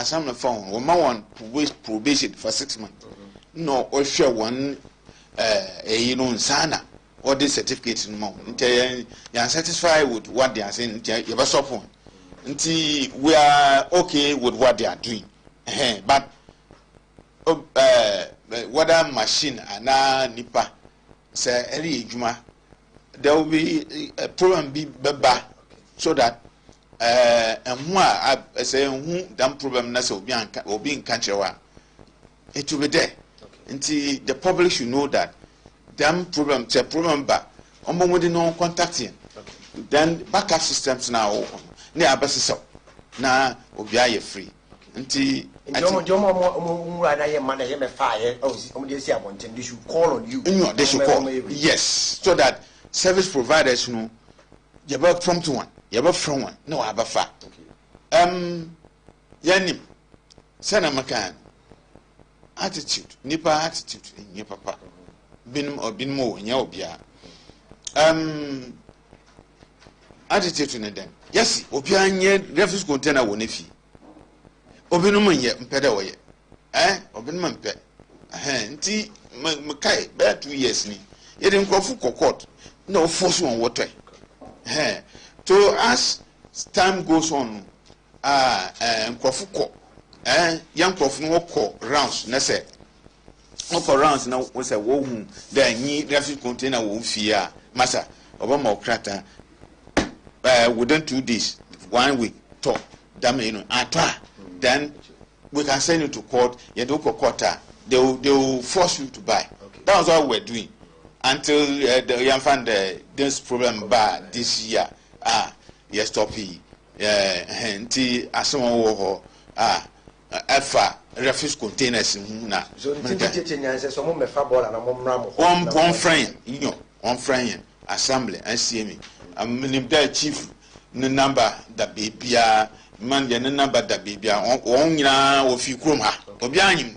[SPEAKER 10] some of phone one waste probation for 6 months. No, or share one you know sana or this certificate in mount. You are satisfied with what they are saying, you have stop one. Until we are okay with what they are doing. But whether machine and nipa say every juma there will be a program be beba so that and who I say who damn problem na so be in country one it will be there until the public should know that damn problem the problem back on no contacting then backup systems now near basis na obiaye free until
[SPEAKER 11] they should call on you.
[SPEAKER 10] They should call. Yes, so that service providers know you about from one, you about from one. No, I have far. Yanim, Sana Makan attitude, nipa attitude in your papa. Bin or bin more in your bia. Attitude in them. Yes, Opian refuse container one if Obinum ye mpeda woye obinum mpe nti mkai be 2 years ni ye de nkrofu kokot na o force on water so as time goes on nkrofu ko yan nkrofu no ko rounds na say ko rounds na we say wo hu da nyi refuse container wo mfia masa obama okrata within 2 days 1 week to damn you know atwa then we can send you to court. You do court. They will force you to buy. Okay. That was what we're doing until the young fan this problem bad this year. Yes, stop here. Nti asema wo alpha refuse containers na
[SPEAKER 11] so nti nyanse so mo mefa ball na mo mra mo
[SPEAKER 10] one friend assembly NCM am da chief ne number da bebia man de ne number da bebia on nyina wo fi krom ha obi anyim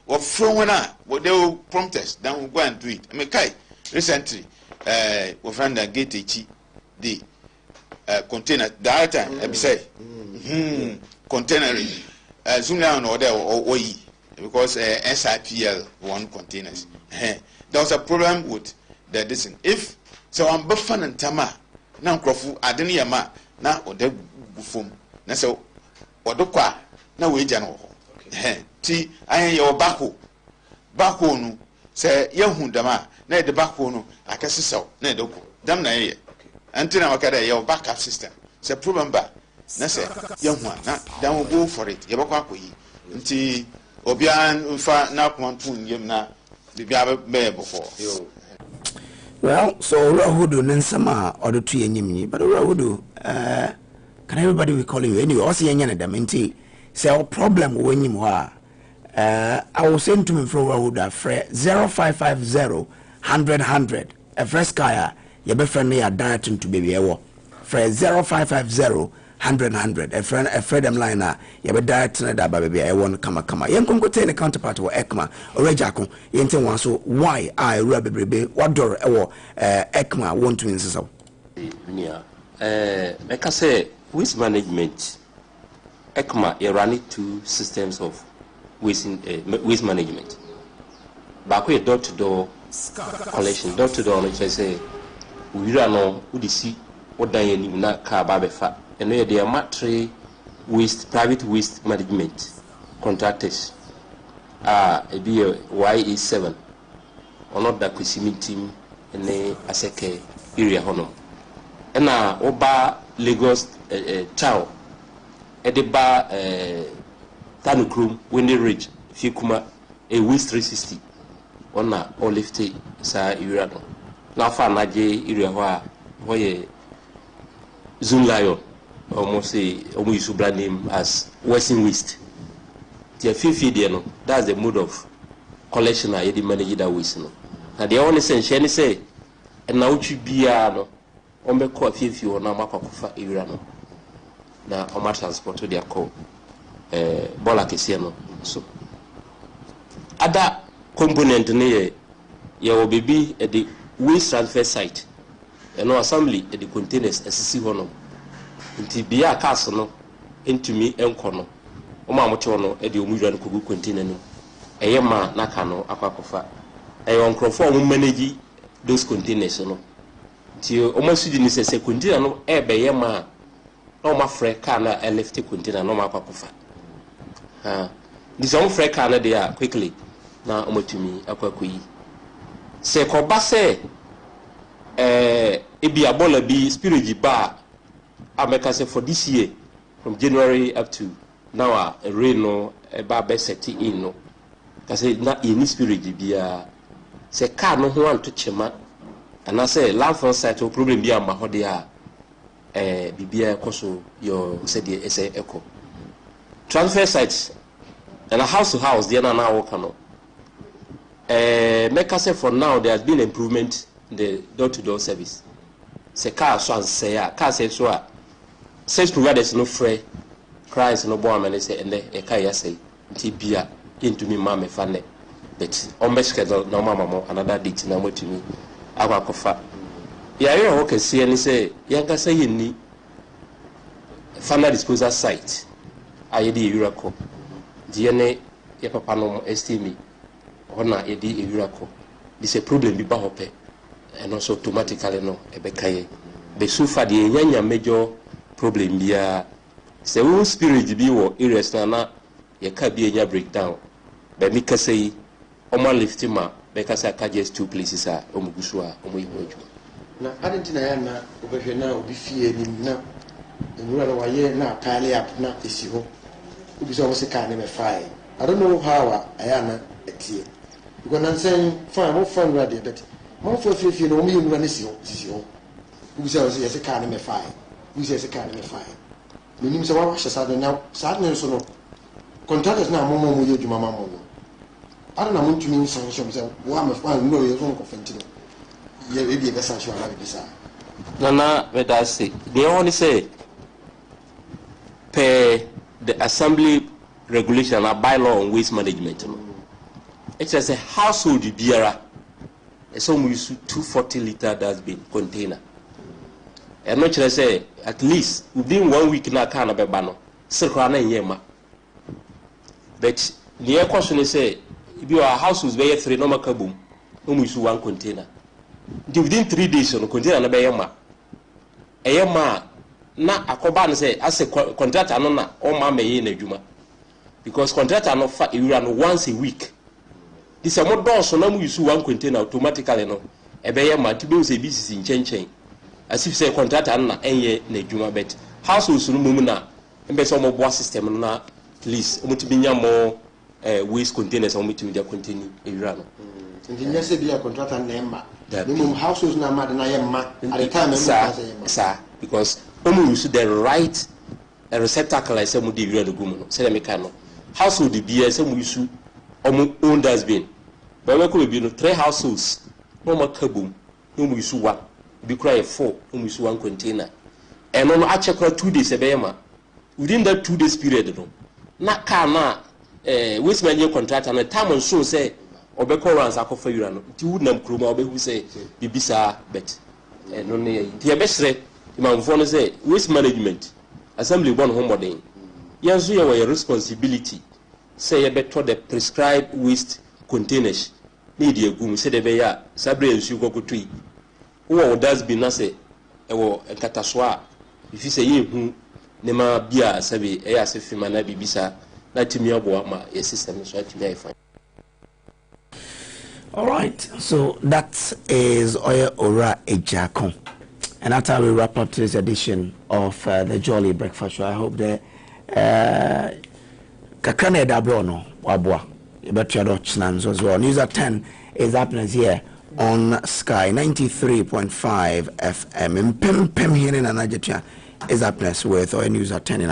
[SPEAKER 10] wo from na wo dey prompt then we go and do it me kai recently we find that gate echi the container that time I be say container zoom down or there or because SIPL one containers there was a problem with the distance if so I'm buffing and tama now crofu adeni yama na or the bufum na so or do kwa na we jano ti ayen your bako no say yehun dama na de bako no akasisaw na de ko dam na ye until I get your backup system. It's a problem, but that's it. Young one, then we'll go for it. You walk up with you until Obian fa now one tune you na the bear before.
[SPEAKER 2] Well, so Rahudu Nensama or the tree and Yimini, but Rahudu, can everybody we call you anyway? Also, young and them until say our problem when you are. I will send to me from Rahuda, 0550 100 a fresh kaya. Your befriend me a dieting to baby ewo. For 0550 100 a friend them line you be dieting that baby ewo kama. Yen kon go tell the counterpart or Ekma or Rejako. Yente wan so why I rubber baby what door ewo Ekma want to insist.
[SPEAKER 13] Like I say, waste management Ekma you run it two systems of waste management. Back way door to door collection, door to door which I say we run who see what Diane na car babefa and they are matri waste private waste management contractors a be a YE7 or not that Kusimi team and they aseke area honor and now oba Lagos chow at the bar Tanukrum Windy Ridge Fikuma a waste 360 on na all lifted sa urano. Now far naje area where Zoom Lion almost say almost brand name as Western Waste. The feed no, that's the mode of collection I manage that waste no. Now the only sense she say and now you be no on be call few or na makofa area no. Na on transport to their call bola kesi no. So other component ne ye will be at the waste transfer site and no assembly at the containers SC hono nti bia cars no entumi enko no o ma moto no e de omudwa no kogu container no eye ma naka no akwakofa e on crofo o manage those containers no nti o ma sudi ni se container no e be ye ma na o ma frɛ car na e lift container no ma akwakofa this on frɛ car na dey quickly na o matumi akwakoyi se ko ba se ebi abola bi spiritual bar America say for this year from January up to now a rain no eba be set in no kasi na any spiritual bia se car no ho anto chema and say landfill site o problem bi am ho de a bibia koso your said the say echo transfer sites and a house to house there na work no make us say for now there has been improvement in the door-to-door service. Se car so and say car say so service providers no free cries no boy man say and e car ya say nti bia into me mama fane but on best schedule no mama mo another date na mo to me akwakofa ya ye ho kese ani say yanka say ni final disposal site ayedi eurako die ne ye papa no estimi ona edi eurako this a problem bi ba hope and also automatically no ebekaye be so far the nyanya major problem bia se wo spirit bi wo areas na ye ka bi enya breakdown be mi ka say o ma lift ma be ka say ka just two places a o mugusu a o mo yi hoju
[SPEAKER 11] na adentina ya na obehwe na obi fie ni na enura na waye na pile up na esi ho ubisa wose car ne me fine. I don't know how I am etie. Because I'm saying fine, what fun radio but mo for feel no me you run this yo. Ubisa wose yes car ne me fine. Ubisa yes car ne me fine. Menim se wa hye sade now sadness so no. Contractors na mo ye djuma ma mo no. I don't know what you mean so say wa me fine no you so ko fenti no. Ye be be sanction ala be bisa.
[SPEAKER 13] Nana, let us say, they only say, per the assembly regulation or bylaw on waste management. It says a household beer, some use 240 liter dustbin container. And not just say, at least within 1 week na can of a banner, circle and yema. But the question is say, if your house was very 3 normal kaboom, no use 1 container. Within 3 days, on container na bayama. Ayama na akoba say as a contractor no na o ma meye na adwuma because contractor no fa you run once a week. This a more so na mu use 1 container automatically no e be yama ti be say BCC nchenchen as if say contractor na enye na adwuma bet households no mum na embe say mo boa system na at least o mutimi nya mo waste containers o mutimi dia continue e wura no.
[SPEAKER 11] Nti say be a contractor na emma minimum households na mad na yemma at the time
[SPEAKER 13] sir because omu use the right receptacle I say mu dey wura no gumu no say me kan no household be say mu use omu own dustbin but we ko be no 3 households no ma kabum no mu use 1 be cry 4 no mu use 1 container and no a check 2 days e be yema within that 2 days period no na car na waste management contractor na time so say obeko runs akofa yura no nti wudnam kroma obehu say bibisa bet no ne nti e besre imamfo no say waste management assembly bon ho modern yanzu ye wa responsibility say ye beto the prescribed waste containers need ye gum say de be ya sabre ensu kokotui wo dustbin na say e wo enkataso a ifi say ye hu ne ma bia sabe e ya se fima na bibisa na timi abo ma ye system so atimi ai fine.
[SPEAKER 2] All right, so that is Oya Ora Ejakon. And that's how we wrap up today's edition of the Jolly Breakfast Show. I hope the Kakane Dabrono Wabwa, Ibetiadochnans as well. News at 10 is happening here on Sky 93.5 FM. In Pem here in Anajatia is happening with Oya News at 10 in